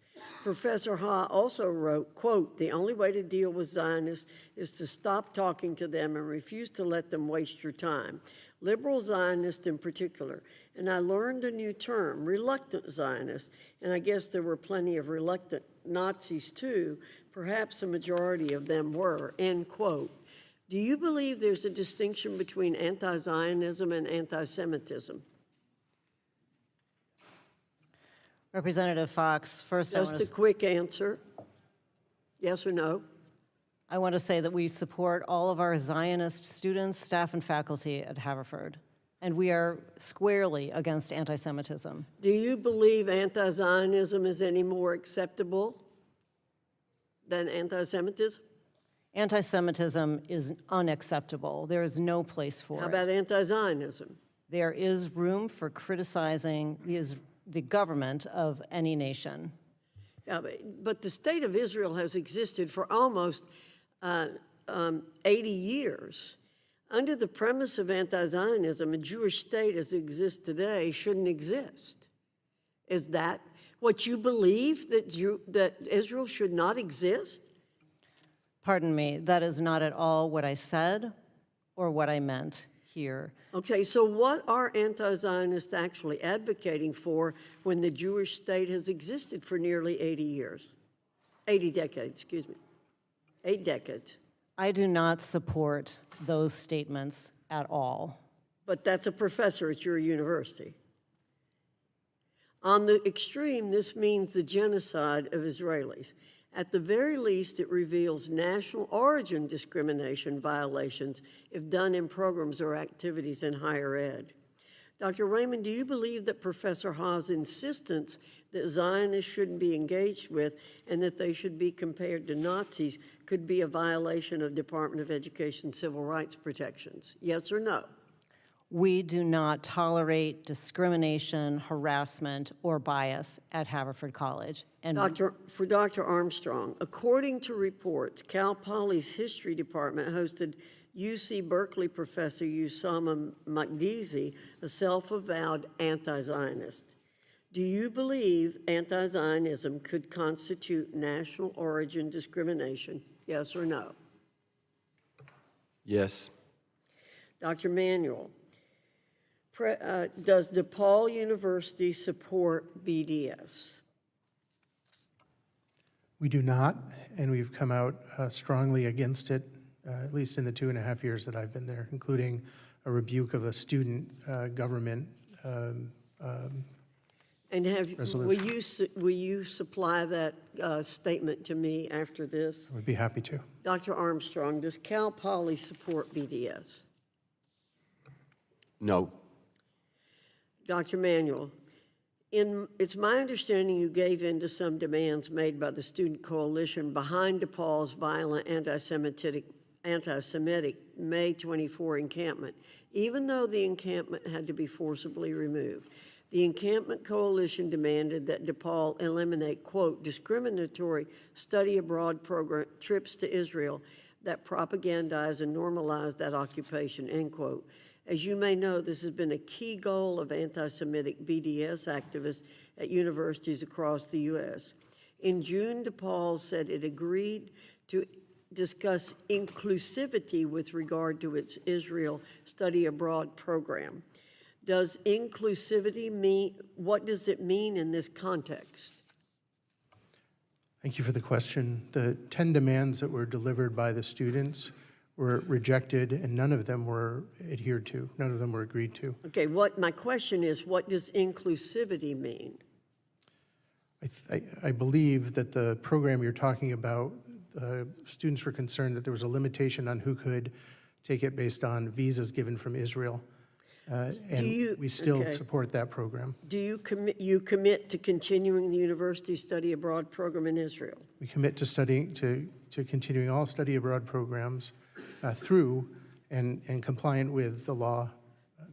Professor Ha also wrote, quote, "The only way to deal with Zionists is to stop talking to them and refuse to let them waste your time. Liberal Zionists in particular." And I learned a new term, reluctant Zionists, and I guess there were plenty of reluctant Nazis too. Perhaps a majority of them were, end quote. Do you believe there's a distinction between anti-Zionism and anti-Semitism? Representative Foxx, first Just a quick answer, yes or no? I want to say that we support all of our Zionist students, staff, and faculty at Haverford, and we are squarely against anti-Semitism. Do you believe anti-Zionism is any more acceptable than anti-Semitism? Anti-Semitism is unacceptable. There is no place for it. How about anti-Zionism? There is room for criticizing the government of any nation. Yeah, but the state of Israel has existed for almost 80 years. Under the premise of anti-Zionism, a Jewish state as it exists today shouldn't exist. Is that what you believe, that Israel should not exist? Pardon me, that is not at all what I said or what I meant here. Okay, so what are anti-Zionists actually advocating for when the Jewish state has existed for nearly 80 years? 80 decades, excuse me. 8 decades. I do not support those statements at all. But that's a professor at your university. On the extreme, this means the genocide of Israelis. At the very least, it reveals national origin discrimination violations if done in programs or activities in higher ed. Dr. Raymond, do you believe that Professor Ha's insistence that Zionists shouldn't be engaged with and that they should be compared to Nazis could be a violation of Department of Education civil rights protections? Yes or no? We do not tolerate discrimination, harassment, or bias at Haverford College. And For Dr. Armstrong, according to reports, Cal Poly's history department hosted UC Berkeley professor Usama Makdizi, a self-avowed anti-Zionist. Do you believe anti-Zionism could constitute national origin discrimination? Yes or no? Yes. Dr. Manuel, does DePaul University support BDS? We do not, and we've come out strongly against it at least in the 2.5 years that I've been there, including a rebuke of a student government And resolution. will you supply that statement to me after this? I would be happy to. Dr. Armstrong, does Cal Poly support BDS? No. Dr. Manuel, it's my understanding you gave in to some demands made by the student coalition behind DePaul's violent anti-Semitic May 24 encampment, even though the encampment had to be forcibly removed. The encampment coalition demanded that DePaul eliminate, quote, discriminatory study abroad program trips to Israel that propagandize and normalize that occupation, end quote. As you may know, this has been a key goal of anti-Semitic BDS activists at universities across the U.S. In June, DePaul said it agreed to discuss inclusivity with regard to its Israel study abroad program. Does inclusivity mean, what does it mean in this context? Thank you for the question. The 10 demands that were delivered by the students were rejected, and none of them were adhered to. None of them were agreed to. Okay, my question is, what does inclusivity mean? I believe that the program you're talking about, students were concerned that there was a limitation on who could take it based on visas given from Israel. And we still support that program. Do you commit to continuing the university study abroad program in Israel? We commit to studying, to continuing all study abroad programs through and compliant with the law.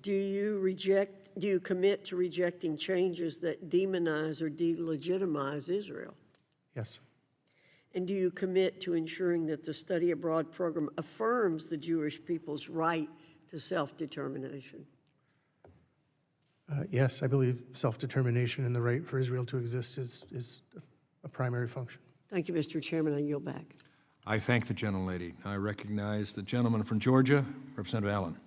Do you commit to rejecting changes that demonize or delegitimize Israel? Yes. And do you commit to ensuring that the study abroad program affirms the Jewish people's right to self-determination? Yes, I believe self-determination and the right for Israel to exist is a primary function. Thank you, Mr. Chairman. I yield back. I thank the gentlelady. I recognize the gentleman from Georgia, Representative Allen.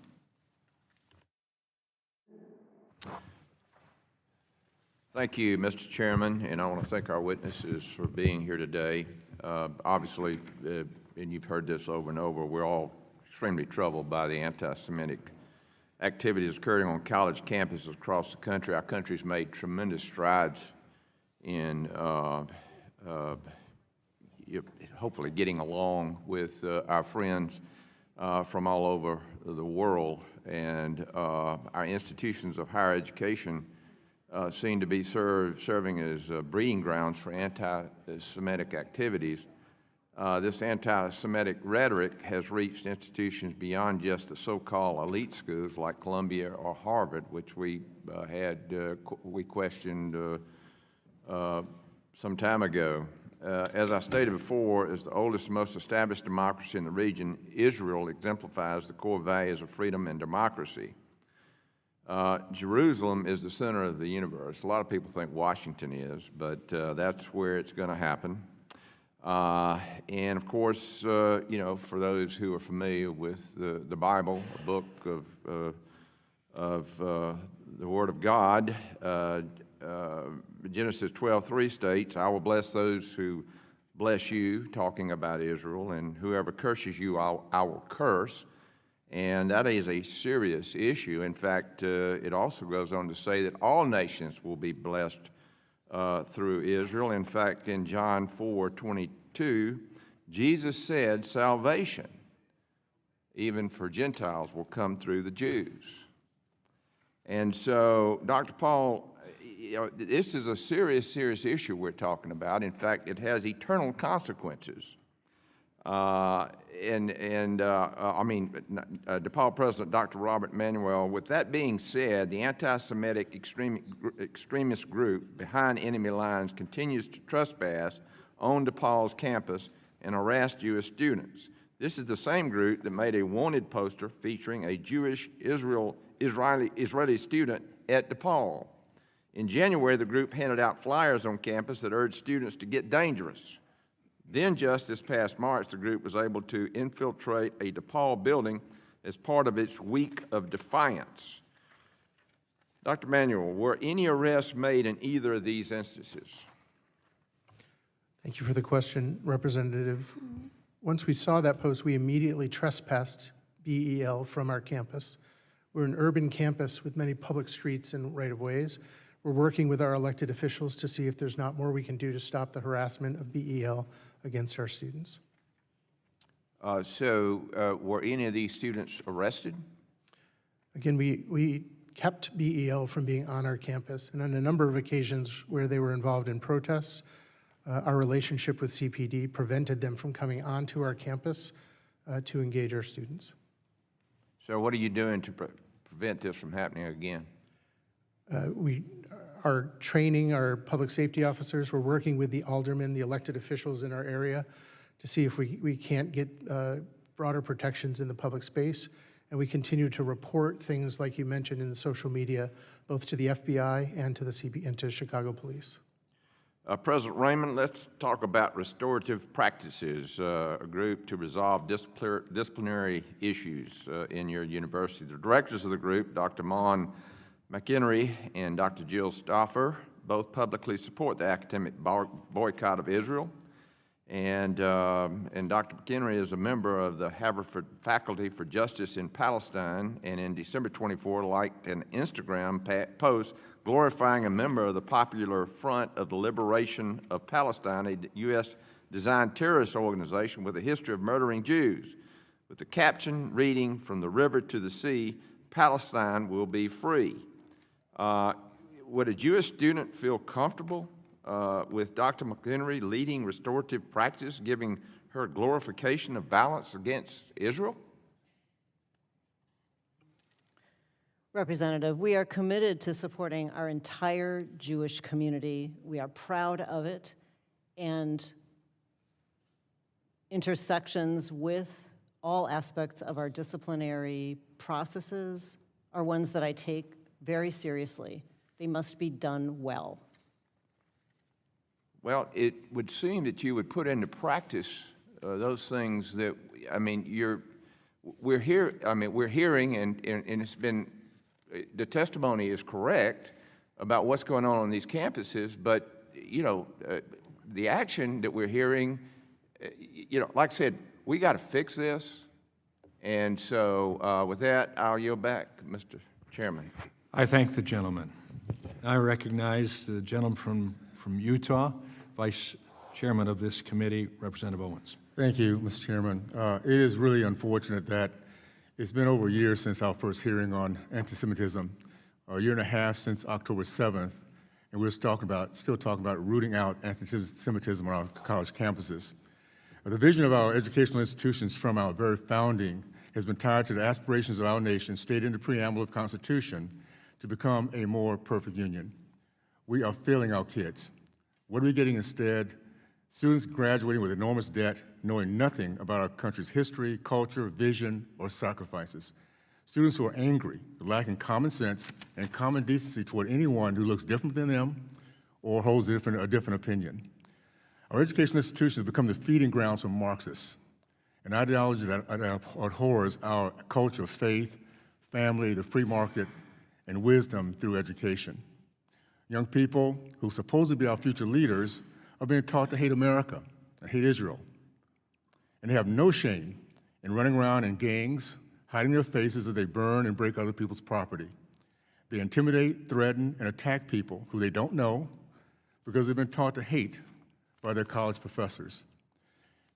Thank you, Mr. Chairman, and I want to thank our witnesses for being here today. Obviously, and you've heard this over and over, we're all extremely troubled by the anti-Semitic activities occurring on college campuses across the country. Our country's made tremendous strides in hopefully getting along with our friends from all over the world, and our institutions of higher education seem to be serving as breeding grounds for anti-Semitic activities. This anti-Semitic rhetoric has reached institutions beyond just the so-called elite schools like Columbia or Harvard, which we questioned some time ago. As I stated before, as the oldest and most established democracy in the region, Israel exemplifies the core values of freedom and democracy. Jerusalem is the center of the universe. A lot of people think Washington is, but that's where it's going to happen. And of course, you know, for those who are familiar with the Bible, a book of the Word of God, Genesis 12:3 states, "I will bless those who bless you," talking about Israel, "and whoever curses you, I will curse." And that is a serious issue. In fact, it also goes on to say that all nations will be blessed through Israel. In fact, in John 4:22, Jesus said salvation, even for Gentiles, will come through the Jews. And so, Dr. Paul, you know, this is a serious issue we're talking about. In fact, it has eternal consequences. DePaul President Dr. Robert Manuel, with that being said, the anti-Semitic extremist group behind enemy lines continues to trespass on DePaul's campus and harass Jewish students. This is the same group that made a wanted poster featuring a Jewish Israeli student at DePaul. In January, the group handed out flyers on campus that urged students to get dangerous. Then, just this past March, the group was able to infiltrate a DePaul building as part of its week of defiance. Dr. Manuel, were any arrests made in either of these instances? Thank you for the question, Representative. Once we saw that post, we immediately trespassed BEL from our campus. We're an urban campus with many public streets and right-of-ways. We're working with our elected officials to see if there's not more we can do to stop the harassment of BEL against our students. Were any of these students arrested? Again, we kept BEL from being on our campus, and on a number of occasions where they were involved in protests, our relationship with CPD prevented them from coming onto our campus to engage our students. So what are you doing to prevent this from happening again? We are training our public safety officers. We're working with the aldermen, the elected officials in our area to see if we can't get broader protections in the public space. And we continue to report things like you mentioned in the social media, both to the FBI and to the and to Chicago Police. President Raymond, let's talk about restorative practices, a group to resolve disciplinary issues in your university. The directors of the group, Dr. Mon McHenry and Dr. Jill Stauffer, both publicly support the academic boycott of Israel. And Dr. McHenry is a member of the Haverford Faculty for Justice in Palestine, and in December 24 liked an Instagram post glorifying a member of the Popular Front of the Liberation of Palestine, a U.S.-designed terrorist organization with a history of murdering Jews, with the caption reading, "From the river to the sea, Palestine will be free." Would a Jewish student feel comfortable with Dr. McHenry leading restorative practice, giving her glorification of violence against Israel? Representative, we are committed to supporting our entire Jewish community. We are proud of it, and intersections with all aspects of our disciplinary processes are ones that I take very seriously. They must be done well. Well, it would seem that you would put into practice those things that, I mean, we're hearing, and it's been, the testimony is correct about what's going on these campuses, but, you know, the action that we're hearing, you know, like I said, we got to fix this. And so with that, I'll yield back, Mr. Chairman. I thank the gentleman. I recognize the gentleman from Utah, Vice Chairman of this committee, Representative Owens. Thank you, Mr. Chairman. It is really unfortunate that it's been over a year since our first hearing on anti-Semitism, a year and a half since October 7th, and we're still talking about rooting out anti-Semitism on our college campuses. The vision of our educational institutions from our very founding has been tied to the aspirations of our nation stated in the preamble of the Constitution to become a more perfect union. We are failing our kids. What are we getting instead? Students graduating with enormous debt, knowing nothing about our country's history, culture, vision, or sacrifices. Students who are angry, lacking common sense and common decency toward anyone who looks different than them or holds a different opinion. Our educational institutions become the feeding grounds for Marxists, an ideology that abhors our culture of faith, family, the free market, and wisdom through education. Young people who supposedly be our future leaders are being taught to hate America and hate Israel. And they have no shame in running around in gangs, hiding their faces as they burn and break other people's property. They intimidate, threaten, and attack people who they don't know because they've been taught to hate by their college professors.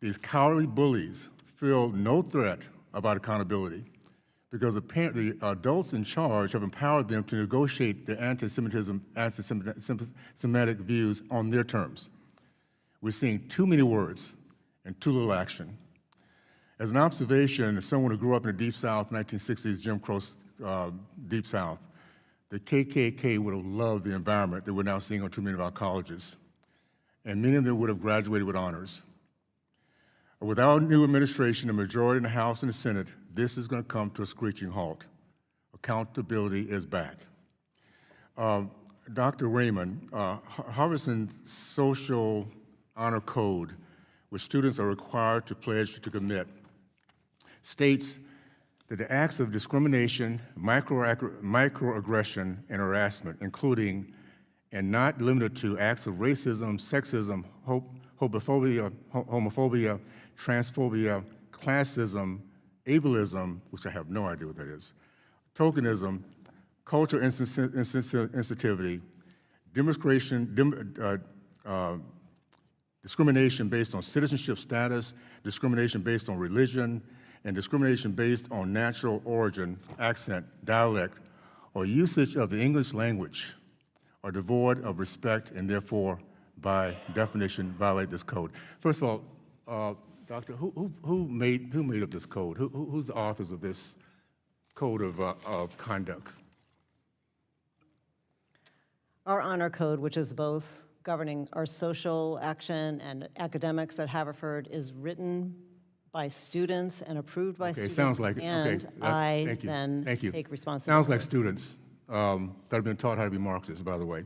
These cowardly bullies feel no threat about accountability because the adults in charge have empowered them to negotiate their anti-Semitic views on their terms. We're seeing too many words and too little action. As an observation, as someone who grew up in the Deep South, 1960s, Jim Crow's Deep South, the KKK would have loved the environment that we're now seeing on too many of our colleges, and many of them would have graduated with honors. With our new administration, the majority in the House and the Senate, this is going to come to a screeching halt. Accountability is back. Dr. Raymond, Harvard's social honor code, which students are required to pledge to commit, states that the acts of discrimination, microaggression, and harassment, including and not limited to acts of racism, sexism, homophobia, transphobia, classism, ableism, which I have no idea what that is, tokenism, cultural insensitivity, discrimination based on citizenship status, discrimination based on religion, and discrimination based on natural origin, accent, dialect, or usage of the English language are devoid of respect and therefore, by definition, violate this code. First of all, Doctor, who made up this code? Who's the authors of this code of conduct? Our honor code, which is both governing our social action and academics at Haverford, is written by students and approved by students. Sounds like it. And Okay. I Thank you. then Thank you. take responsibility. Sounds like students that have been taught how to be Marxists, by the way.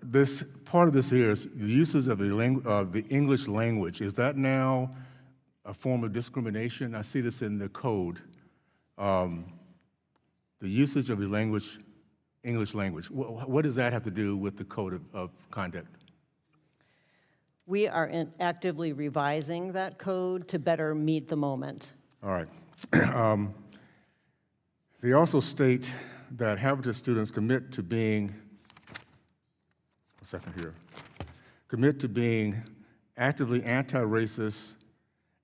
This part of this here is the uses of the English language. Is that now a form of discrimination? I see this in the code. The usage of the English language. What does that have to do with the code of conduct? We are actively revising that code to better meet the moment. All right. They also state that Haverford students commit to being actively anti-racist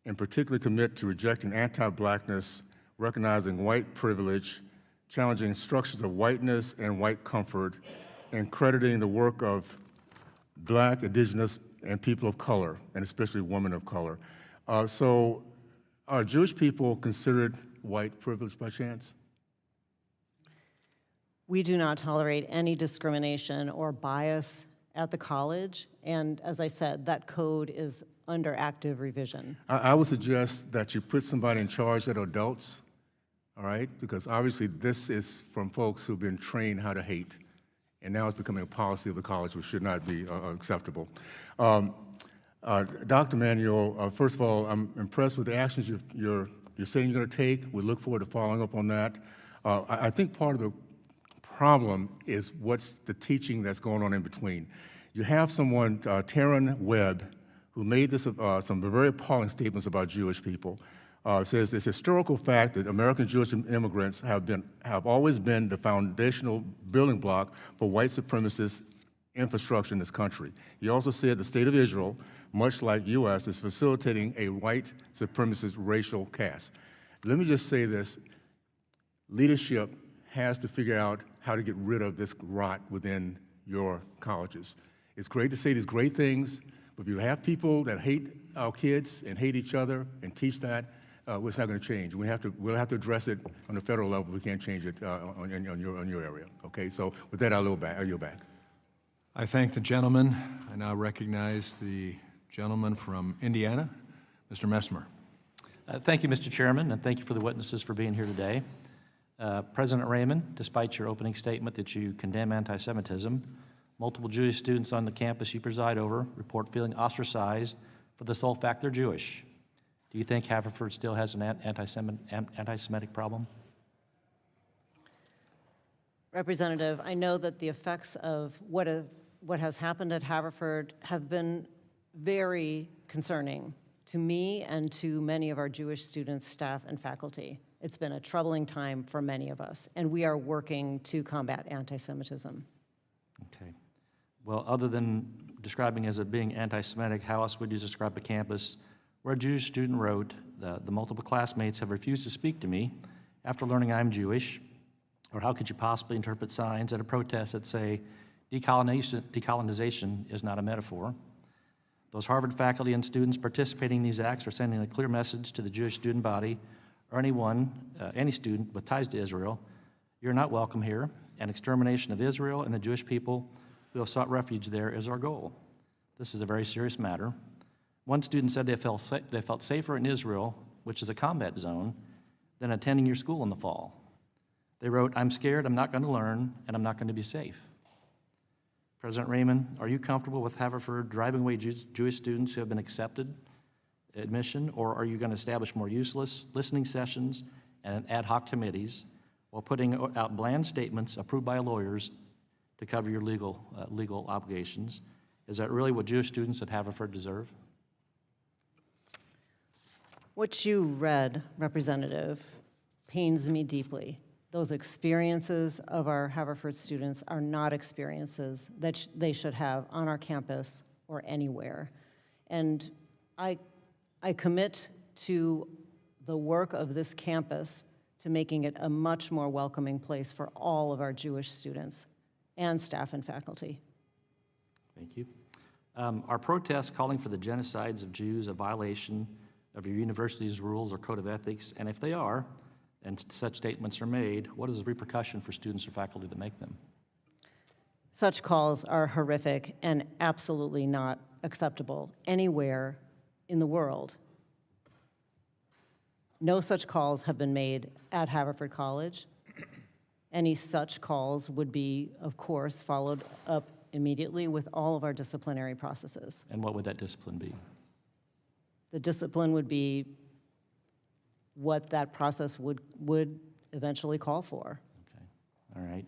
and particularly commit to rejecting anti-blackness, recognizing white privilege, challenging structures of whiteness and white comfort, and crediting the work of Black, Indigenous, and people of color, and especially women of color. So are Jewish people considered white privilege by chance? We do not tolerate any discrimination or bias at the college, and as I said, that code is under active revision. I would suggest that you put somebody in charge that are adults, all right? Because obviously this is from folks who've been trained how to hate, and now it's becoming a policy of the college, which should not be acceptable. Dr. Manuel, first of all, I'm impressed with the actions you're saying you're going to take. We look forward to following up on that. I think part of the problem is what's the teaching that's going on in between. You have someone, Taryn Webb, who made this, some very appalling statements about Jewish people. Says this historical fact that American Jewish immigrants have always been the foundational building block for white supremacist infrastructure in this country. He also said the state of Israel, much like U.S., is facilitating a white supremacist racial caste. Let me just say this, leadership has to figure out how to get rid of this rot within your colleges. It's great to say these great things, but if you have people that hate our kids and hate each other and teach that, it's not going to change. We'll have to address it on the federal level. We can't change it on your area. Okay, so with that, I'll yield back. I thank the gentleman. I now recognize the gentleman from Indiana, Mr. Messmer. Thank you, Mr. Chairman, and thank you for the witnesses for being here today. President Raymond, despite your opening statement that you condemn anti-Semitism, multiple Jewish students on the campus you preside over report feeling ostracized for the sole fact they're Jewish. Do you think Haverford still has an anti-Semitic problem? Representative, I know that the effects of what has happened at Haverford have been very concerning to me and to many of our Jewish students, staff, and faculty. It's been a troubling time for many of us, and we are working to combat anti-Semitism. Okay. Well, other than describing as it being anti-Semitic, how else would you describe the campus where a Jewish student wrote, the multiple classmates have refused to speak to me after learning I'm Jewish? Or how could you possibly interpret signs at a protest that say decolonization is not a metaphor? Those Harvard faculty and students participating in these acts are sending a clear message to the Jewish student body or any student with ties to Israel: you're not welcome here, and extermination of Israel and the Jewish people who have sought refuge there is our goal. This is a very serious matter. One student said they felt safer in Israel, which is a combat zone, than attending your school in the fall. They wrote, I'm scared, I'm not going to learn, and I'm not going to be safe. President Raymond, are you comfortable with Haverford driving away Jewish students who have been accepted admission, or are you going to establish more useless listening sessions and ad hoc committees while putting out bland statements approved by lawyers to cover your legal obligations? Is that really what Jewish students at Haverford deserve? What you read, Representative, pains me deeply. Those experiences of our Haverford students are not experiences that they should have on our campus or anywhere. And I commit to the work of this campus to making it a much more welcoming place for all of our Jewish students and staff and faculty. Thank you. Are protests calling for the genocides of Jews a violation of your university's rules or code of ethics? And if they are, and such statements are made, what is the repercussion for students or faculty that make them? Such calls are horrific and absolutely not acceptable anywhere in the world. No such calls have been made at Haverford College. Any such calls would be, of course, followed up immediately with all of our disciplinary processes. And what would that discipline be? The discipline would be what that process would eventually call for. All right.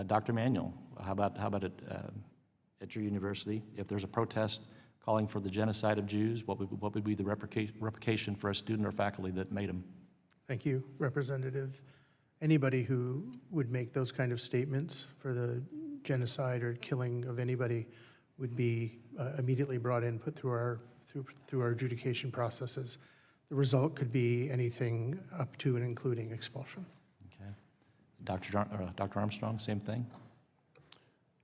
Dr. Manuel, how about at your university? If there's a protest calling for the genocide of Jews, what would be the replication for a student or faculty that made them? Thank you, Representative. Anybody who would make those kind of statements for the genocide or killing of anybody would be immediately brought in, put through our adjudication processes. The result could be anything up to and including expulsion. Okay. Dr. Armstrong, same thing?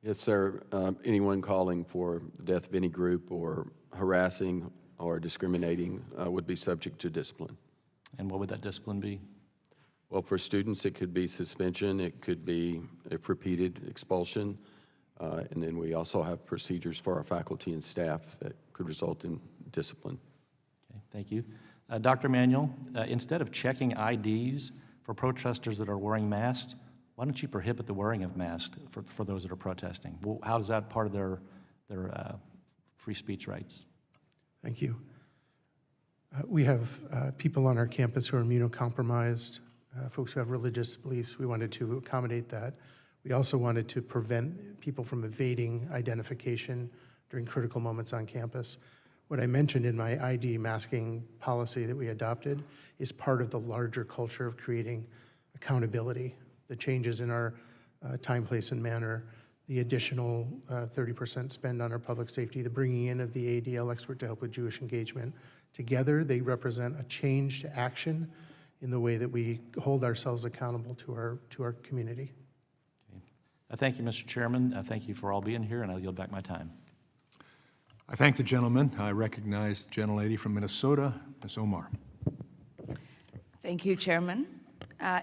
Yes, sir. Anyone calling for the death of any group or harassing or discriminating would be subject to discipline. And what would that discipline be? Well, for students, it could be suspension. It could be, if repeated, expulsion. And then we also have procedures for our faculty and staff that could result in discipline. Okay, thank you. Dr. Manuel, instead of checking IDs for protesters that are wearing masks, why don't you prohibit the wearing of masks for those that are protesting? Well, how is that part of their free speech rights? Thank you. We have people on our campus who are immunocompromised, folks who have religious beliefs. We wanted to accommodate that. We also wanted to prevent people from evading identification during critical moments on campus. What I mentioned in my ID masking policy that we adopted is part of the larger culture of creating accountability, the changes in our time, place, and manner, the additional 30% spend on our public safety, the bringing in of the ADL expert to help with Jewish engagement. Together, they represent a change to action in the way that we hold ourselves accountable to our community. Okay. Thank you, Mr. Chairman. Thank you for all being here, and I'll yield back my time. I thank the gentleman. I recognize the gentlelady from Minnesota, Ms. Omar. Thank you, Chairman.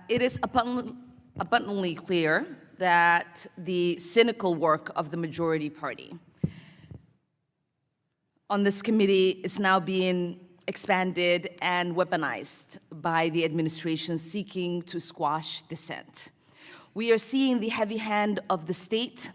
It is abundantly clear that the cynical work of the majority party on this committee is now being expanded and weaponized by the administration seeking to squash dissent. We are seeing the heavy hand of the state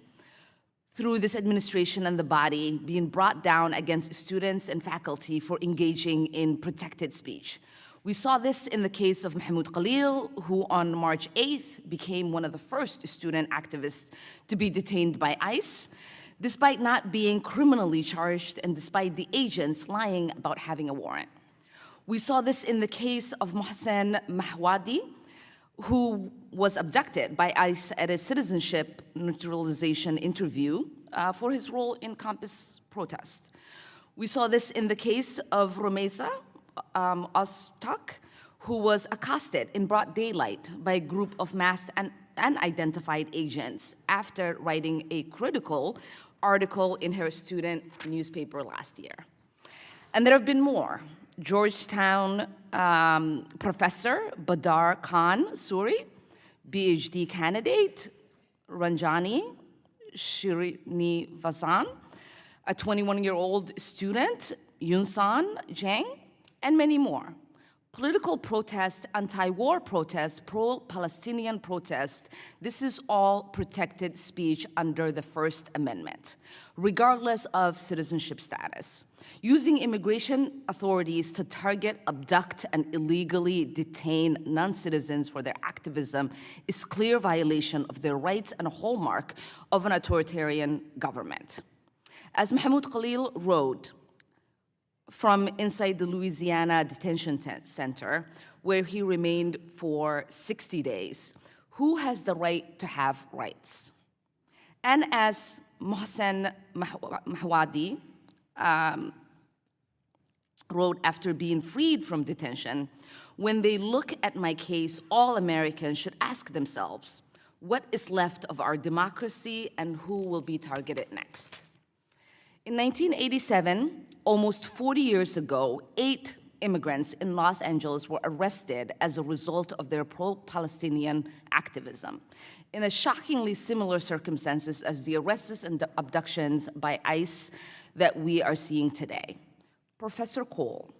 through this administration and the body being brought down against students and faculty for engaging in protected speech. We saw this in the case of Mahmoud Khalil, who on March 8th became one of the first student activists to be detained by ICE, despite not being criminally charged and despite the agents lying about having a warrant. We saw this in the case of Mohsen Mahwadi, who was abducted by ICE at a citizenship naturalization interview for his role in campus protest. We saw this in the case of Romeza Ozturk, who was accosted in broad daylight by a group of masked and unidentified agents after writing a critical article in her student newspaper last year. And there have been more. Georgetown professor Badar Khan Suri, PhD candidate Ranjani Srinivazan, a 21-year-old student Yunsan Jang, and many more. Political protests, anti-war protests, pro-Palestinian protests, this is all protected speech under the First Amendment, regardless of citizenship status. Using immigration authorities to target, abduct, and illegally detain non-citizens for their activism is clear violation of their rights and a hallmark of an authoritarian government. As Mahmoud Khalil wrote, from inside the Louisiana detention center, where he remained for 60 days. Who has the right to have rights? And as Mohsen Mahwadi wrote after being freed from detention, when they look at my case, all Americans should ask themselves, what is left of our democracy and who will be targeted next? In 1987, almost 40 years ago, 8 immigrants in Los Angeles were arrested as a result of their pro-Palestinian activism, in a shockingly similar circumstances as the arrests and the abductions by ICE that we are seeing today. Professor Cole,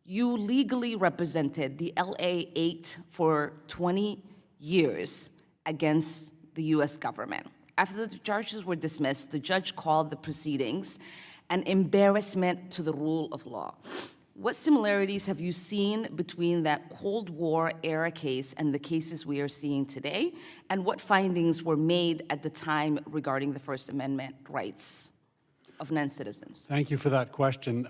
you legally represented the LA 8 for 20 years against the US government. After the charges were dismissed, the judge called the proceedings an embarrassment to the rule of law. What similarities have you seen between that Cold War era case and the cases we are seeing today? And what findings were made at the time regarding the First Amendment rights of non-citizens? Thank you for that question.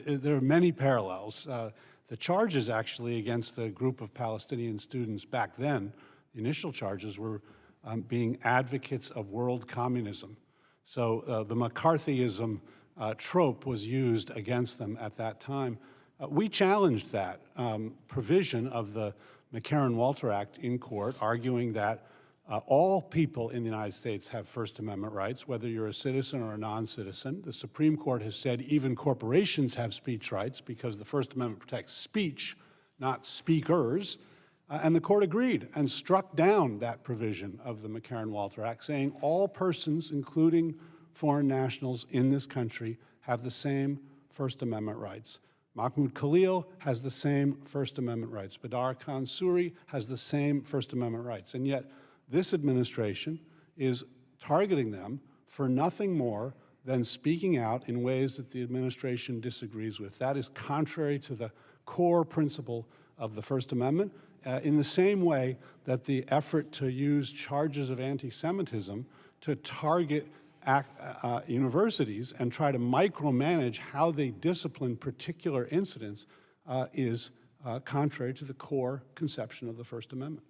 There are many parallels. The charges actually against the group of Palestinian students back then, the initial charges were being advocates of world communism. So the McCarthyism trope was used against them at that time. We challenged that provision of the McCarran-Walter Act in court, arguing that all people in the United States have First Amendment rights, whether you're a citizen or a non-citizen. The Supreme Court has said even corporations have speech rights because the First Amendment protects speech, not speakers. And the court agreed and struck down that provision of the McCarran-Walter Act, saying all persons, including foreign nationals in this country, have the same First Amendment rights. Mahmoud Khalil has the same First Amendment rights. Badar Khan Suri has the same First Amendment rights. And yet this administration is targeting them for nothing more than speaking out in ways that the administration disagrees with. That is contrary to the core principle of the First Amendment, in the same way that the effort to use charges of anti-Semitism to target universities and try to micromanage how they discipline particular incidents is contrary to the core conception of the First Amendment.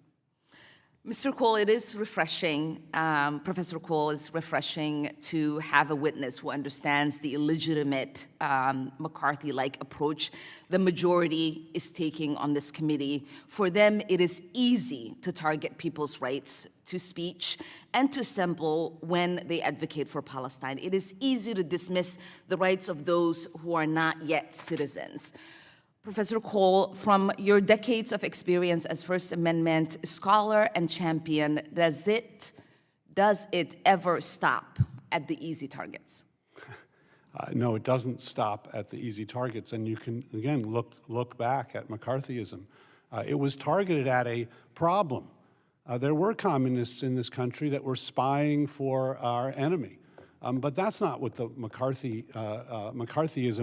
Mr. Cole, it is refreshing, Professor Cole, it's refreshing to have a witness who understands the illegitimate McCarthy-like approach the majority is taking on this committee. For them, it is easy to target people's rights to speech and to assemble when they advocate for Palestine. It is easy to dismiss the rights of those who are not yet citizens. Professor Cole, from your decades of experience as First Amendment scholar and champion, does it ever stop at the easy targets? No, it doesn't stop at the easy targets. And you can, again, look back at McCarthyism. It was targeted at a problem. There were communists in this country that were spying for our enemy. But that's not what the McCarthyism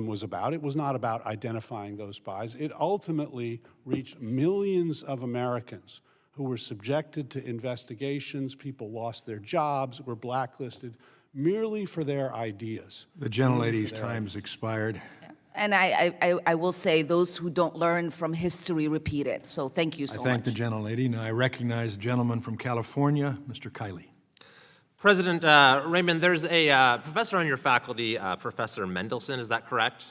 was about. It was not about identifying those spies. It ultimately reached millions of Americans who were subjected to investigations. People lost their jobs, were blacklisted, merely for their ideas. The gentlelady's time's expired. And I will say, those who don't learn from history repeat it. So thank you so much. I thank the gentlelady. Now I recognize the gentleman from California, Mr. Kiley. President Raymond, there's a professor on your faculty, Professor Mendelsohn, is that correct?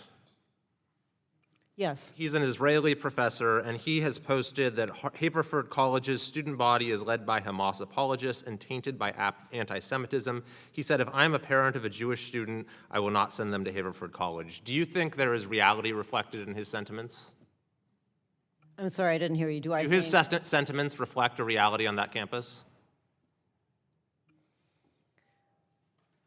Yes. He's an Israeli professor, and he has posted that Haverford College's student body is led by Hamas apologists and tainted by anti-Semitism. He said, if I'm a parent of a Jewish student, I will not send them to Haverford College. Do you think there is reality reflected in his sentiments? I'm sorry, I didn't hear you. Do his sentiments reflect a reality on that campus?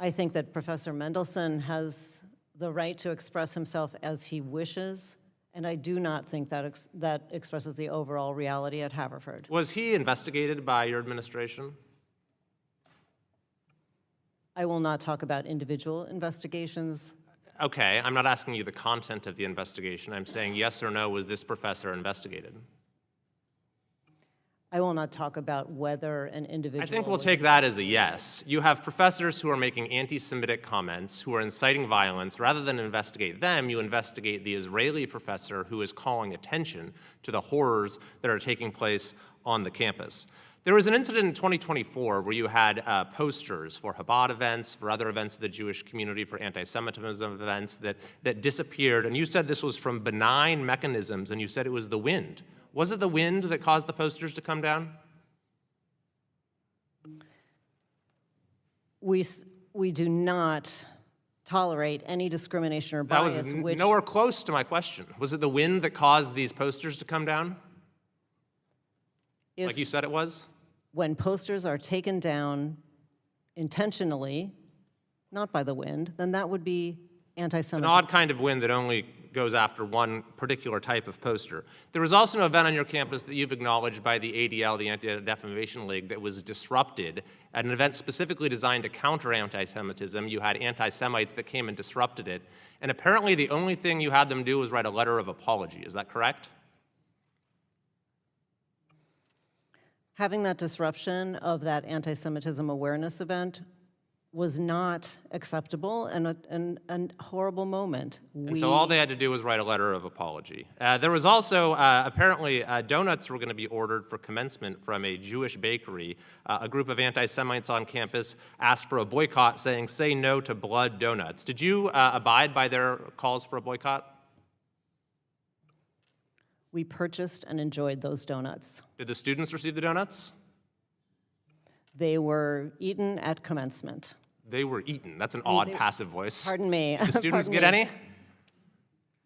I think that Professor Mendelsohn has the right to express himself as he wishes, and I do not think that that expresses the overall reality at Haverford. Was he investigated by your administration? I will not talk about individual investigations. Okay, I'm not asking you the content of the investigation. I'm saying yes or no, was this professor investigated? I will not talk about whether an individual. I think we'll take that as a yes. You have professors who are making anti-Semitic comments, who are inciting violence. Rather than investigate them, you investigate the Israeli professor who is calling attention to the horrors that are taking place on the campus. There was an incident in 2024 where you had posters for Chabad events, for other events of the Jewish community, for anti-Semitism events that disappeared, and you said this was from benign mechanisms, and you said it was the wind. Was it the wind that caused the posters to come down? We do not tolerate any discrimination or bias. That was nowhere close to my question. Was it the wind that caused these posters to come down? Like you said it was? When posters are taken down intentionally, not by the wind, then that would be anti-Semitism. An odd kind of wind that only goes after one particular type of poster. There was also an event on your campus that you've acknowledged by the ADL, the Anti-Defamation League, that was disrupted at an event specifically designed to counter anti-Semitism. You had anti-Semites that came and disrupted it. And apparently the only thing you had them do was write a letter of apology. Is that correct? Having that disruption of that anti-Semitism awareness event was not acceptable and a horrible moment. And so all they had to do was write a letter of apology. There was also, apparently, donuts were going to be ordered for commencement from a Jewish bakery. A group of anti-Semites on campus asked for a boycott, saying, "Say no to blood donuts." Did you abide by their calls for a boycott? We purchased and enjoyed those donuts. Did the students receive the donuts? They were eaten at commencement. They were eaten. That's an odd passive voice. Pardon me. Did the students get any?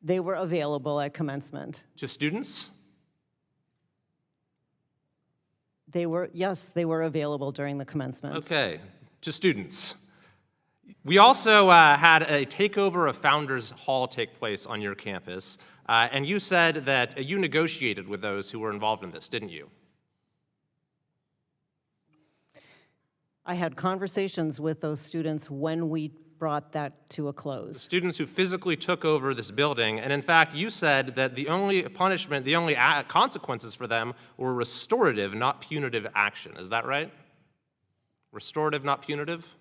They were available at commencement. To students? Yes, they were available during the commencement. Okay, to students. We also had a takeover of Founders Hall take place on your campus, and you said that you negotiated with those who were involved in this, didn't you? I had conversations with those students when we brought that to a close. Students who physically took over this building, and in fact, you said that the only punishment, the only consequences for them were restorative, not punitive action. Is that right? Restorative, not punitive?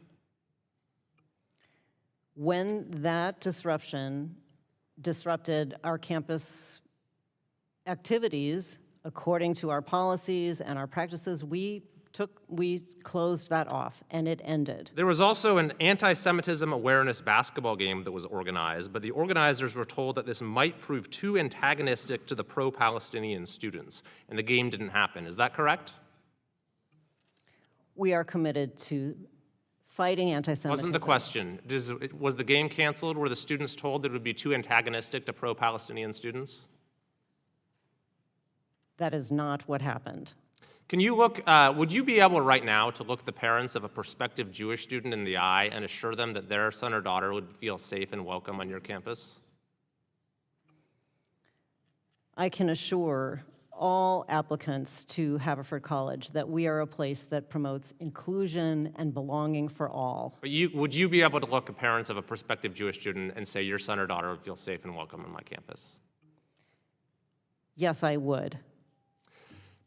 When that disruption disrupted our campus activities, according to our policies and our practices, we closed that off, and it ended. There was also an anti-Semitism awareness basketball game that was organized, but the organizers were told that this might prove too antagonistic to the pro-Palestinian students, and the game didn't happen. Is that correct? We are committed to fighting anti-Semitism. Wasn't the question. Was the game canceled? Were the students told that it would be too antagonistic to pro-Palestinian students? That is not what happened. Can you look, would you be able right now to look the parents of a prospective Jewish student in the eye and assure them that their son or daughter would feel safe and welcome on your campus? I can assure all applicants to Haverford College that we are a place that promotes inclusion and belonging for all. But would you be able to look at parents of a prospective Jewish student and say your son or daughter would feel safe and welcome on my campus? Yes, I would.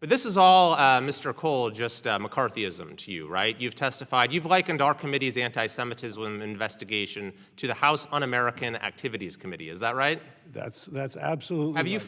But this is all, Mr. Cole, just McCarthyism to you, right? You've testified, you've likened our committee's anti-Semitism investigation to the House Un-American Activities Committee. Is that right? That's absolutely right.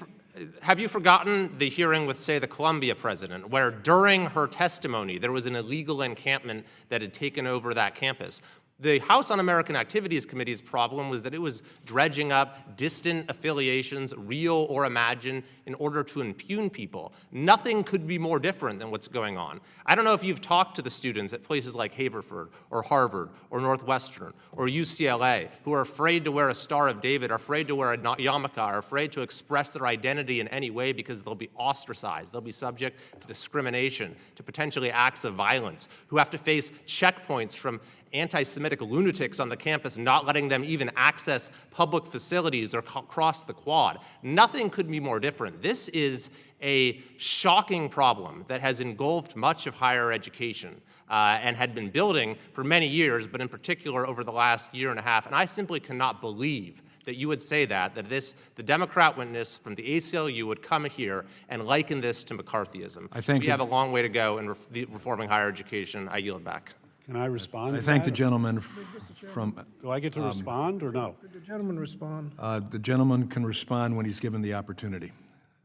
Have you forgotten the hearing with, say, the Columbia president, where during her testimony there was an illegal encampment that had taken over that campus? The House Un-American Activities Committee's problem was that it was dredging up distant affiliations, real or imagined, in order to impugn people. Nothing could be more different than what's going on. I don't know if you've talked to the students at places like Haverford or Harvard or Northwestern or UCLA who are afraid to wear a Star of David, are afraid to wear a yarmulke, are afraid to express their identity in any way because they'll be ostracized, they'll be subject to discrimination, to potentially acts of violence, who have to face checkpoints from anti-Semitic lunatics on the campus, not letting them even access public facilities or cross the quad. Nothing could be more different. This is a shocking problem that has engulfed much of higher education and had been building for many years, but in particular over the last year and a half. And I simply cannot believe that you would say that the Democrat witness from the ACLU would come here and liken this to McCarthyism. We have a long way to go in reforming higher education. I yield back. Can I respond? I thank the gentleman from... Do I get to respond or no? Could the gentleman respond? The gentleman can respond when he's given the opportunity.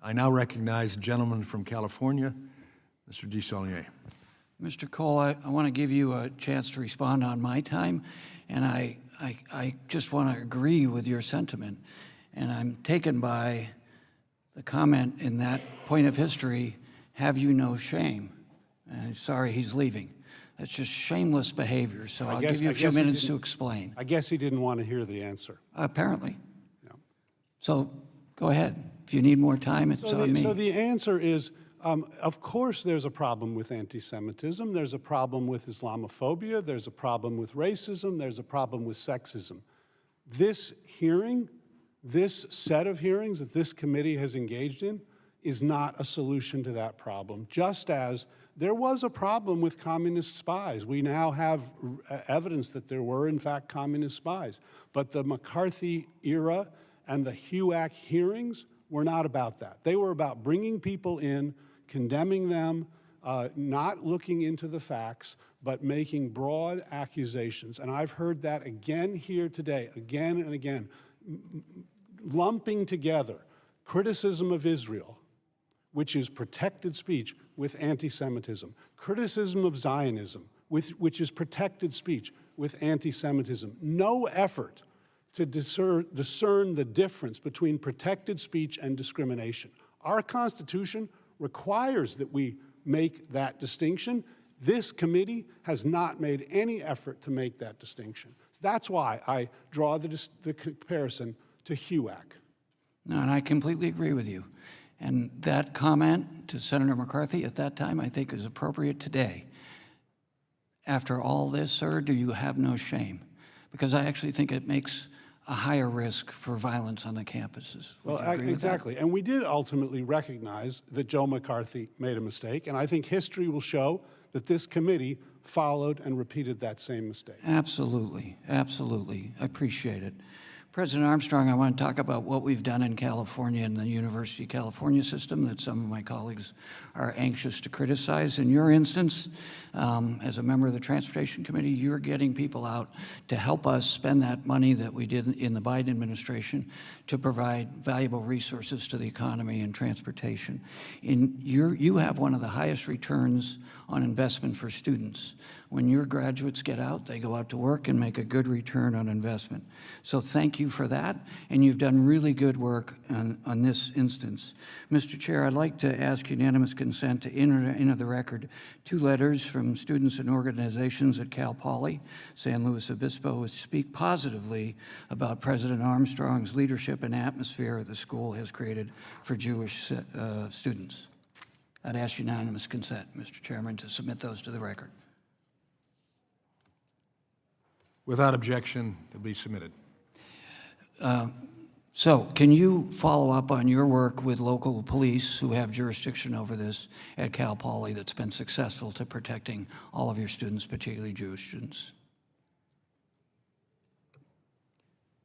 I now recognize the gentleman from California, Mr. DeSaulnier. Mr. Cole, I want to give you a chance to respond on my time, and I just want to agree with your sentiment. And I'm taken by the comment in that point of history, have you no shame? And sorry, he's leaving. That's just shameless behavior, so I'll give you a few minutes to explain. I guess he didn't want to hear the answer. Apparently. No. So go ahead. If you need more time, it's on me. So the answer is, of course there's a problem with anti-Semitism, there's a problem with Islamophobia, there's a problem with racism, there's a problem with sexism. This hearing, this set of hearings that this committee has engaged in is not a solution to that problem, just as there was a problem with communist spies. We now have evidence that there were, in fact, communist spies. But the McCarthy era and the HUAC hearings were not about that. They were about bringing people in, condemning them, not looking into the facts, but making broad accusations. And I've heard that again here today, again and again, lumping together criticism of Israel, which is protected speech, with anti-Semitism, criticism of Zionism, which is protected speech, with anti-Semitism. No effort to discern the difference between protected speech and discrimination. Our Constitution requires that we make that distinction. This committee has not made any effort to make that distinction. That's why I draw the comparison to HUAC. No, and I completely agree with you. And that comment to Senator McCarthy at that time, I think, is appropriate today. After all this, sir, do you have no shame? Because I actually think it makes a higher risk for violence on the campuses. Would you agree with that? Exactly. And we did ultimately recognize that Joe McCarthy made a mistake, and I think history will show that this committee followed and repeated that same mistake. Absolutely, absolutely. I appreciate it. President Armstrong, I want to talk about what we've done in California and the University of California system that some of my colleagues are anxious to criticize. In your instance, as a member of the Transportation Committee, you're getting people out to help us spend that money that we did in the Biden administration to provide valuable resources to the economy and transportation. You have one of the highest returns on investment for students. When your graduates get out, they go out to work and make a good return on investment. So thank you for that, and you've done really good work on this instance. Mr. Chair, I'd like to ask unanimous consent to enter into the record 2 letters from students and organizations at Cal Poly, San Luis Obispo, which speak positively about President Armstrong's leadership and atmosphere the school has created for Jewish students. I'd ask unanimous consent, Mr. Chairman, to submit those to the record. Without objection, it'll be submitted. So can you follow up on your work with local police who have jurisdiction over this at Cal Poly that's been successful to protecting all of your students, particularly Jewish students?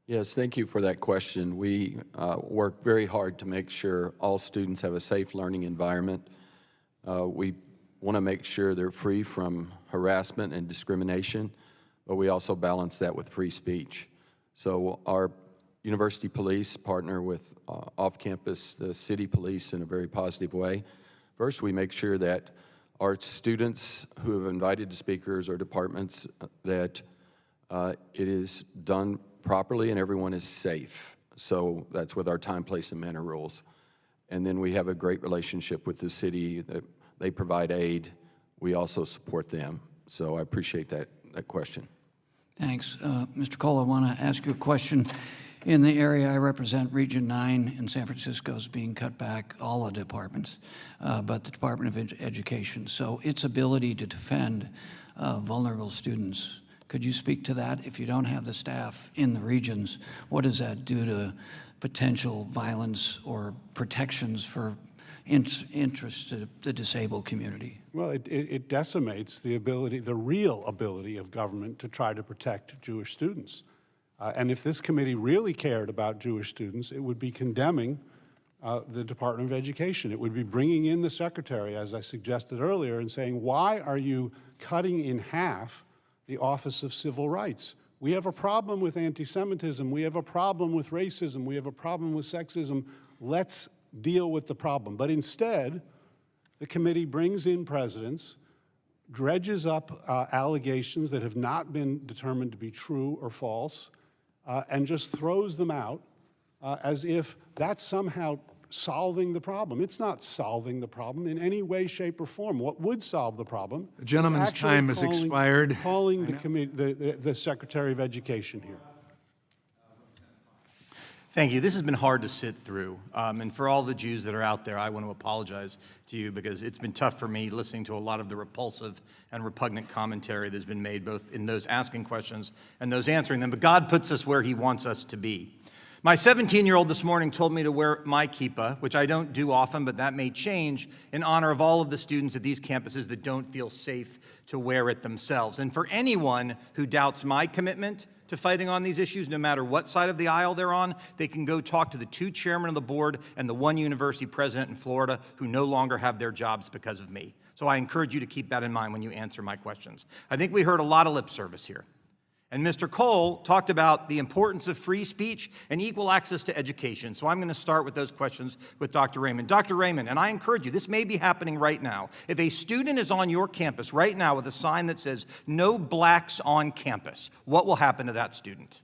Yes, thank you for that question. We work very hard to make sure all students have a safe learning environment. We want to make sure they're free from harassment and discrimination, but we also balance that with free speech. So our university police partner with off-campus, the city police, in a very positive way. First, we make sure that our students who have invited speakers or departments, that it is done properly and everyone is safe. So that's with our time, place, and manner rules. And then we have a great relationship with the city. That they provide aid. We also support them. So I appreciate that question. Thanks. Mr. Cole, I want to ask you a question. In the area I represent, Region 9 in San Francisco is being cut back, all the departments, but the Department of Education. So its ability to defend vulnerable students. Could you speak to that? If you don't have the staff in the regions, what does that do to potential violence or protections for interest to the disabled community? Well, it decimates the ability, the real ability of government to try to protect Jewish students. And if this committee really cared about Jewish students, it would be condemning the Department of Education. It would be bringing in the secretary, as I suggested earlier, and saying, why are you cutting in half the Office of Civil Rights? We have a problem with anti-Semitism. We have a problem with racism. We have a problem with sexism. Let's deal with the problem. But instead, the committee brings in presidents, dredges up allegations that have not been determined to be true or false, and just throws them out as if that's somehow solving the problem. It's not solving the problem in any way, shape, or form. What would solve the problem? The gentleman's time has expired. Calling the Secretary of Education here. Thank you. This has been hard to sit through. And for all the Jews that are out there, I want to apologize to you because it's been tough for me listening to a lot of the repulsive and repugnant commentary that's been made both in those asking questions and those answering them. But God puts us where he wants us to be. My 17-year-old this morning told me to wear my kippah, which I don't do often, but that may change, in honor of all of the students at these campuses that don't feel safe to wear it themselves. And for anyone who doubts my commitment to fighting on these issues, no matter what side of the aisle they're on, they can go talk to the 2 chairmen of the board and the 1 university president in Florida who no longer have their jobs because of me. So I encourage you to keep that in mind when you answer my questions. I think we heard a lot of lip service here. And Mr. Cole talked about the importance of free speech and equal access to education. So I'm going to start with those questions with Dr. Raymond. Dr. Raymond, and I encourage you, this may be happening right now. If a student is on your campus right now with a sign that says, "No blacks on campus," what will happen to that student?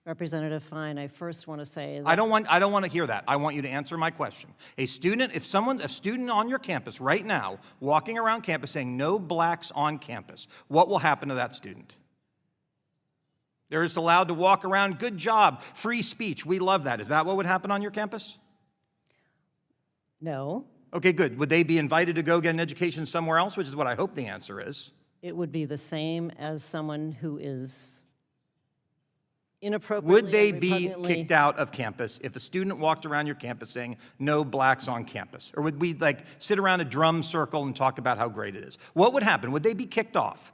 Representative Fine, I first want to say that I don't want to hear that. I want you to answer my question. A student on your campus right now walking around campus saying, "No blacks on campus," what will happen to that student? They're just allowed to walk around. Good job. Free speech. We love that. Is that what would happen on your campus? No. Okay, good. Would they be invited to go get an education somewhere else, which is what I hope the answer is? It would be the same as someone who is inappropriately. Would they be kicked out of campus if a student walked around your campus saying, "No blacks on campus"? Or would we sit around a drum circle and talk about how great it is? What would happen? Would they be kicked off?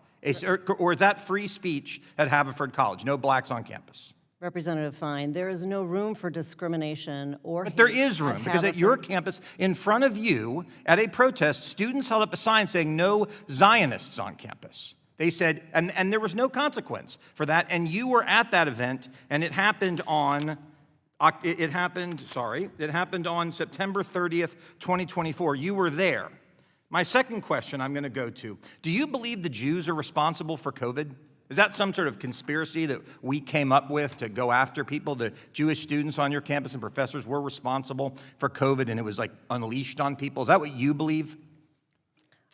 Or is that free speech at Haverford College? No blacks on campus. Representative Fine, there is no room for discrimination or hate. But there is room, because at your campus, in front of you, at a protest, students held up a sign saying, "No Zionists on campus." They said, and there was no consequence for that, and you were at that event, and it happened on September 30th, 2024. You were there. My second question I'm going to go to, do you believe the Jews are responsible for COVID? Is that some sort of conspiracy that we came up with to go after people? The Jewish students on your campus and professors were responsible for COVID and it was unleashed on people? Is that what you believe?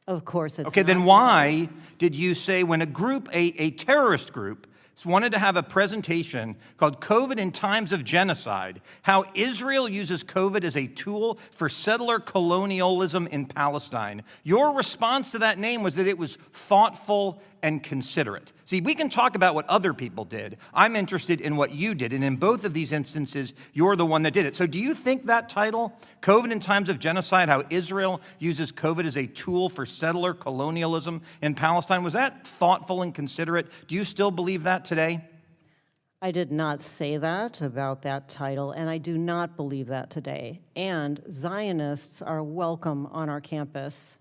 Of course it's Okay, not. then why did you say when a group, a terrorist group, wanted to have a presentation called "COVID in Times of Genocide," how Israel uses COVID as a tool for settler colonialism in Palestine, your response to that name was that it was thoughtful and considerate. See, we can talk about what other people did. I'm interested in what you did, and in both of these instances, you're the one that did it. So do you think that title, "COVID in Times of Genocide, how Israel uses COVID as a tool for settler colonialism in Palestine," was that thoughtful and considerate? Do you still believe that today? I did not say that about that title, and I do not believe that today. And Zionists are welcome on our campus.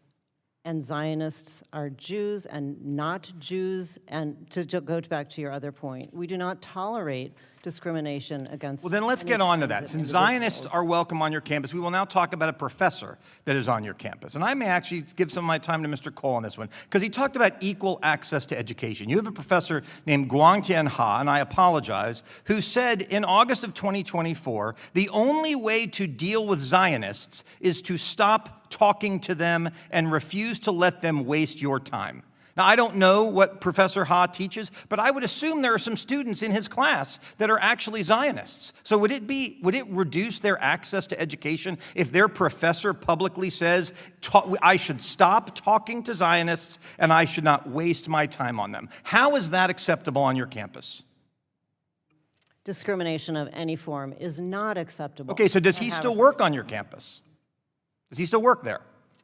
And Zionists are Jews and not Jews. And to go back to your other point, we do not tolerate discrimination against. Well, then let's get on to that. Since Zionists are welcome on your campus, we will now talk about a professor that is on your campus. And I may actually give some of my time to Mr. Cole on this one, because he talked about equal access to education. You have a professor named Guangtian Ha, and I apologize, who said in August of 2024, the only way to deal with Zionists is to stop talking to them and refuse to let them waste your time. Now, I don't know what Professor Ha teaches, but I would assume there are some students in his class that are actually Zionists. So would it reduce their access to education if their professor publicly says, I should stop talking to Zionists and I should not waste my time on them? How is that acceptable on your campus? Discrimination of any form is not acceptable. Okay, so does he still work on your campus? Does he still work there?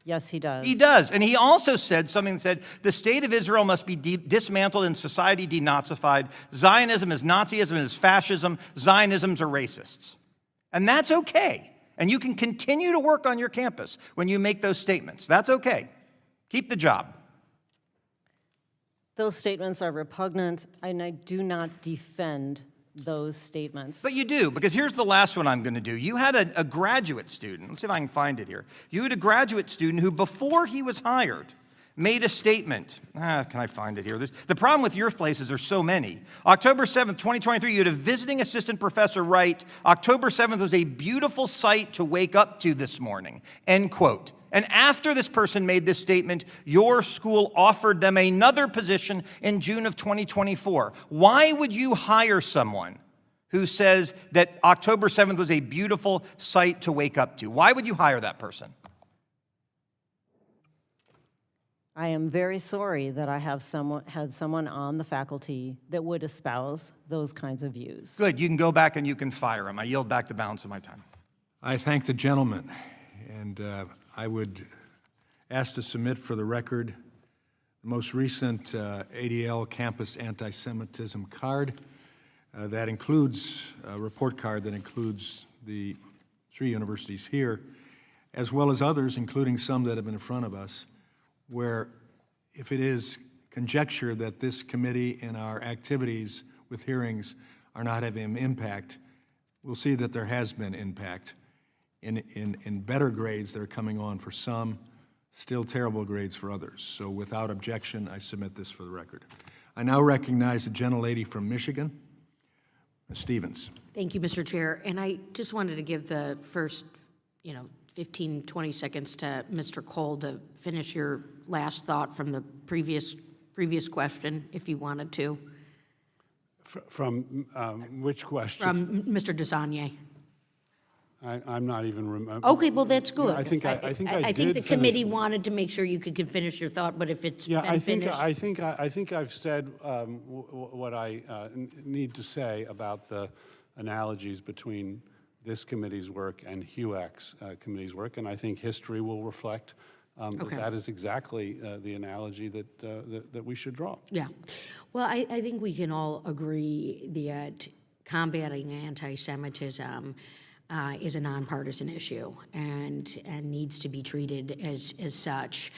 Yes, he does. He does. And he also said something that said, the state of Israel must be dismantled and society denazified. Zionism is Nazism, is fascism. Zionisms are racists. And that's okay. And you can continue to work on your campus when you make those statements. That's okay. Keep the job. Those statements are repugnant, and I do not defend those statements. But you do, because here's the last one I'm going to do. You had a graduate student. Let's see if I can find it here. You had a graduate student who, before he was hired, made a statement. Can I find it here? The problem with your places, there's so many. October 7th, 2023, you had a visiting assistant professor write, October 7th was a beautiful sight to wake up to this morning, end quote. And after this person made this statement, your school offered them another position in June of 2024. Why would you hire someone who says that October 7th was a beautiful sight to wake up to? Why would you hire that person? I am very sorry that I have had someone on the faculty that would espouse those kinds of views. Good, you can go back and you can fire him. I yield back the balance of my time. I thank the gentleman, and I would ask to submit for the record the most recent ADL campus anti-Semitism card that includes a report card that includes the 3 universities here, as well as others, including some that have been in front of us, where if it is conjecture that this committee and our activities with hearings are not having impact, we'll see that there has been impact in better grades that are coming on for some, still terrible grades for others. So without objection, I submit this for the record. I now recognize the gentlelady from Michigan, Ms. Stevens. Thank you, Mr. Chair. And I just wanted to give the first, 15, 20 seconds to Mr. Cole to finish your last thought from the previous question, if you wanted to. From which question? From Mr. Desagne. I'm not even remembering. Okay, well, that's good. I think I think the committee wanted to make sure you could finish your thought, but if it's been finished. I think I've said what I need to say about the analogies between this committee's work and HUAC's committee's work, and I think history will reflect that is exactly the analogy that we should draw. Yeah. Well, I think we can all agree that combating anti-Semitism is a nonpartisan issue and needs to be treated as such.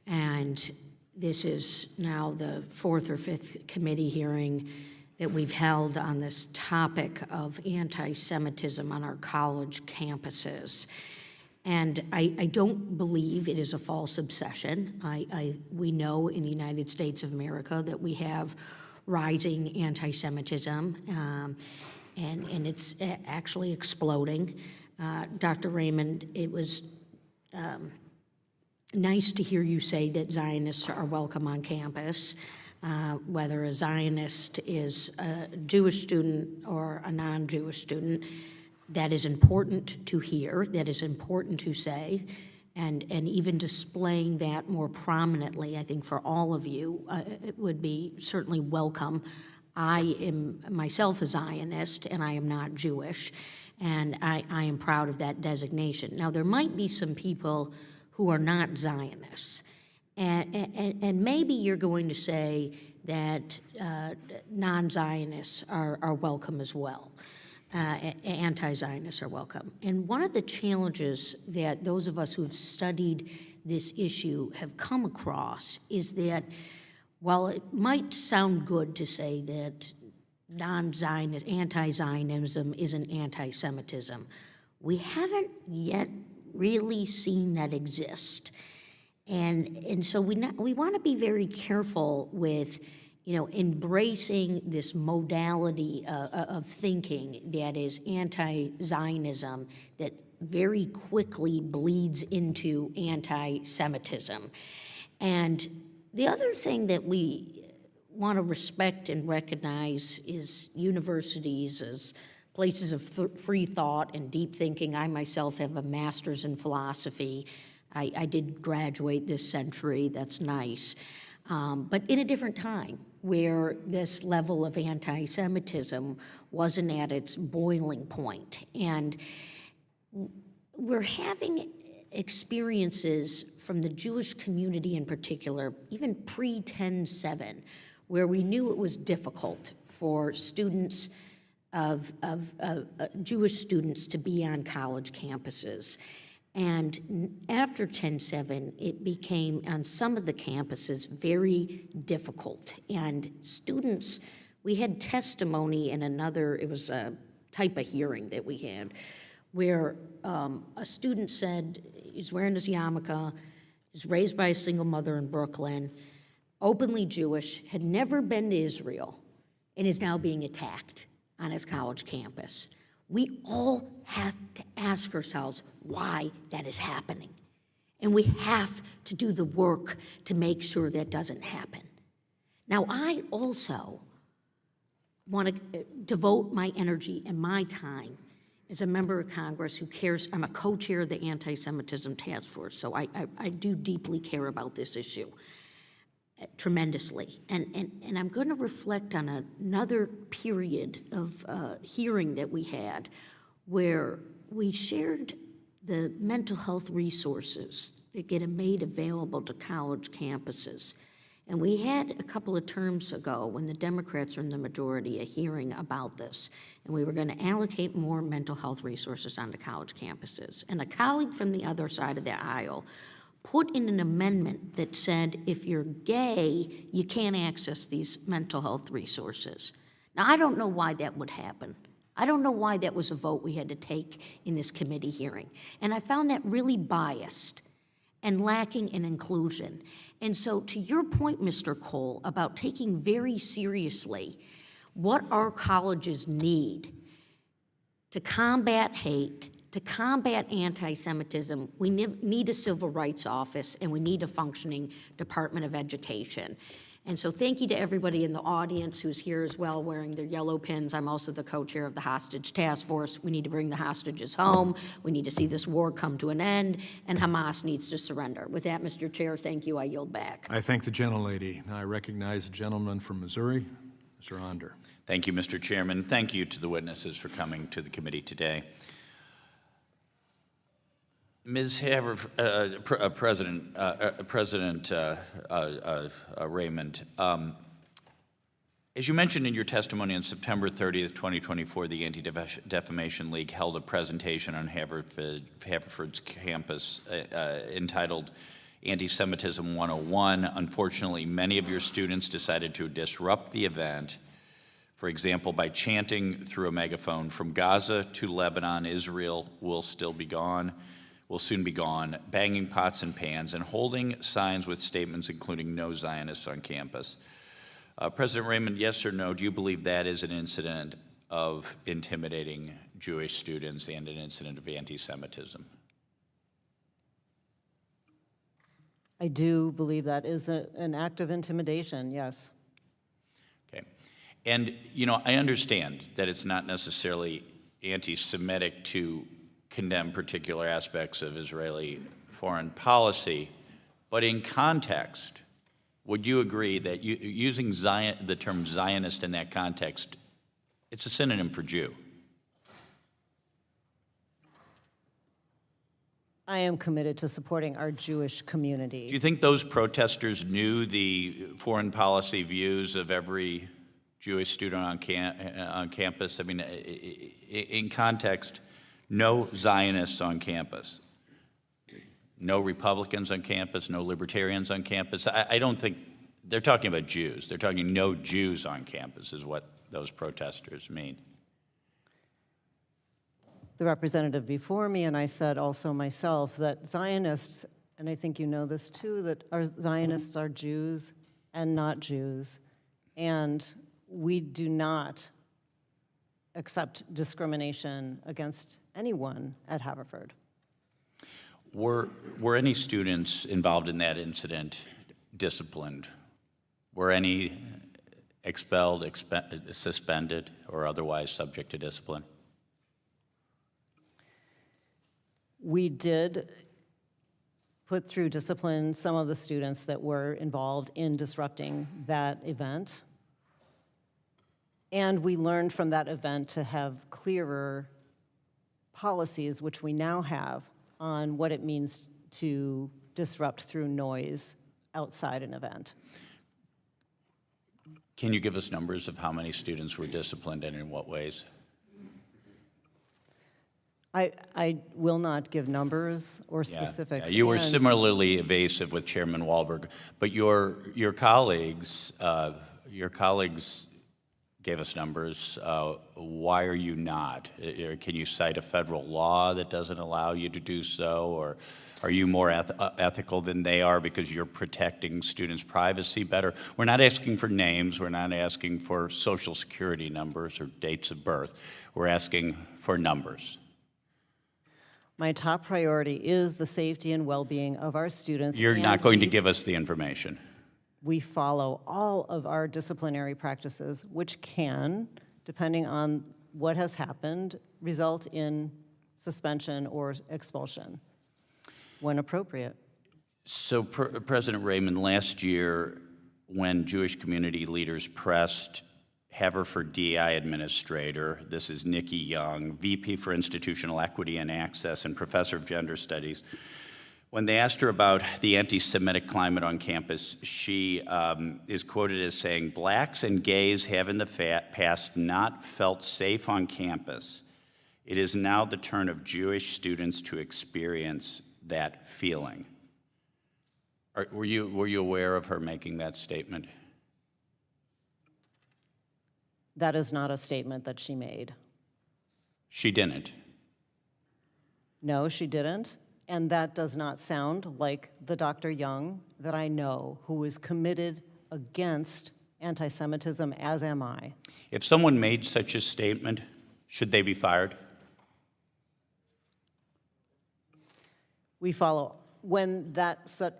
And this is now the 4th or 5th committee hearing that we've held on this topic of anti-Semitism on our college campuses. And I don't believe it is a false obsession. We know in the United States of America that we have rising anti-Semitism, and it's actually exploding. Dr. Raymond, it was nice to hear you say that Zionists are welcome on campus. Whether a Zionist is a Jewish student or a non-Jewish student, that is important to hear, that is important to say, and even displaying that more prominently, I think for all of you, it would be certainly welcome. I am myself a Zionist, and I am not Jewish, and I am proud of that designation. Now, there might be some people who are not Zionists, and maybe you're going to say that non-Zionists are welcome as well. Anti-Zionists are welcome. And one of the challenges that those of us who have studied this issue have come across is that while it might sound good to say that non-Zionist, anti-Zionism isn't anti-Semitism, we haven't yet really seen that exist. And so we want to be very careful with embracing this modality of thinking that is anti-Zionism that very quickly bleeds into anti-Semitism. And the other thing that we want to respect and recognize is universities as places of free thought and deep thinking. I myself have a master's in philosophy. I did graduate this century, that's nice. But in a different time, where this level of anti-Semitism wasn't at its boiling point. And we're having experiences from the Jewish community in particular, even pre-10/7, where we knew it was difficult for students Jewish students to be on college campuses. And after 10/7, it became, on some of the campuses, very difficult. And students, we had testimony in another, it was a type of hearing that we had, where a student said he's wearing his yarmulke, is raised by a single mother in Brooklyn, openly Jewish, had never been to Israel, and is now being attacked on his college campus. We all have to ask ourselves why that is happening. And we have to do the work to make sure that doesn't happen. Now, I also want to devote my energy and my time as a member of Congress who cares. I'm a co-chair of the Anti-Semitism Task Force, so I do deeply care about this issue tremendously. And I'm going to reflect on another period of hearing that we had where we shared the mental health resources that get made available to college campuses. And we had a couple of terms ago, when the Democrats were in the majority, a hearing about this. And we were going to allocate more mental health resources onto college campuses. And a colleague from the other side of the aisle put in an amendment that said if you're gay, you can't access these mental health resources. Now, I don't know why that would happen. I don't know why that was a vote we had to take in this committee hearing. And I found that really biased and lacking in inclusion. And so to your point, Mr. Cole, about taking very seriously what our colleges need to combat hate, to combat anti-Semitism, we need a civil rights office and we need a functioning Department of Education. And so thank you to everybody in the audience who's here as well wearing their yellow pins. I'm also the co-chair of the Hostage Task Force. We need to bring the hostages home. We need to see this war come to an end, and Hamas needs to surrender. With that, Mr. Chair, thank you. I yield back. I thank the gentlelady. Now I recognize the gentleman from Missouri, Mr. Onder. Thank you, Mr. Chairman. Thank you to the witnesses for coming to the committee today. Ms. Haverford, President Raymond, as you mentioned in your testimony on September 30th, 2024, the Anti-Defamation League held a presentation on Haverford's campus entitled Anti-Semitism 101. Unfortunately, many of your students decided to disrupt the event, for example, by chanting through a megaphone, "From Gaza to Lebanon, Israel will soon be gone," banging pots and pans, and holding signs with statements including "No Zionists on campus." President Raymond, yes or no, do you believe that is an incident of intimidating Jewish students and an incident of anti-Semitism? I do believe that is an act of intimidation, yes. Okay. And, you know, I understand that it's not necessarily anti-Semitic to condemn particular aspects of Israeli foreign policy, but in context, would you agree that using the term Zionist in that context, it's a synonym for Jew? I am committed to supporting our Jewish community. Do you think those protesters knew the foreign policy views of every Jewish student on campus? I mean, in context, no Zionists on campus, no Republicans on campus, no Libertarians on campus. I don't think, they're talking about Jews. They're talking no Jews on campus is what those protesters mean. The representative before me and I said also myself that Zionists, and I think you know this too, that our Zionists are Jews and not Jews. And we do not accept discrimination against anyone at Haverford. Were any students involved in that incident disciplined? Were any expelled, suspended, or otherwise subject to discipline? We did put through discipline some of the students that were involved in disrupting that event. And we learned from that event to have clearer policies, which we now have, on what it means to disrupt through noise outside an event. Can you give us numbers of how many students were disciplined and in what ways? I will not give numbers or Yeah, specifics. yeah. You were and- similarly evasive with Chairman Walberg, but your colleagues gave us numbers. Why are you not? Can you cite a federal law that doesn't allow you to do so, or are you more ethical than they are because you're protecting students' privacy better? We're not asking for names. We're not asking for social security numbers or dates of birth. We're asking for numbers. My top priority is the safety and well-being of our students. You're and not going to give us the information. We follow all of our disciplinary practices, which can, depending on what has happened, result in suspension or expulsion when appropriate. So, President Raymond, last year, when Jewish community leaders pressed Haverford DI Administrator, this is Nikki Young, VP for Institutional Equity and Access and Professor of Gender Studies, when they asked her about the anti-Semitic climate on campus, she is quoted as saying, "Blacks and gays have in the past not felt safe on campus. It is now the turn of Jewish students to experience that feeling." Were you aware of her making that statement? That is not a statement that she made. She didn't. No, she didn't. And that does not sound like the Dr. Young that I know, who is committed against anti-Semitism, as am I. If someone made such a statement, should they be fired? We follow when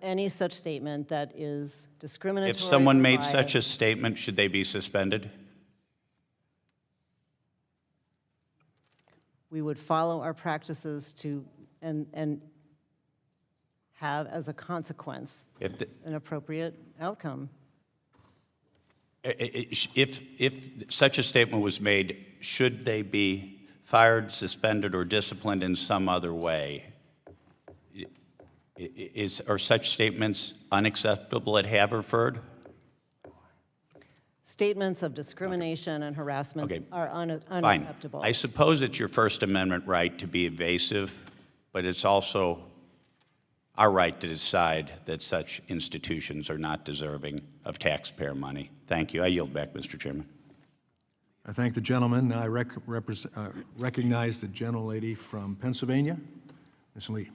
any such statement that is discriminatory. If someone or made biased, such a statement, should they be suspended? we would follow our practices to and have as a consequence an appropriate outcome. If such a statement was made, should they be fired, suspended, or disciplined in some other way? Are such statements unacceptable at Haverford? Statements of discrimination and harassment are unacceptable. Fine. I suppose it's your First Amendment right to be evasive, but it's also our right to decide that such institutions are not deserving of taxpayer money. Thank you. I yield back, Mr. Chairman. I thank the gentleman. I recognize the gentlelady from Pennsylvania, Ms. Lee.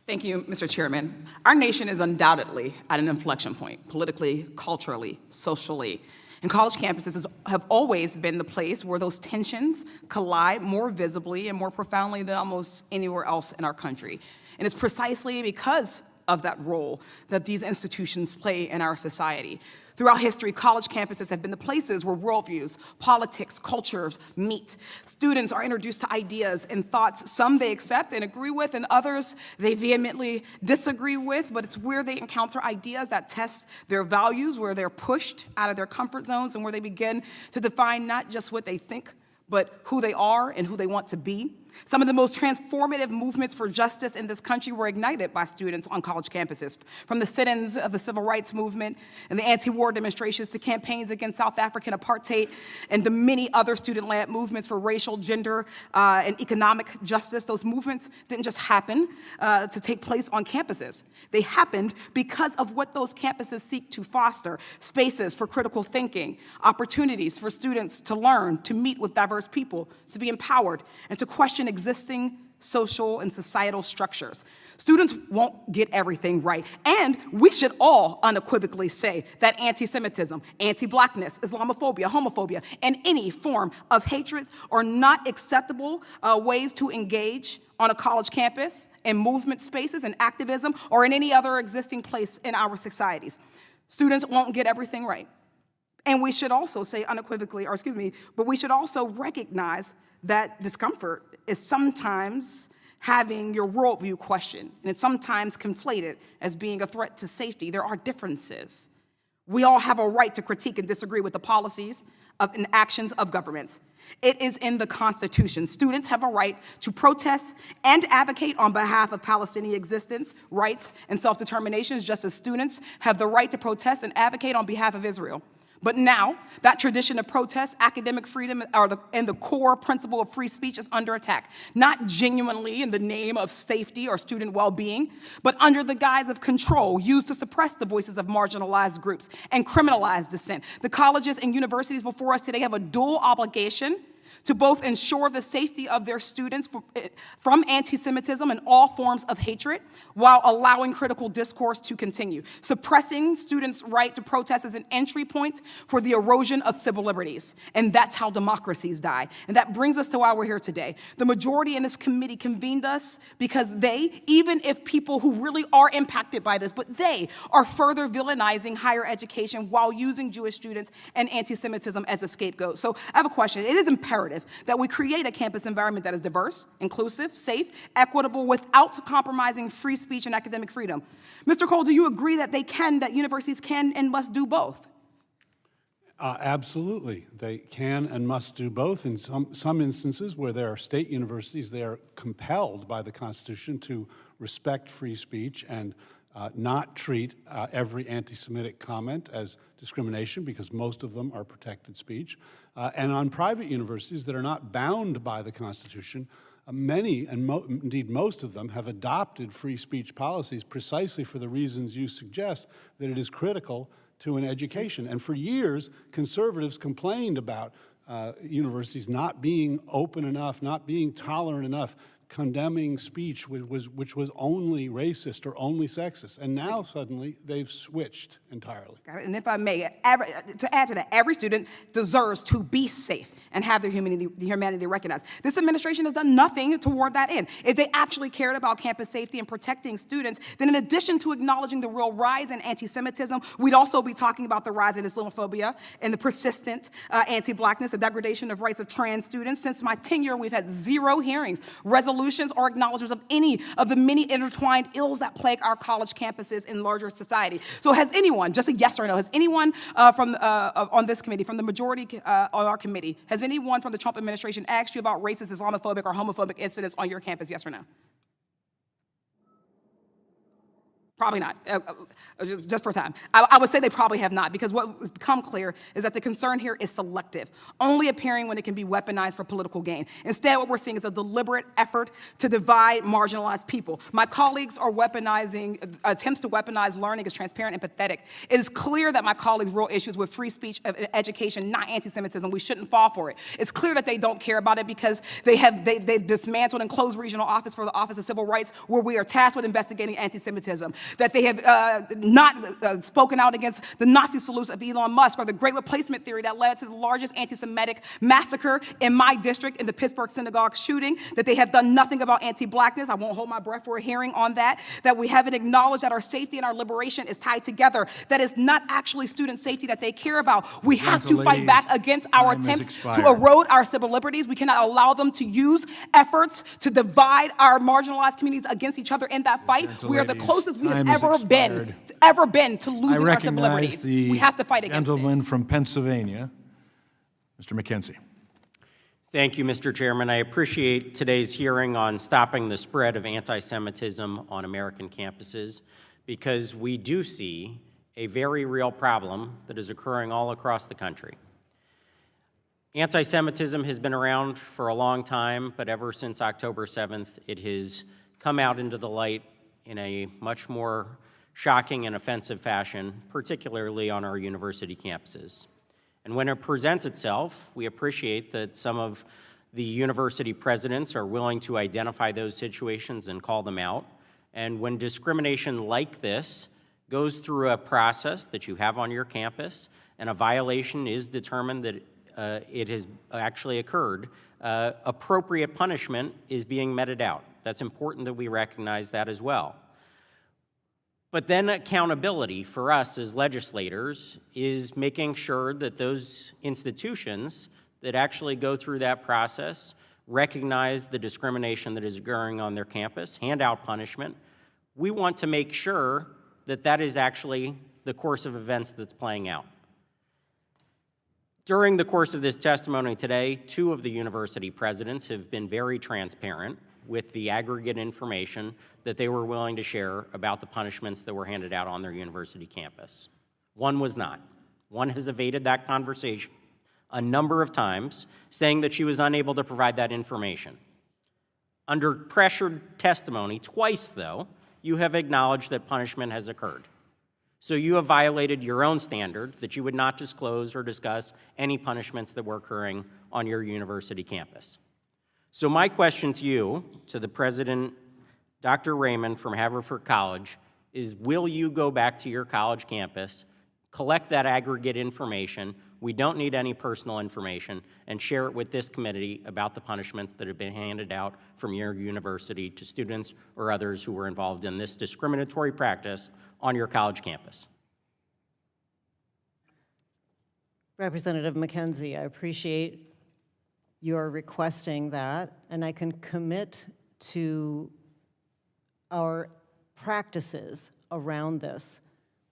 Thank you, Mr. Chairman. Our nation is undoubtedly at an inflection point, politically, culturally, socially. And college campuses have always been the place where those tensions collide more visibly and more profoundly than almost anywhere else in our country. And it's precisely because of that role that these institutions play in our society. Throughout history, college campuses have been the places where worldviews, politics, cultures meet. Students are introduced to ideas and thoughts. Some they accept and agree with, and others they vehemently disagree with, but it's where they encounter ideas that test their values, where they're pushed out of their comfort zones, and where they begin to define not just what they think, but who they are and who they want to be. Some of the most transformative movements for justice in this country were ignited by students on college campuses, from the sit-ins of the civil rights movement and the anti-war demonstrations to campaigns against South African apartheid and the many other student-led movements for racial, gender, and economic justice. Those movements didn't just happen to take place on campuses. They happened because of what those campuses seek to foster: spaces for critical thinking, opportunities for students to learn, to meet with diverse people, to be empowered, and to question existing social and societal structures. Students won't get everything right, and we should all unequivocally say that anti-Semitism, anti-Blackness, Islamophobia, homophobia, and any form of hatred are not acceptable ways to engage on a college campus, in movement spaces, in activism, or in any other existing place in our societies. Students won't get everything right. And we should also say unequivocally, but we should also recognize that discomfort is sometimes having your worldview questioned, and it's sometimes conflated as being a threat to safety. There are differences. We all have a right to critique and disagree with the policies and actions of governments. It is in the Constitution. Students have a right to protest and advocate on behalf of Palestinian existence, rights, and self-determination, just as students have the right to protest and advocate on behalf of Israel. But now, that tradition of protest, academic freedom, and the core principle of free speech is under attack, not genuinely in the name of safety or student well-being, but under the guise of control used to suppress the voices of marginalized groups and criminalize dissent. The colleges and universities before us today have a dual obligation to both ensure the safety of their students from anti-Semitism and all forms of hatred, while allowing critical discourse to continue. Suppressing students' right to protest is an entry point for the erosion of civil liberties, and that's how democracies die. And that brings us to why we're here today. The majority in this committee convened us because they, even if people who really are impacted by this, but they are further villainizing higher education while using Jewish students and anti-Semitism as a scapegoat. So I have a question. It is imperative that we create a campus environment that is diverse, inclusive, safe, equitable, without compromising free speech and academic freedom. Mr. Cole, do you agree that that universities can and must do both? Absolutely. They can and must do both. In some instances where there are state universities, they are compelled by the Constitution to respect free speech and not treat every anti-Semitic comment as discrimination, because most of them are protected speech. And on private universities that are not bound by the Constitution, many, and indeed most of them, have adopted free speech policies precisely for the reasons you suggest, that it is critical to an education. And for years, conservatives complained about universities not being open enough, not being tolerant enough, condemning speech which was only racist or only sexist. And now suddenly they've switched entirely. Got it. And if I may, to add to that, every student deserves to be safe and have their humanity recognized. This administration has done nothing toward that end. If they actually cared about campus safety and protecting students, then in addition to acknowledging the real rise in anti-Semitism, we'd also be talking about the rise in Islamophobia and the persistent anti-Blackness, the degradation of rights of trans students. Since my tenure, we've had 0 hearings, resolutions, or acknowledgments of any of the many intertwined ills that plague our college campuses in larger society. So has anyone, just a yes or no, has anyone on this committee, from the majority on our committee, has anyone from the Trump administration asked you about racist, Islamophobic, or homophobic incidents on your campus, yes or no? Probably not, just for time. I would say they probably have not, because what has become clear is that the concern here is selective, only appearing when it can be weaponized for political gain. Instead, what we're seeing is a deliberate effort to divide marginalized people. My colleagues are weaponizing, attempts to weaponize learning is transparent and pathetic. It is clear that my colleagues' real issues with free speech and education, not anti-Semitism. We shouldn't fall for it. It's clear that they don't care about it because they dismantled and closed regional office for the Office of Civil Rights, where we are tasked with investigating anti-Semitism. That they have not spoken out against the Nazi salutes of Elon Musk, or the Great Replacement theory that led to the largest anti-Semitic massacre in my district in the Pittsburgh synagogue shooting, that they have done nothing about anti-Blackness. I won't hold my breath for a hearing on that. That we haven't acknowledged that our safety and our liberation is tied together. That it's not actually student safety that they care about. We have to fight back against our attempts to erode our civil liberties. We cannot allow them to use efforts to divide our marginalized communities against each other in that fight. We are the closest we have ever been to losing our civil liberties. We have to fight against it. Gentleman from Pennsylvania, Mr. McKenzie. Thank you, Mr. Chairman. I appreciate today's hearing on stopping the spread of anti-Semitism on American campuses, because we do see a very real problem that is occurring all across the country. Anti-Semitism has been around for a long time, but ever since October 7th, it has come out into the light in a much more shocking and offensive fashion, particularly on our university campuses. And when it presents itself, we appreciate that some of the university presidents are willing to identify those situations and call them out. And when discrimination like this goes through a process that you have on your campus, and a violation is determined that it has actually occurred, appropriate punishment is being meted out. That's important that we recognize that as well. But then accountability for us as legislators is making sure that those institutions that actually go through that process recognize the discrimination that is occurring on their campus, hand out punishment. We want to make sure that that is actually the course of events that's playing out. During the course of this testimony today, 2 of the university presidents have been very transparent with the aggregate information that they were willing to share about the punishments that were handed out on their university campus. One was not. One has evaded that conversation a number of times, saying that she was unable to provide that information. Under pressured testimony, twice, though, you have acknowledged that punishment has occurred. So you have violated your own standard that you would not disclose or discuss any punishments that were occurring on your university campus. So my question to you, to the president, Dr. Raymond from Haverford College, is will you go back to your college campus, collect that aggregate information, we don't need any personal information, and share it with this committee about the punishments that have been handed out from your university to students or others who were involved in this discriminatory practice on your college campus? Representative McKenzie, I appreciate your requesting that, and I can commit to our practices around this.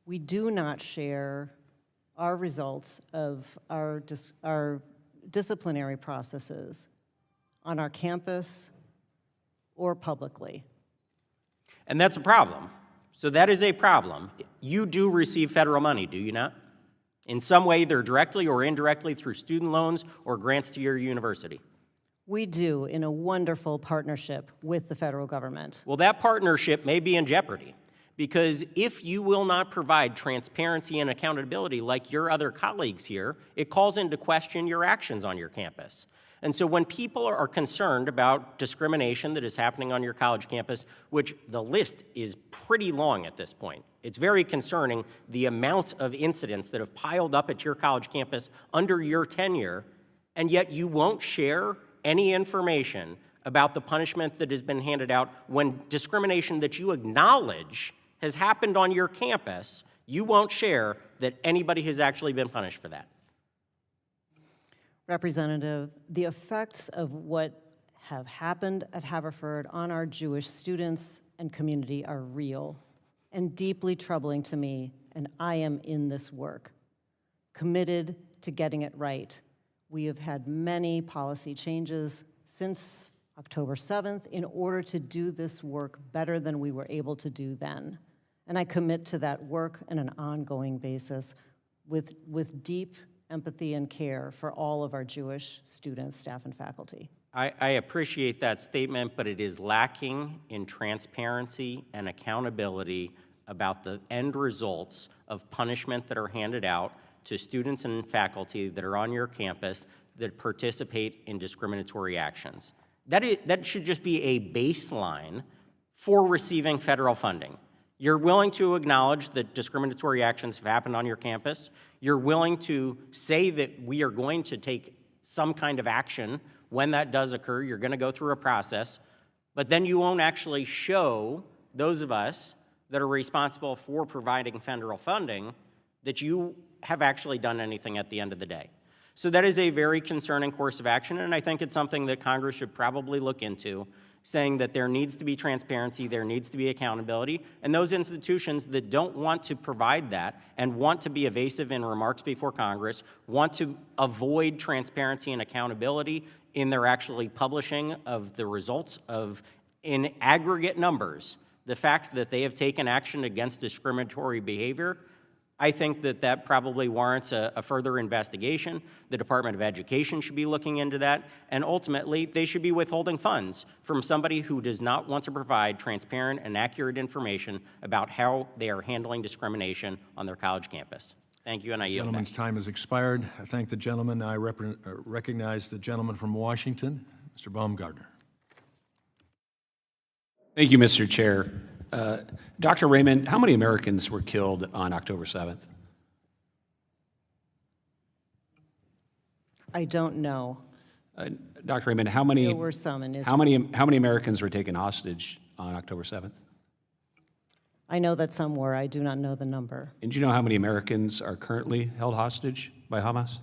We do not share our results of our disciplinary processes on our campus or publicly. And that's a problem. So that is a problem. You do receive federal money, do you not? In some way, either directly or indirectly through student loans or grants to your university. We do, in a wonderful partnership with the federal government. Well, that partnership may be in jeopardy, because if you will not provide transparency and accountability like your other colleagues here, it calls into question your actions on your campus. And so when people are concerned about discrimination that is happening on your college campus, which the list is pretty long at this point, it's very concerning the amount of incidents that have piled up at your college campus under your tenure, and yet you won't share any information about the punishment that has been handed out when discrimination that you acknowledge has happened on your campus, you won't share that anybody has actually been punished for that. Representative, the effects of what have happened at Haverford on our Jewish students and community are real and deeply troubling to me, and I am in this work, committed to getting it right. We have had many policy changes since October 7th in order to do this work better than we were able to do then. And I commit to that work on an ongoing basis with deep empathy and care for all of our Jewish students, staff, and faculty. I appreciate that statement, but it is lacking in transparency and accountability about the end results of punishment that are handed out to students and faculty that are on your campus that participate in discriminatory actions. That should just be a baseline for receiving federal funding. You're willing to acknowledge that discriminatory actions have happened on your campus. You're willing to say that we are going to take some kind of action when that does occur. You're going to go through a process, but then you won't actually show those of us that are responsible for providing federal funding that you have actually done anything at the end of the day. So that is a very concerning course of action, and I think it's something that Congress should probably look into, saying that there needs to be transparency, there needs to be accountability, and those institutions that don't want to provide that and want to be evasive in remarks before Congress, want to avoid transparency and accountability in their actually publishing of the results of, in aggregate numbers, the fact that they have taken action against discriminatory behavior. I think that that probably warrants a further investigation. The Department of Education should be looking into that, and ultimately, they should be withholding funds from somebody who does not want to provide transparent and accurate information about how they are handling discrimination on their college campus. Thank you, and I yield back. Gentleman's time has expired. I thank the gentleman. I recognize the gentleman from Washington, Mr. Baumgartner. Thank you, Mr. Chair. Dr. Raymond, how many Americans were killed on October 7th? I don't know. Dr. Raymond, how many? There were some in How Israel. many Americans were taken hostage on October 7th? I know that some were. I do not know the number. And do you know how many Americans are currently held hostage by Hamas?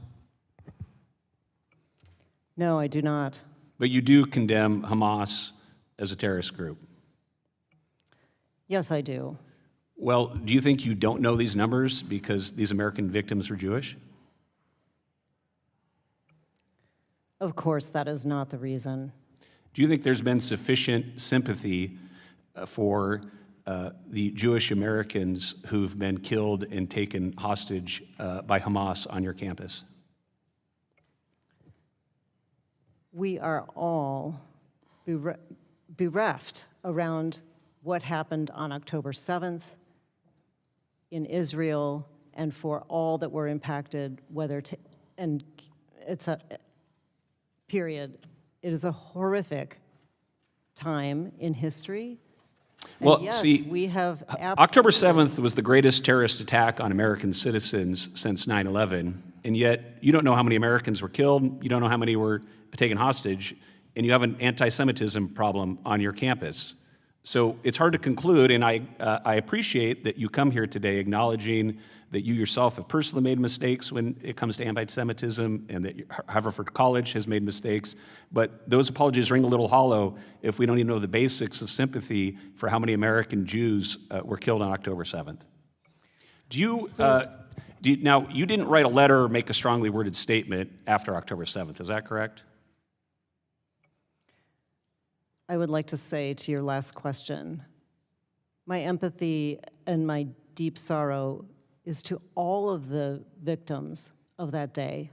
No, I do not. But you do condemn Hamas as a terrorist group. Yes, I do. Well, do you think you don't know these numbers because these American victims were Jewish? Of course, that is not the reason. Do you think there's been sufficient sympathy for the Jewish Americans who've been killed and taken hostage by Hamas on your campus? We are all bereft around what happened on October 7th in Israel, and for all that were impacted, and it's a period. It is a horrific time in history. And Well, yes, see, we have October 7th was the greatest terrorist attack on American citizens since 9/11, and yet you don't know how many Americans were killed, you don't know how many were taken hostage, and you have an anti-Semitism problem on your campus. So it's hard to conclude, and I appreciate that you come here today acknowledging that you yourself have personally made mistakes when it comes to anti-Semitism, and that Haverford College has made mistakes, but those apologies ring a little hollow if we don't even know the basics of sympathy for how many American Jews were killed on October 7th. Now, you didn't write a letter or make a strongly worded statement after October 7th, is that correct? I would like to say to your last question, my empathy and my deep sorrow is to all of the victims of that day.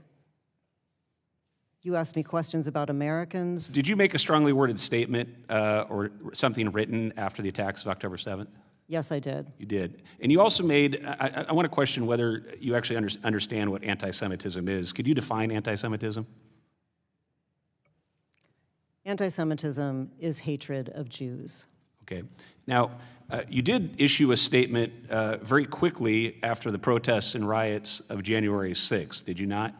You asked me questions about Americans. Did you make a strongly worded statement or something written after the attacks of October 7th? Yes, I did. You did. And you also made, I want to question whether you actually understand what anti-Semitism is. Could you define anti-Semitism? Anti-Semitism is hatred of Jews. Okay. Now, you did issue a statement very quickly after the protests and riots of January 6th, did you not?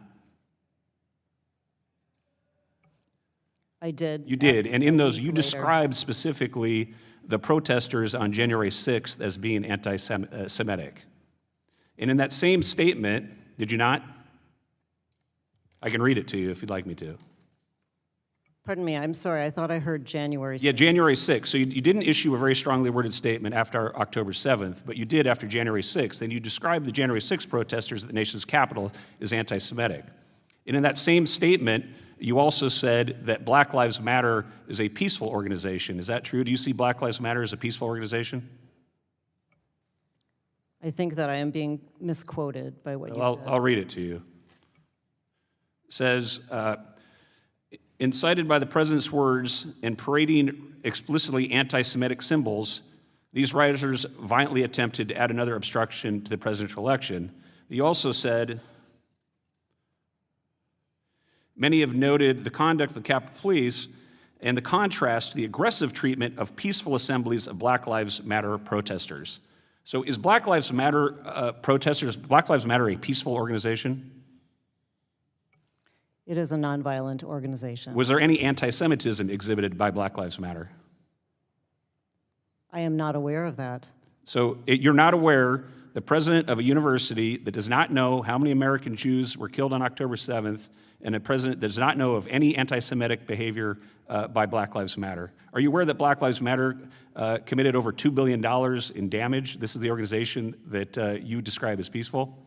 I did. You did. And in those, you described specifically the protesters on January 6th as being anti-Semitic. And in that same statement, did you not? I can read it to you if you'd like me to. Pardon me, I'm sorry, I thought I heard January 6th. Yeah, January 6th. So you didn't issue a very strongly worded statement after October 7th, but you did after January 6th. And you described the January 6th protesters at the nation's capital as anti-Semitic. And in that same statement, you also said that Black Lives Matter is a peaceful organization. Is that true? Do you see Black Lives Matter as a peaceful organization? I think that I am being misquoted by what you said. I'll read it to you. It says, incited by the president's words and parading explicitly anti-Semitic symbols, these rioters violently attempted to add another obstruction to the presidential election. You also said, many have noted the conduct of the Capitol Police and the contrast to the aggressive treatment of peaceful assemblies of Black Lives Matter protesters. So is Black Lives Matter protesters, Black Lives Matter a peaceful organization? It is a nonviolent organization. Was there any anti-Semitism exhibited by Black Lives Matter? I am not aware of that. So you're not aware the president of a university that does not know how many American Jews were killed on October 7th, and a president that does not know of any anti-Semitic behavior by Black Lives Matter. Are you aware that Black Lives Matter committed over $2 billion in damage? This is the organization that you describe as peaceful.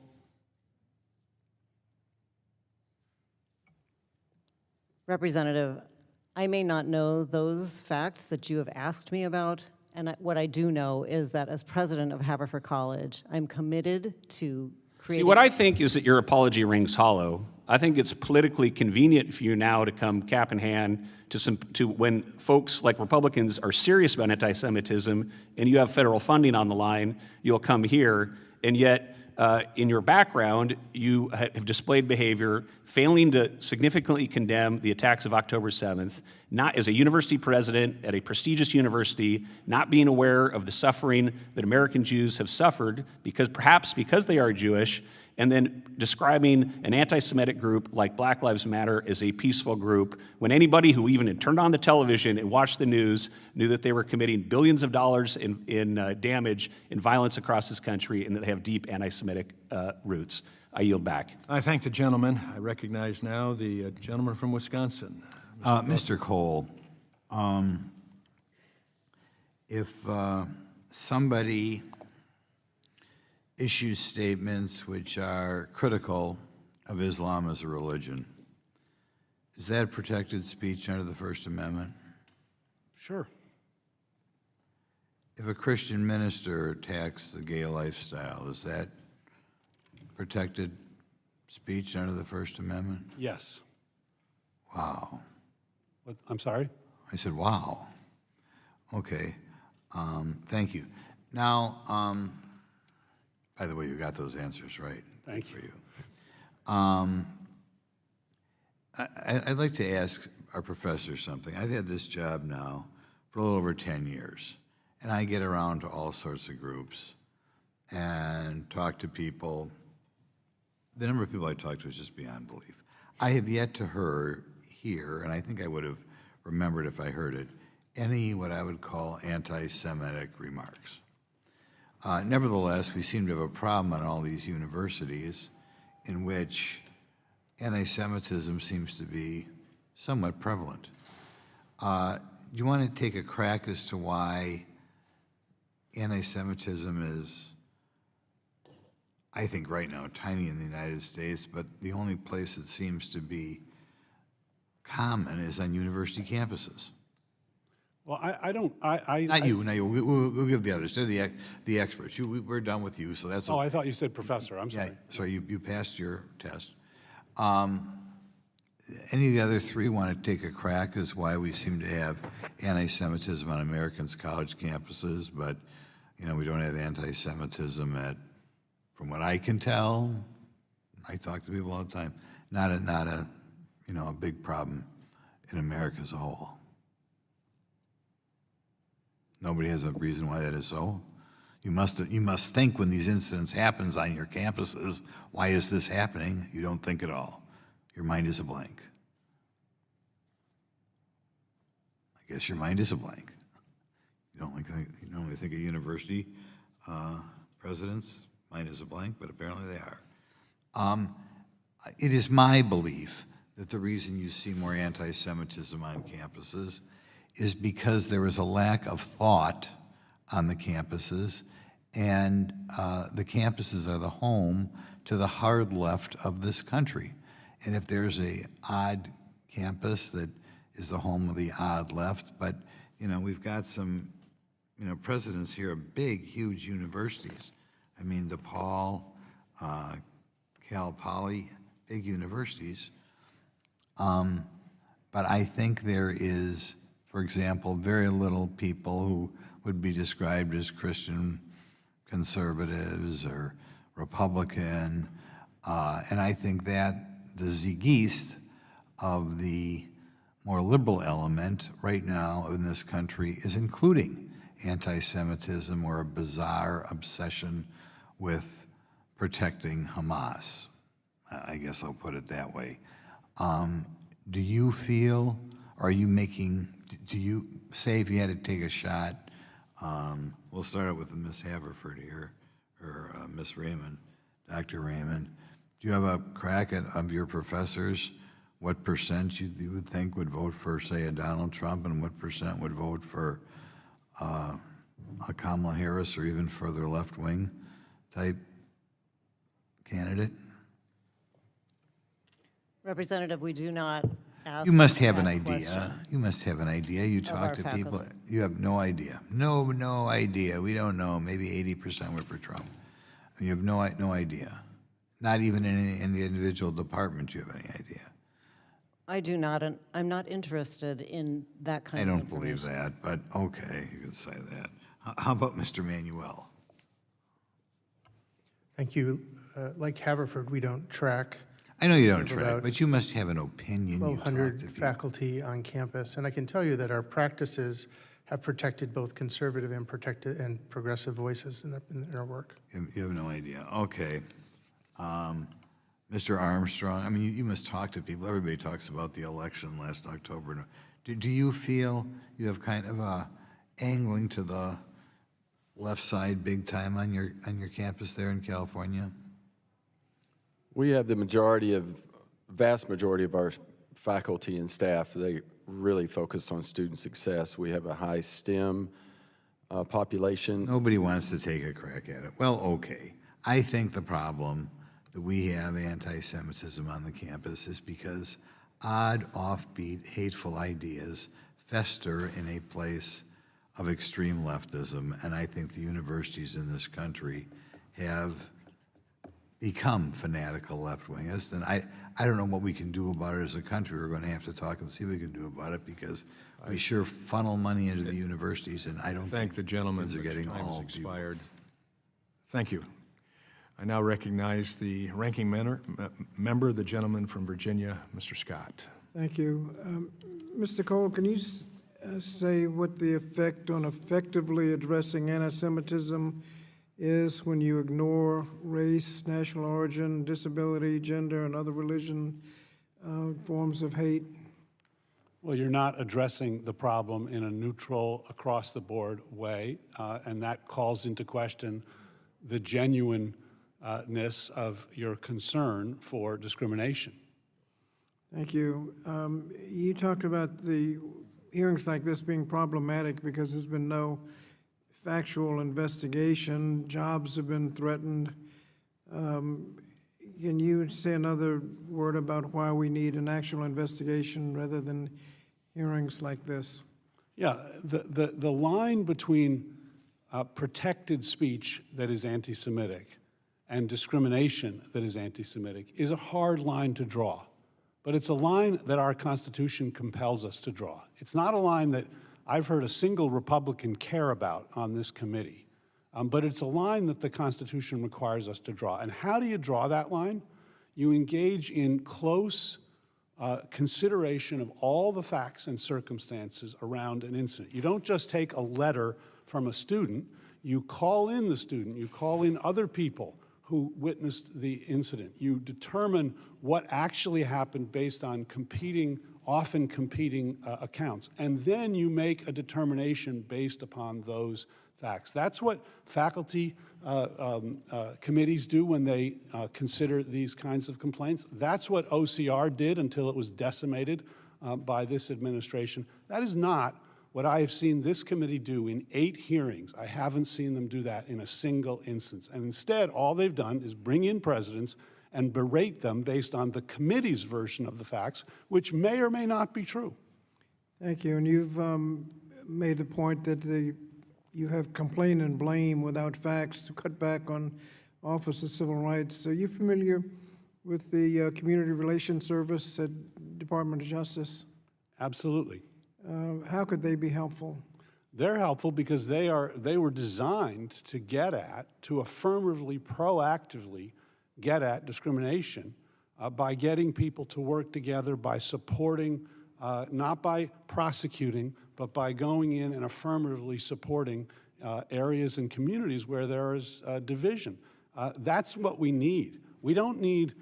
Representative, I may not know those facts that you have asked me about, and what I do know is that as president of Haverford College, I'm committed to creating... See, what I think is that your apology rings hollow. I think it's politically convenient for you now to come cap in hand to when folks like Republicans are serious about anti-Semitism and you have federal funding on the line, you'll come here, and yet in your background, you have displayed behavior failing to significantly condemn the attacks of October 7th, not as a university president at a prestigious university, not being aware of the suffering that American Jews have suffered, perhaps because they are Jewish, and then describing an anti-Semitic group like Black Lives Matter as a peaceful group, when anybody who even had turned on the television and watched the news knew that they were committing billions of dollars in damage and violence across this country, and that they have deep anti-Semitic roots. I yield back. I thank the gentleman. I recognize now the gentleman from Wisconsin. Mr. Cole, if somebody issue statements which are critical of Islam as a religion. Is that protected speech under the First Amendment? Sure. If a Christian minister attacks the gay lifestyle, is that protected speech under the First Amendment? Yes. Wow. What, I'm sorry? I said, wow. Okay. Thank you. Now, by the way, you got those answers right. Thank you. I'd like to ask our professor something. I've had this job now for a little over 10 years, and I get around to all sorts of groups and talk to people. The number of people I talk to is just beyond belief. I have yet to hear, and I think I would have remembered if I heard it, any what I would call anti-Semitic remarks. Nevertheless, we seem to have a problem at all these universities in which anti-Semitism seems to be somewhat prevalent. Do you want to take a crack as to why anti-Semitism is, I think right now, tiny in the United States, but the only place it seems to be common is on university campuses? Well, I Not you. We'll give the others. They're the experts. We're done with you, so that's. Oh, I thought you said professor. I'm sorry. Yeah, sorry, you passed your test. Any of the other three want to take a crack as why we seem to have anti-Semitism on Americans' college campuses, but we don't have anti-Semitism at, from what I can tell, I talk to people all the time, not a big problem in America as a whole. Nobody has a reason why that is so. You must think when these incidents happen on your campuses, why is this happening? You don't think at all. Your mind is a blank. I guess your mind is a blank. You don't really think of university presidents' mind is a blank, but apparently they are. It is my belief that the reason you see more anti-Semitism on campuses is because there is a lack of thought on the campuses, and the campuses are the home to the hard left of this country. And if there's a odd campus that is the home of the odd left, but we've got some presidents here of big, huge universities. I mean, DePaul, Cal Poly, big universities. But I think there is, for example, very little people who would be described as Christian conservatives or Republican, and I think that the Zeitgeist of the more liberal element right now in this country is including anti-Semitism or a bizarre obsession with protecting Hamas. I guess I'll put it that way. Do you feel, or are you making, do you say if you had to take a shot, we'll start out with Miss Haverford here, or Miss Raymond, Dr. Raymond. Do you have a crack of your professors, what percent you would think would vote for, say, a Donald Trump, and what percent would vote for a Kamala Harris or even further left-wing type candidate? Representative, we do not ask. You must have an that idea. question You must have an idea. You of talk our to people. faculty. You have no idea. No idea. We don't know. Maybe 80% were for Trump. You have no idea. Not even in the individual department you have any idea. I do not, and I'm not interested in that kind I of don't believe information. that, but okay, you can say that. How about Mr. Manuel? Thank you. Like Haverford, we don't track. I know you don't We have track, about but you must have an opinion. You talk to 1,200 people. faculty on campus, and I can tell you that our practices have protected both conservative and progressive voices in our work. You have no idea. Okay. Mr. Armstrong, I mean, you must talk to people. Everybody talks about the election last October. Do you feel you have kind of a angling to the left side big time on your campus there in California? We have the vast majority of our faculty and staff, they really focus on student success. We have a high STEM population. Nobody wants to take a crack at it. Well, okay. I think the problem that we have anti-Semitism on the campus is because odd, offbeat, hateful ideas fester in a place of extreme leftism, and I think the universities in this country have become fanatical left-wingists, and I don't know what we can do about it as a country. We're going to have to talk and see what we can do about it, because we sure funnel money into the universities, and I don't think the gentleman. kids are getting Time has all expired. Thank you. I now recognize the ranking member, the gentleman from Virginia, Mr. Scott. Thank you. Mr. Cole, can you say what the effect on effectively addressing anti-Semitism is when you ignore race, national origin, disability, gender, and other religion forms of hate? Well, you're not addressing the problem in a neutral, across-the-board way, and that calls into question the genuineness of your concern for discrimination. Thank you. You talked about the hearings like this being problematic because there's been no factual investigation. Jobs have been threatened. Can you say another word about why we need an actual investigation rather than hearings like this? Yeah, the line between protected speech that is anti-Semitic and discrimination that is anti-Semitic is a hard line to draw. But it's a line that our Constitution compels us to draw. It's not a line that I've heard a single Republican care about on this committee, but it's a line that the Constitution requires us to draw. And how do you draw that line? You engage in close consideration of all the facts and circumstances around an incident. You don't just take a letter from a student, you call in the student, you call in other people who witnessed the incident. You determine what actually happened based on often competing accounts. And then you make a determination based upon those facts. That's what faculty committees do when they consider these kinds of complaints. That's what OCR did until it was decimated by this administration. That is not what I have seen this committee do in 8 hearings. I haven't seen them do that in a single instance. And instead, all they've done is bring in presidents and berate them based on the committee's version of the facts, which may or may not be true. Thank you. And you've made the point that you have complain and blame without facts to cut back on Office of Civil Rights. Are you familiar with the Community Relations Service at Department of Justice? Absolutely. How could they be helpful? They're helpful because they were designed to affirmatively, proactively get at discrimination by getting people to work together, by supporting, not by prosecuting, but by going in and affirmatively supporting areas and communities where there is division. That's what we need. We don't need,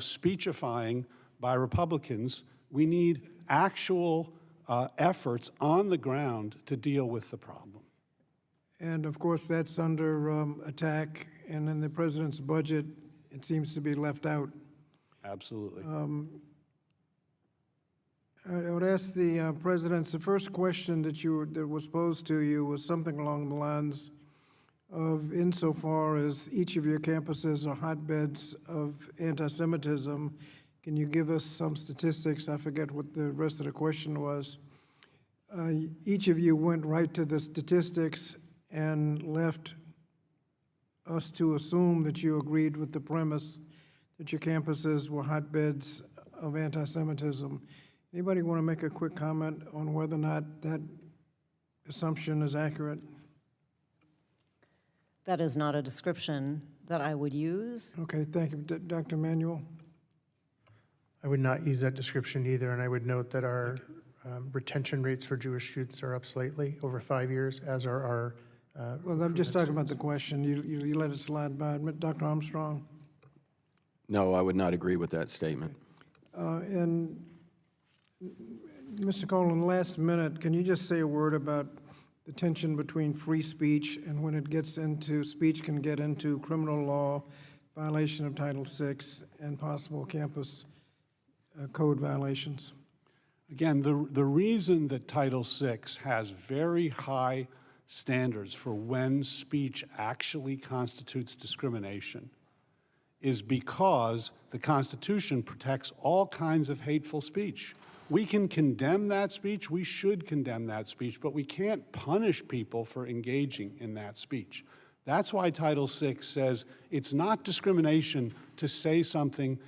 speechifying by Republicans. We need actual efforts on the ground to deal with the problem. And of course, that's under attack, and in the president's budget, it seems to be left out. Absolutely. I would ask the presidents, the first question that was posed to you was something along the lines of, insofar as each of your campuses are hotbeds of anti-Semitism, can you give us some statistics? I forget what the rest of the question was. Each of you went right to the statistics and left us to assume that you agreed with the premise that your campuses were hotbeds of anti-Semitism. Anybody want to make a quick comment on whether or not that assumption is accurate? That is not a description that I would use. Okay, thank you. Dr. Manuel? I would not use that description either, and I would note that our retention rates for Jewish students are up slightly over 5 years, as are our well, I'm just talking about the question. You let it slide by. Dr. Armstrong? No, I would not agree with that statement. And Mr. Cole, in the last minute, can you just say a word about the tension between free speech and when it gets into, speech can get into criminal law, violation of Title VI, and possible campus code violations? Again, the reason that Title VI has very high standards for when speech actually constitutes discrimination is because the Constitution protects all kinds of hateful speech. We can condemn that speech, we should condemn that speech, but we can't punish people for engaging in that speech. That's why Title VI says it's not discrimination to say something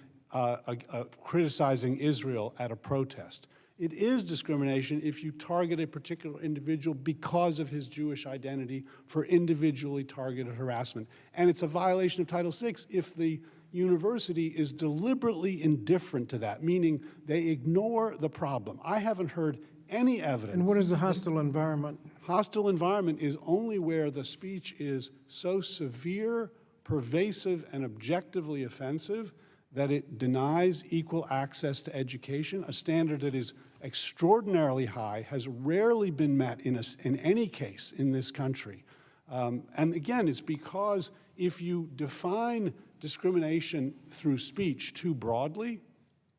criticizing Israel at a protest. It is discrimination if you target a particular individual because of his Jewish identity for individually targeted harassment. And it's a violation of Title VI if the university is deliberately indifferent to that, meaning they ignore the problem. I haven't heard any evidence. And what is a hostile environment? Hostile environment is only where the speech is so severe, pervasive, and objectively offensive that it denies equal access to education, a standard that is extraordinarily high, has rarely been met in any case in this country. And again, it's because if you define discrimination through speech too broadly,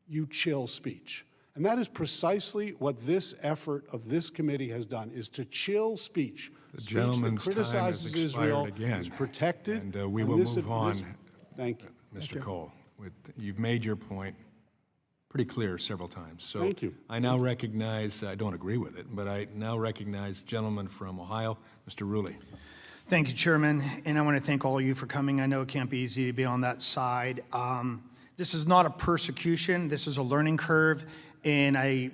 you chill speech. And that is precisely what this effort of this committee has done, is to chill speech. The Speech gentleman's that criticizes time has expired Israel again. is protected. And we will move on. Thank you. Mr. Cole, you've made your point pretty clear several times. So Thank you. I now recognize, I don't agree with it, but I now recognize the gentleman from Ohio, Mr. Rulli. Thank you, Chairman, and I want to thank all of you for coming. I know it can't be easy to be on that side. This is not a persecution. This is a learning curve, and I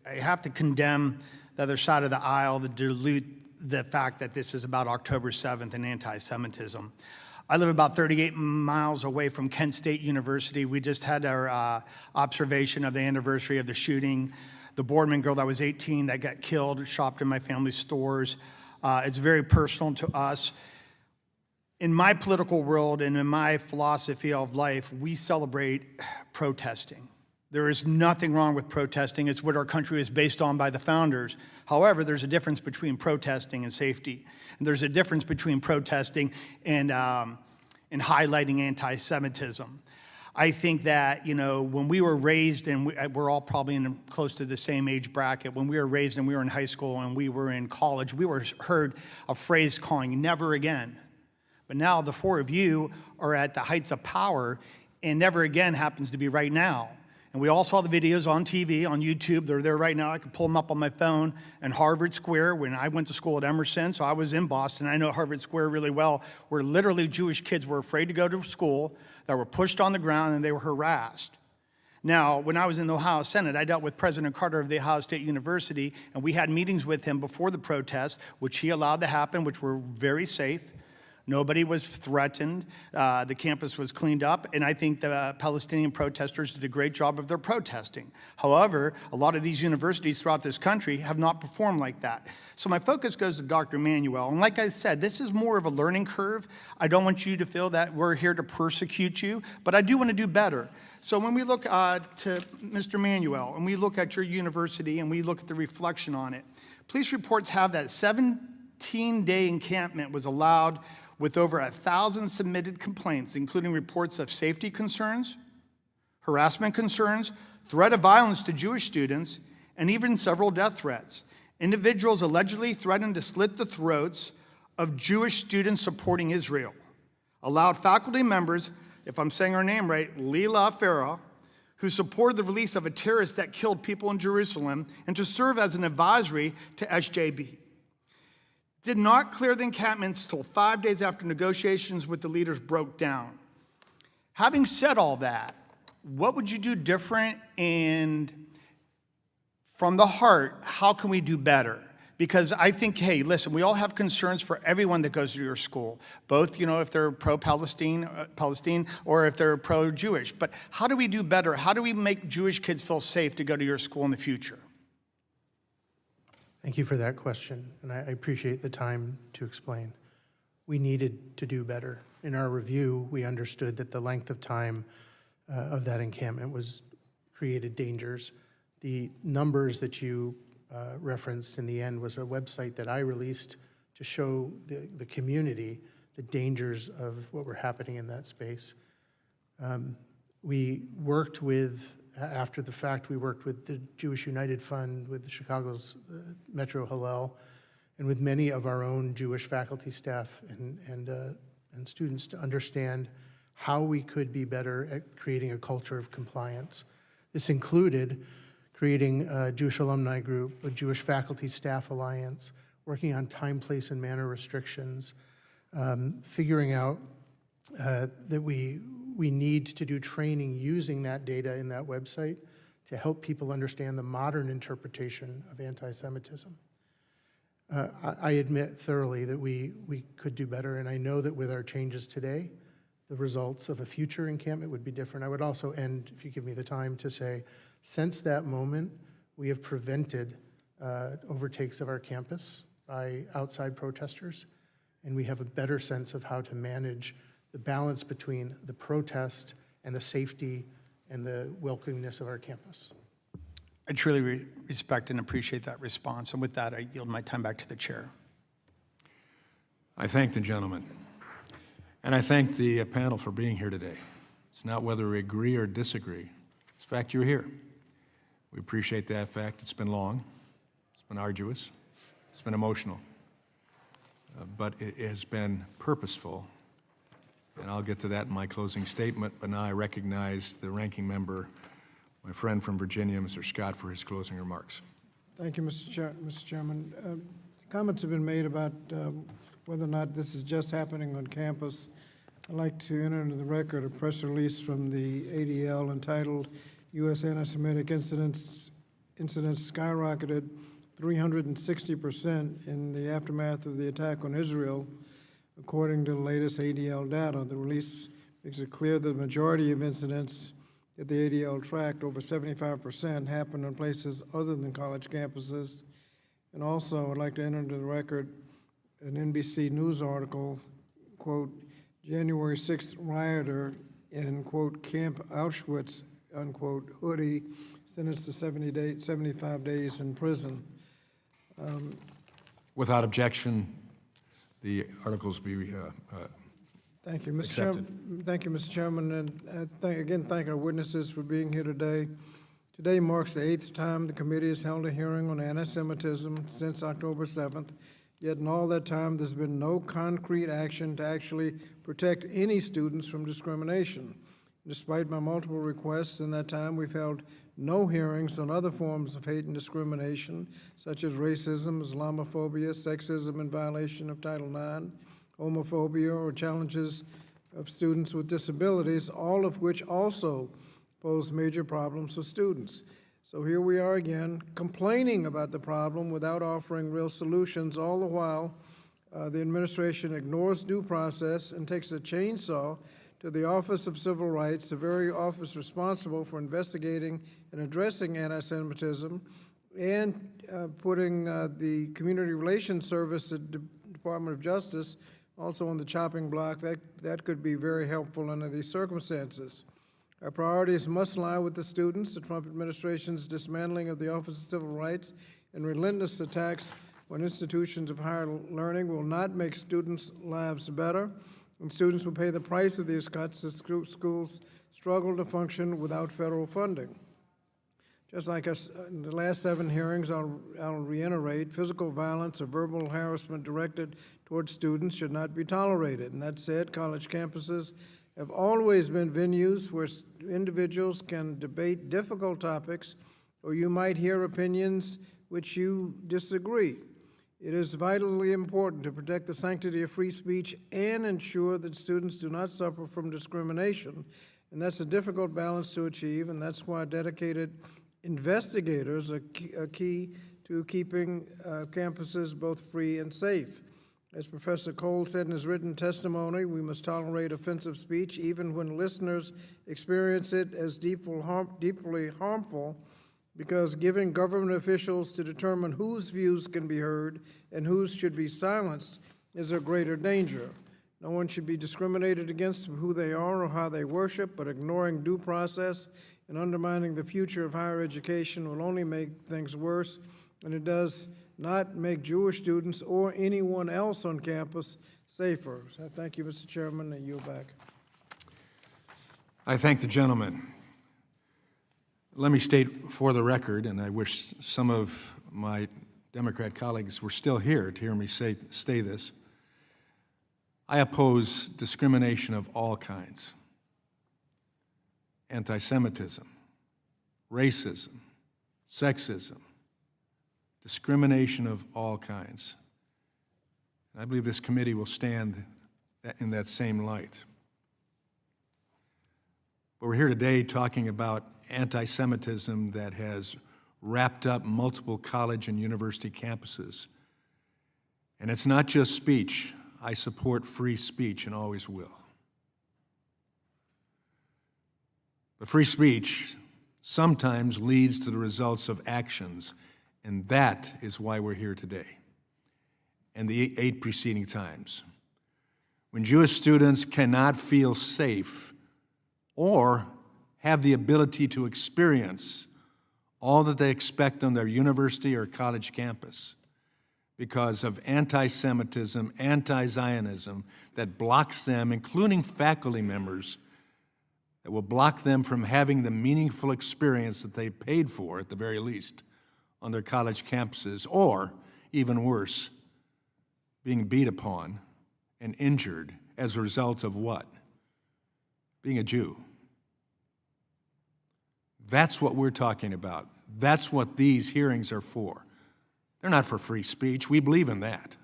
have to condemn the other side of the aisle that dilute the fact that this is about October 7th and anti-Semitism. I live about 38 miles away from Kent State University. We just had our observation of the anniversary of the shooting. The Boardman girl that was 18 that got killed shopped in my family's stores. It's very personal to us. In my political world and in my philosophy of life, we celebrate protesting. There is nothing wrong with protesting. It's what our country is based on by the founders. However, there's a difference between protesting and safety. And there's a difference between protesting and highlighting anti-Semitism. I think that, you know, when we were raised, and we're all probably in close to the same age bracket, when we were raised and we were in high school and we were in college, we were heard a phrase calling, never again. But now the four of you are at the heights of power, and never again happens to be right now. And we all saw the videos on TV, on YouTube. They're there right now. I can pull them up on my phone. And Harvard Square, when I went to school at Emerson, so I was in Boston. I know Harvard Square really well, where literally Jewish kids were afraid to go to school, that were pushed on the ground, and they were harassed. Now, when I was in the Ohio Senate, I dealt with President Carter of the Ohio State University, and we had meetings with him before the protests, which he allowed to happen, which were very safe. Nobody was threatened. The campus was cleaned up, and I think the Palestinian protesters did a great job of their protesting. However, a lot of these universities throughout this country have not performed like that. So my focus goes to Dr. Manuel, and like I said, this is more of a learning curve. I don't want you to feel that we're here to persecute you, but I do want to do better. So when we look to Mr. Manuel, and we look at your university, and we look at the reflection on it, police reports have that 17-day encampment was allowed with over 1,000 submitted complaints, including reports of safety concerns, harassment concerns, threat of violence to Jewish students, and even several death threats. Individuals allegedly threatened to slit the throats of Jewish students supporting Israel. Allowed faculty members, if I'm saying her name right, Leila Farah, who supported the release of a terrorist that killed people in Jerusalem, and to serve as an advisory to SJB. Did not clear the encampments till 5 days after negotiations with the leaders broke down. Having said all that, what would you do different, and from the heart, how can we do better? Because I think, hey, listen, we all have concerns for everyone that goes to your school, both, you know, if they're pro-Palestine or if they're pro-Jewish. But how do we do better? How do we make Jewish kids feel safe to go to your school in the future? Thank you for that question, and I appreciate the time to explain. We needed to do better. In our review, we understood that the length of time of that encampment created dangers. The numbers that you referenced in the end was a website that I released to show the community the dangers of what were happening in that space. We worked with, after the fact, we worked with the Jewish United Fund, with Chicago's Metro Hillel, and with many of our own Jewish faculty, staff, and students to understand how we could be better at creating a culture of compliance. This included creating a Jewish alumni group, a Jewish faculty staff alliance, working on time, place, and manner restrictions, figuring out that we need to do training using that data in that website to help people understand the modern interpretation of anti-Semitism. I admit thoroughly that we could do better, and I know that with our changes today, the results of a future encampment would be different. I would also end, if you give me the time, to say, since that moment, we have prevented overtakes of our campus by outside protesters, and we have a better sense of how to manage the balance between the protest and the safety and the welcomingness of our campus. I truly respect and appreciate that response. And with that, I yield my time back to the chair. I thank the gentleman, and I thank the panel for being here today. It's not whether we agree or disagree. It's the fact you're here. We appreciate that fact. It's been long. It's been arduous. It's been emotional. But it has been purposeful. And I'll get to that in my closing statement, but now I recognize the ranking member, my friend from Virginia, Mr. Scott, for his closing remarks. Thank you, Mr. Chairman. Comments have been made about whether or not this is just happening on campus. I'd like to enter into the record a press release from the ADL entitled U.S. Anti-Semitic Incidents skyrocketed 360% in the aftermath of the attack on Israel, according to the latest ADL data. The release makes it clear that the majority of incidents that the ADL tracked, over 75%, happened in places other than college campuses. And also, I'd like to enter into the record an NBC News article, quote, January 6th rioter in, quote, Camp Auschwitz, unquote, hoodie, sentenced to 75 days in prison. Without objection, the articles be Thank you, Mr. accepted. Chairman. Thank you, Mr. Chairman, and thank our witnesses for being here today. Today marks the 8th time the committee has held a hearing on anti-Semitism since October 7th, yet in all that time there's been no concrete action to actually protect any students from discrimination. Despite my multiple requests in that time, we've held no hearings on other forms of hate and discrimination, such as racism, Islamophobia, sexism in violation of Title IX, homophobia, or challenges of students with disabilities, all of which also pose major problems for students. So here we are again, complaining about the problem without offering real solutions. All the while, the administration ignores due process and takes a chainsaw to the Office of Civil Rights, the very office responsible for investigating and addressing anti-Semitism, and putting the Community Relations Service at the Department of Justice also on the chopping block. That could be very helpful under these circumstances. Our priorities must lie with the students. The Trump administration's dismantling of the Office of Civil Rights and relentless attacks on institutions of higher learning will not make students' lives better, and students will pay the price of these cuts as schools struggle to function without federal funding. Just like in the last 7 hearings, I'll reiterate, physical violence or verbal harassment directed towards students should not be tolerated. And that said, college campuses have always been venues where individuals can debate difficult topics, or you might hear opinions which you disagree. It is vitally important to protect the sanctity of free speech and ensure that students do not suffer from discrimination. And that's a difficult balance to achieve, and that's why dedicated investigators are key to keeping campuses both free and safe. As Professor Cole said in his written testimony, we must tolerate offensive speech even when listeners experience it as deeply harmful, because giving government officials to determine whose views can be heard and whose should be silenced is a greater danger. No one should be discriminated against for who they are or how they worship, but ignoring due process and undermining the future of higher education will only make things worse, and it does not make Jewish students or anyone else on campus safer. So thank you, Mr. Chairman, and yield back. I thank the gentleman. Let me state for the record, and I wish some of my Democrat colleagues were still here to hear me say this. I oppose discrimination of all kinds. Anti-Semitism, racism, sexism, discrimination of all kinds. And I believe this committee will stand in that same light. But we're here today talking about anti-Semitism that has wrapped up multiple college and university campuses. And it's not just speech. I support free speech and always will. But free speech sometimes leads to the results of actions, and that is why we're here today and the 8 preceding times. When Jewish students cannot feel safe or have the ability to experience all that they expect on their university or college campus because of anti-Semitism, anti-Zionism that blocks them, including faculty members, that will block them from having the meaningful experience that they paid for, at the very least, on their college campuses, or, even worse, being beat upon and injured as a result of what? Being a Jew. That's what we're talking about. That's what these hearings are for. They're not for free speech. We believe in that.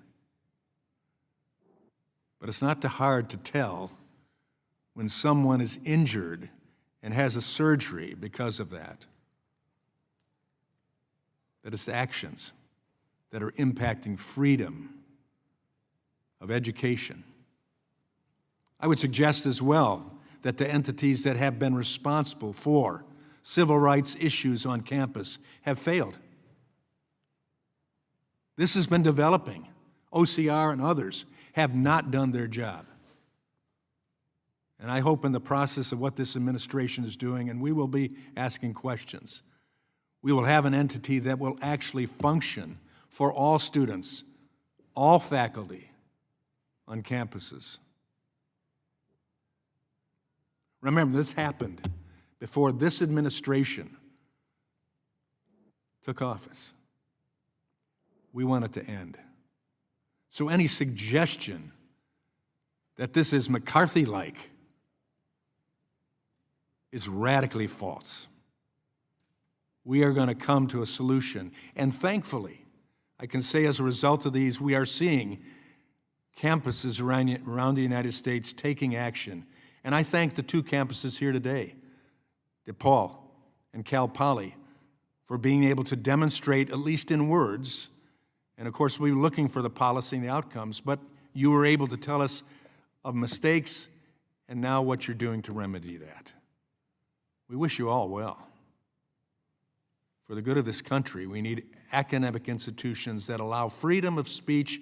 But it's not too hard to tell when someone is injured and has a surgery because of that it's actions that are impacting freedom of education. I would suggest as well that the entities that have been responsible for civil rights issues on campus have failed. This has been developing. OCR and others have not done their job. And I hope in the process of what this administration is doing, and we will be asking questions, we will have an entity that will actually function for all students, all faculty on campuses. Remember, this happened before this administration took office. We want it to end. So any suggestion that this is McCarthy-like is radically false. We are going to come to a solution. And thankfully, I can say as a result of these, we are seeing campuses around the United States taking action. And I thank the 2 campuses here today, DePaul and Cal Poly, for being able to demonstrate, at least in words, and of course we were looking for the policy and the outcomes, but you were able to tell us of mistakes and now what you're doing to remedy that. We wish you all well. For the good of this country, we need academic institutions that allow freedom of speech,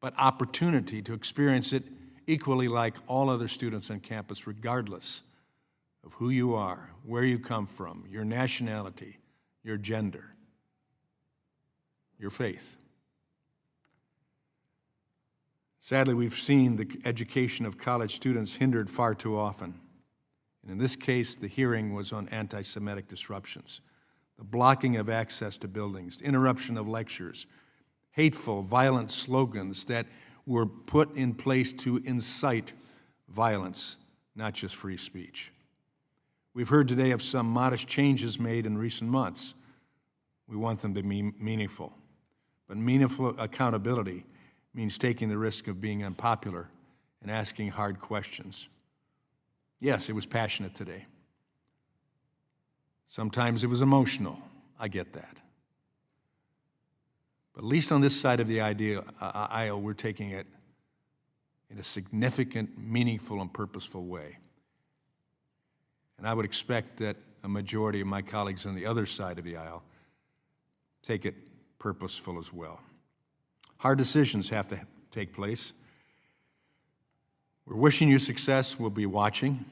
but opportunity to experience it equally like all other students on campus, regardless of who you are, where you come from, your nationality, your gender, your faith. Sadly, we've seen the education of college students hindered far too often. And in this case, the hearing was on anti-Semitic disruptions, the blocking of access to buildings, the interruption of lectures, hateful, violent slogans that were put in place to incite violence, not just free speech. We've heard today of some modest changes made in recent months. We want them to be meaningful. But meaningful accountability means taking the risk of being unpopular and asking hard questions. Yes, it was passionate today. Sometimes it was emotional. I get that. But at least on this side of the aisle, we're taking it in a significant, meaningful, and purposeful way. And I would expect that a majority of my colleagues on the other side of the aisle take it purposeful as well. Hard decisions have to take place. We're wishing you success. We'll be watching.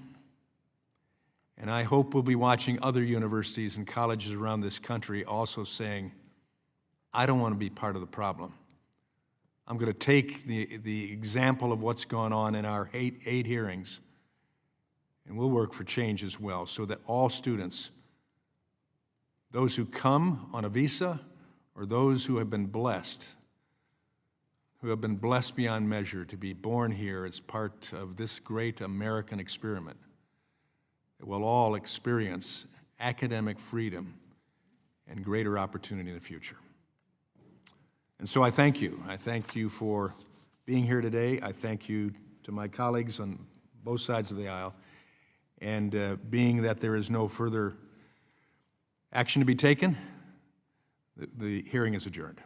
And I hope we'll be watching other universities and colleges around this country also saying, I don't want to be part of the problem. I'm going to take the example of what's gone on in our 8 hearings, and we'll work for change as well so that all students, those who come on a visa or those who have been blessed beyond measure to be born here as part of this great American experiment, that will all experience academic freedom and greater opportunity in the future. And so I thank you. I thank you for being here today. I thank you to my colleagues on both sides of the aisle. And being that there is no further action to be taken, the hearing is adjourned.